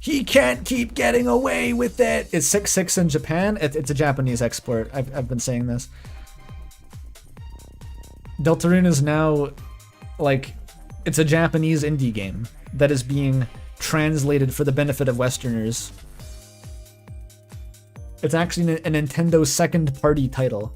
[SPEAKER 2] He can't keep getting away with it. It's 6.6 in Japan. It's a Japanese export. I've been saying this. Deltarune is now, like, it's a Japanese indie game that is being translated for the benefit of Westerners. It's actually a Nintendo second-party title.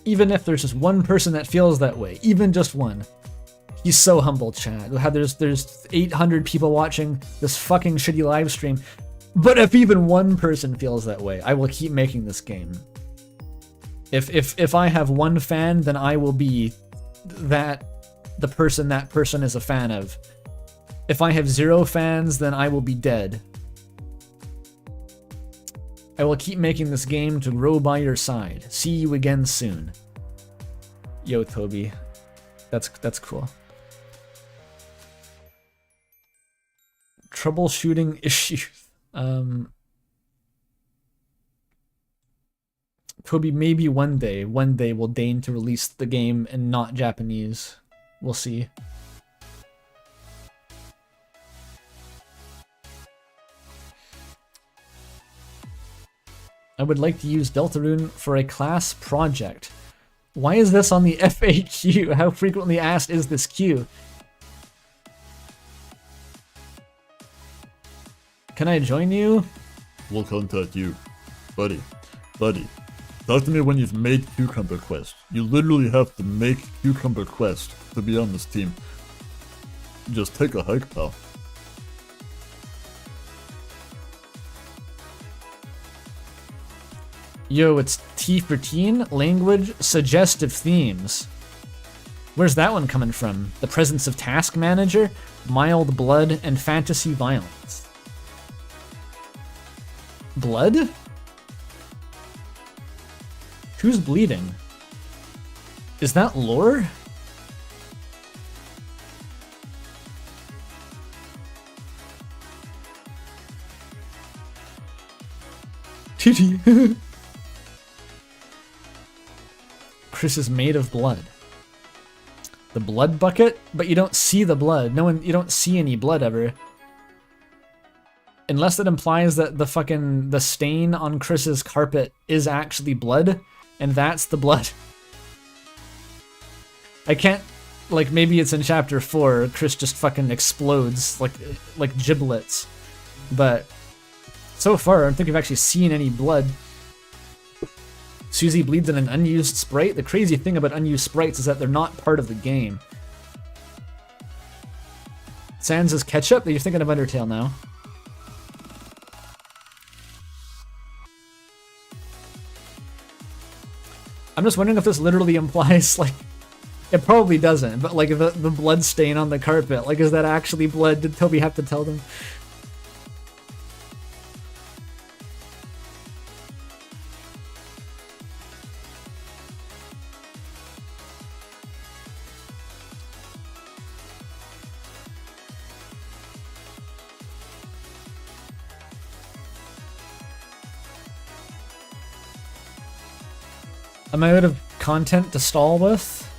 [SPEAKER 2] Even if there's just one person that feels that way, even just one. He's so humble, chat. There's 800 people watching this fucking shitty live stream. But if even one person feels that way, I will keep making this game. If I have one fan, then I will be the person that person is a fan of. If I have 0 fans, then I will be dead. I will keep making this game to grow by your side. See you again soon. Yo, Toby. That's cool. Troubleshooting issues. Toby, maybe one day will deign to release the game in not Japanese. We'll see. I would like to use Deltarune for a class project. Why is this on the FAQ? How frequently asked is this queue? Can I join you?
[SPEAKER 5] We'll contact you. Buddy. Talk to me when you've made Cucumber Quest. You literally have to make Cucumber Quest to be on this team. Just take a hike, pal.
[SPEAKER 2] Yo, it's T for teen, language, suggestive themes. Where's that one coming from? The presence of task manager, mild blood, and fantasy violence. Blood? Who's bleeding? Is that lore? Titty. Chris is made of blood. The blood bucket? But you don't see the blood. You don't see any blood ever. Unless it implies that the stain on Chris's carpet is actually blood, and that's the blood. I can't, like, maybe it's in chapter 4, Chris just fucking explodes like giblets. But so far, I don't think we've actually seen any blood. Susie bleeds in an unused sprite. The crazy thing about unused sprites is that they're not part of the game. Sans is ketchup? You're thinking of Undertale now. I'm just wondering if this literally implies, like, it probably doesn't, but like the blood stain on the carpet, like, is that actually blood? Did Toby have to tell them? Am I out of content to stall with?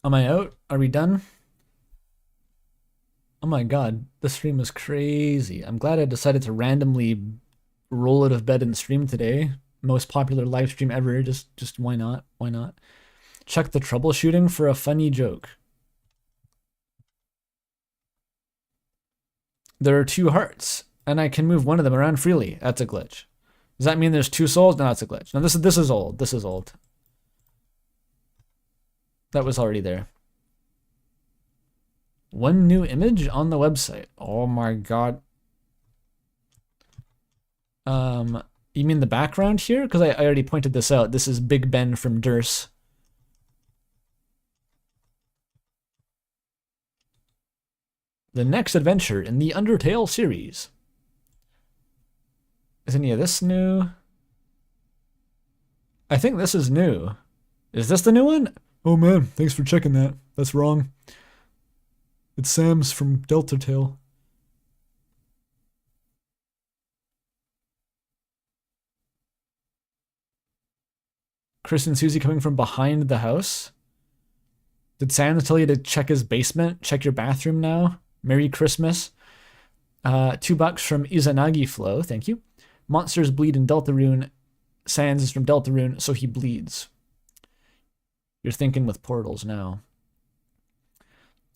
[SPEAKER 2] Am I out? Are we done? Oh my god, this stream is crazy. I'm glad I decided to randomly roll out of bed and stream today. most popular live stream ever. Just why not? Why not? Check the troubleshooting for a funny joke. There are 2 hearts, and I can move one of them around freely. That's a glitch. Does that mean there's 2 souls? No, that's a glitch. No, this is old. This is old. That was already there. 1 new image on the website. Oh my god. You mean the background here? Because I already pointed this out. This is Big Ben from Durst. The next adventure in the Undertale series. Is any of this new? I think this is new. Is this the new one? Oh man, thanks for checking that. That's wrong. It's Sam's from Deltarune. Chris and Susie coming from behind the house. Did Sans tell you to check his basement? Check your bathroom now? Merry Christmas. $2 from Izanagi Flow, thank you. Monsters bleed in Deltarune. Sans is from Deltarune, so he bleeds. You're thinking with portals now.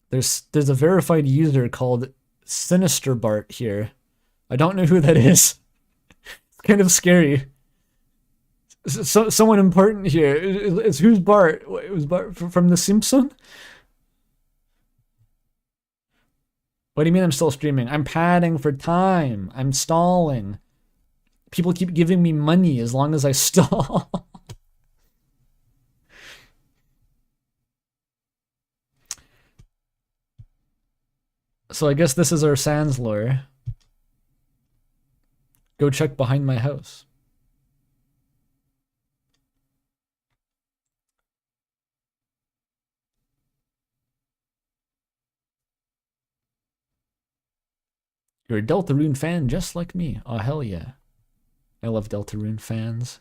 [SPEAKER 2] There's a verified user called Sinister Bart here. I don't know who that is. It's kind of scary. So, someone important here. It's who's Bart? It was Bart from The Simpsons? What do you mean I'm still streaming? I'm padding for time. I'm stalling. People keep giving me money as long as I stall. So I guess this is our Sans lore. Go check behind my house. You're a Deltarune fan just like me. Oh, hell yeah. I love Deltarune fans.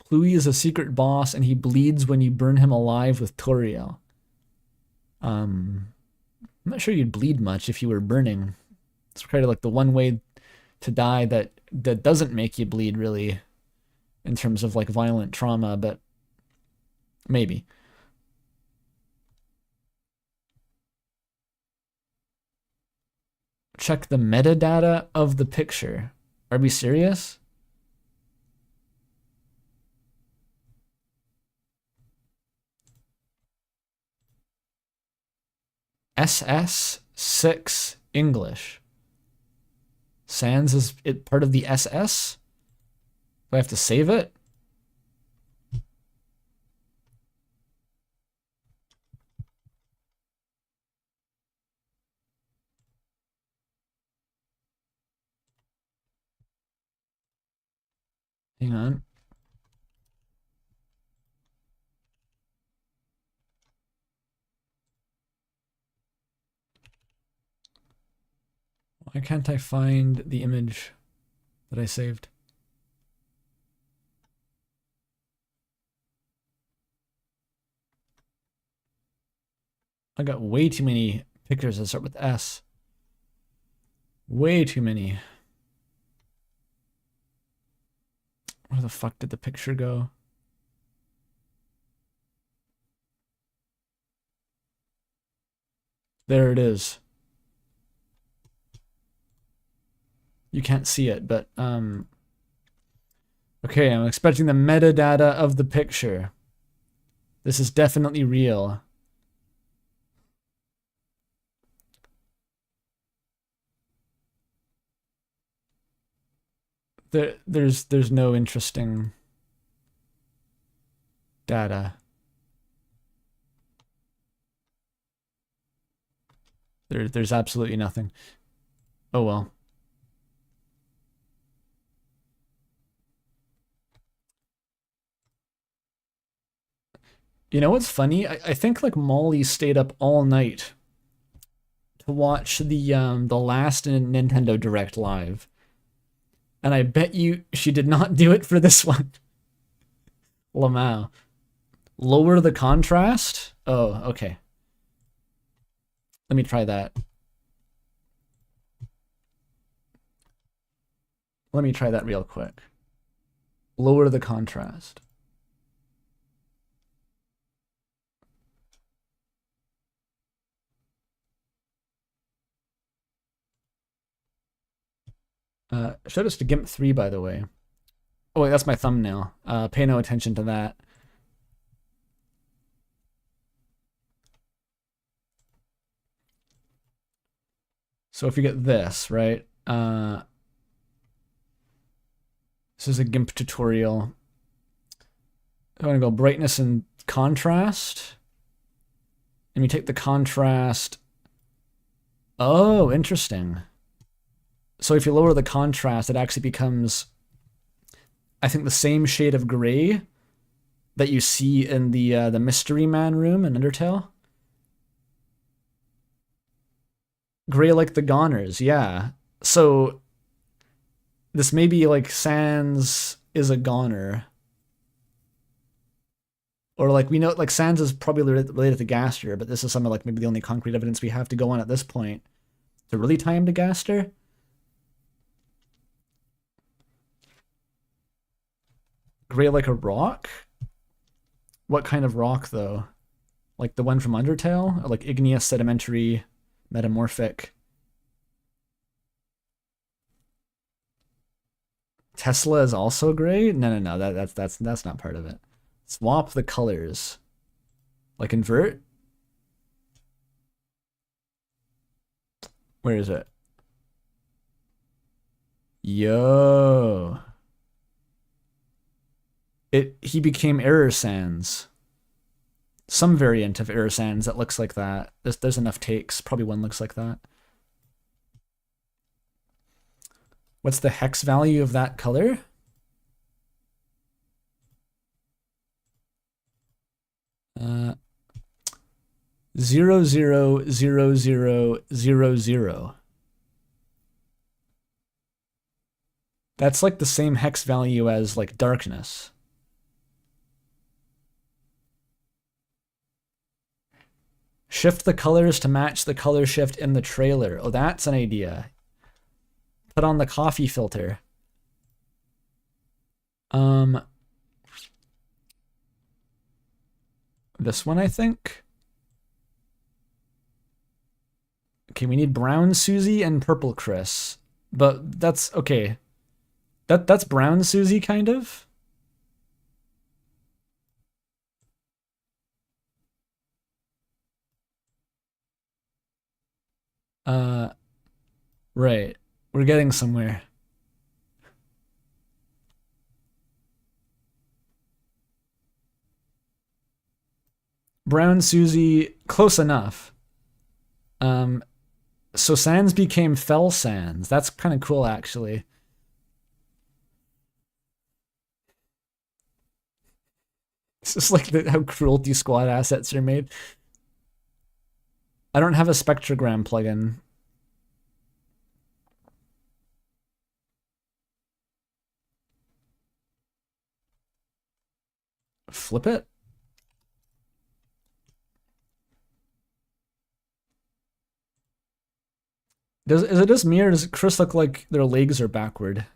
[SPEAKER 2] Pluie is a secret boss, and he bleeds when you burn him alive with Toriel. I'm not sure you'd bleed much if you were burning. It's kind of like the one way to die that doesn't make you bleed, really, in terms of like violent trauma, but maybe. Check the metadata of the picture. Are we serious? SS6 English. Sans is it part of the SS? Do I have to save it? Hang on. Why can't I find the image that I saved? I got way too many pictures that start with S. Way too many. Where the fuck did the picture go? There it is. You can't see it, but okay, I'm expecting the metadata of the picture. This is definitely real. There's no interesting data. There's absolutely nothing. Oh well. You know what's funny? I think like Molly stayed up all night to watch the last Nintendo Direct live. And I bet you she did not do it for this one. Lamau. Lower the contrast? Oh, okay. Let me try that. Let me try that real quick. Lower the contrast. Showed us to GIMP 3, by the way. Oh wait, that's my thumbnail. Pay no attention to that. So if you get this, right? This is a GIMP tutorial. I'm gonna go brightness and contrast. And we take the contrast. Oh, interesting. So if you lower the contrast, it actually becomes, I think, the same shade of gray that you see in the Mystery Man room in Undertale. Gray like the Goners, yeah. So this may be like Sans is a Goner. Or like we know like Sans is probably related to Gaster, but this is something like maybe the only concrete evidence we have to go on at this point to really tie him to Gaster. Gray like a rock? What kind of rock though? Like the one from Undertale? Or like igneous, sedimentary, metamorphic? Tesla is also gray? No. That's not part of it. Swap the colors. Like invert? Where is it? Yo. He became Error Sans. Some variant of Error Sans that looks like that. There's enough takes. Probably one looks like that. What's the hex value of that color? Uh, 0, 0, 0, 0, 0. That's like the same hex value as like darkness. Shift the colors to match the color shift in the trailer. Oh, that's an idea. Put on the coffee filter. This one, I think. Okay, we need brown Susie and purple Chris. But that's okay. That's brown Susie, kind of. Right. We're getting somewhere. Brown Susie, close enough. So Sans became Fell Sans. That's kind of cool, actually. This is like how Cruelty Squad assets are made. I don't have a spectrogram plugin. Flip it? Is it just me or does Chris look like their legs are backward?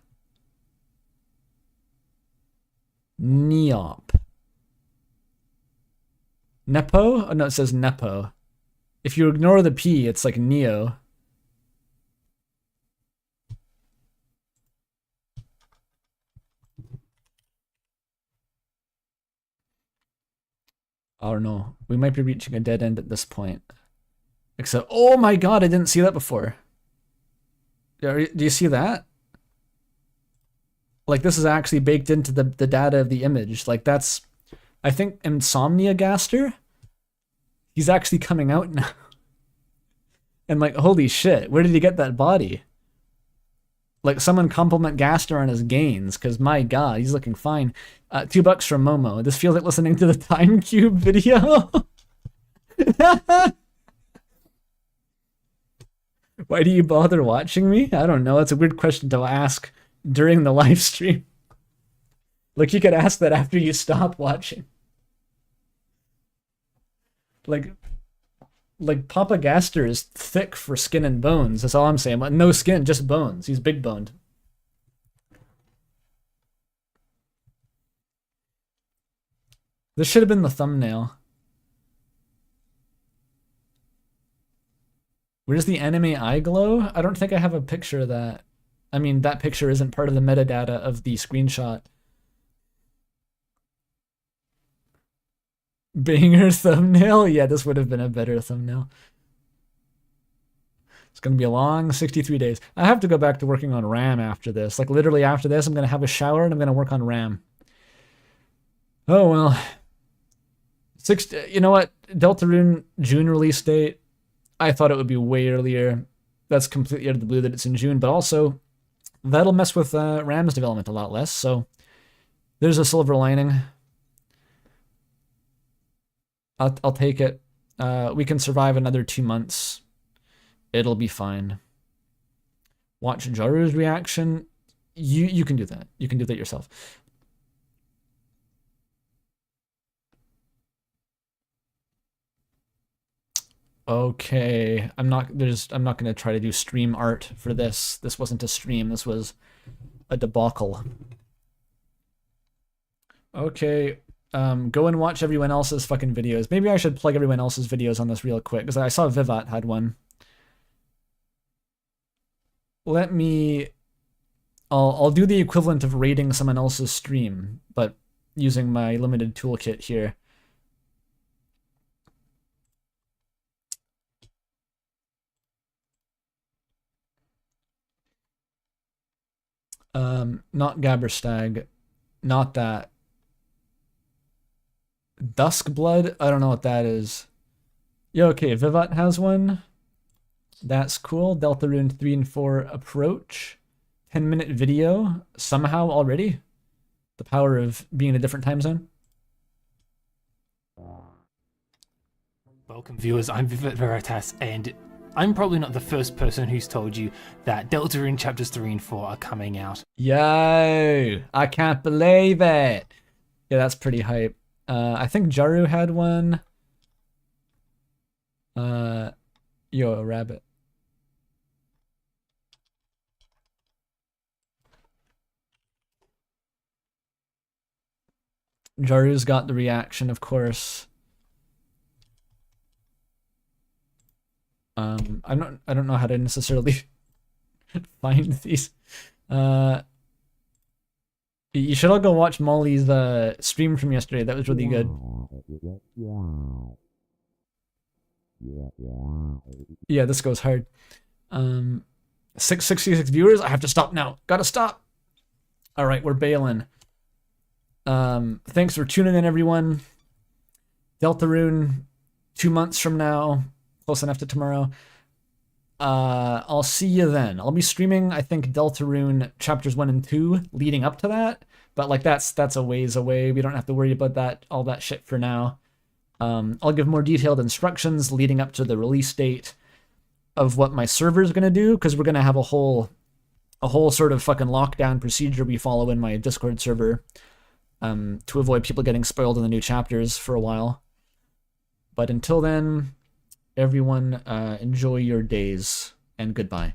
[SPEAKER 2] Neop. Nepo? Oh no, it says Nepo. If you ignore the P, it's like Neo. I don't know. We might be reaching a dead end at this point. Except, oh my god, I didn't see that before. Do you see that? Like, this is actually baked into the data of the image. Like, that's, I think, Insomnia Gaster. He's actually coming out now. And like, holy shit, where did he get that body? Like, someone compliment Gaster on his gains, because my god, he's looking fine. $2 from Momo. This feels like listening to the Time Cube video. Why do you bother watching me? I don't know. It's a weird question to ask during the live stream. Like, you could ask that after you stop watching. Like, Like, Papa Gaster is thick for skin and bones. That's all I'm saying. No skin, just bones. He's big boned. This should have been the thumbnail. Where's the anime eye glow? I don't think I have a picture of that. I mean, that picture isn't part of the metadata of the screenshot. Banger thumbnail? Yeah, this would have been a better thumbnail. It's going to be a long 63 days. I have to go back to working on RAM after this. Like, literally after this, I'm going to have a shower and I'm going to work on RAM. Oh, well. You know what? Deltarune June release date. I thought it would be way earlier. That's completely out of the blue that it's in June, but also that'll mess with RAM's development a lot less, so there's a silver lining. I'll take it. We can survive another 2 months. It'll be fine. Watch Jaru's reaction. You can do that. You can do that yourself. Okay, I'm not gonna try to do stream art for this. This wasn't a stream, this was a debacle. Okay, go and watch everyone else's fucking videos. Maybe I should plug everyone else's videos on this real quick, because I saw Vivat had one. I'll do the equivalent of rating someone else's stream, but using my limited toolkit here. Not Gabberstag, not that. Duskblood, I don't know what that is. Yeah, okay, Vivat has one. That's cool. Deltarune 3 and 4 approach. 10-minute video somehow already. The power of being in a different time zone.
[SPEAKER 6] Welcome viewers, I'm Vivat Veritas, and I'm probably not the first person who's told you that Deltarune chapters 3 and 4 are coming out.
[SPEAKER 2] Yo, I can't believe it. Yeah, that's pretty hype. I think Jaru had one. Yo, a rabbit. Jaru's got the reaction, of course. I don't know how to necessarily find these. You should all go watch Molly's stream from yesterday. That was really good. Yeah, this goes hard. 666 viewers. I have to stop now. Gotta stop. All right, we're bailing. Thanks for tuning in, everyone. Deltarune, 2 months from now. Close enough to tomorrow. I'll see you then. I'll be streaming, I think, Deltarune chapters 1 and 2 leading up to that, but like that's a ways away. We don't have to worry about all that shit for now. I'll give more detailed instructions leading up to the release date of what my server is gonna do, because we're gonna have a whole sort of fucking lockdown procedure we follow in my Discord server to avoid people getting spoiled in the new chapters for a while. But until then, everyone, enjoy your days, and goodbye.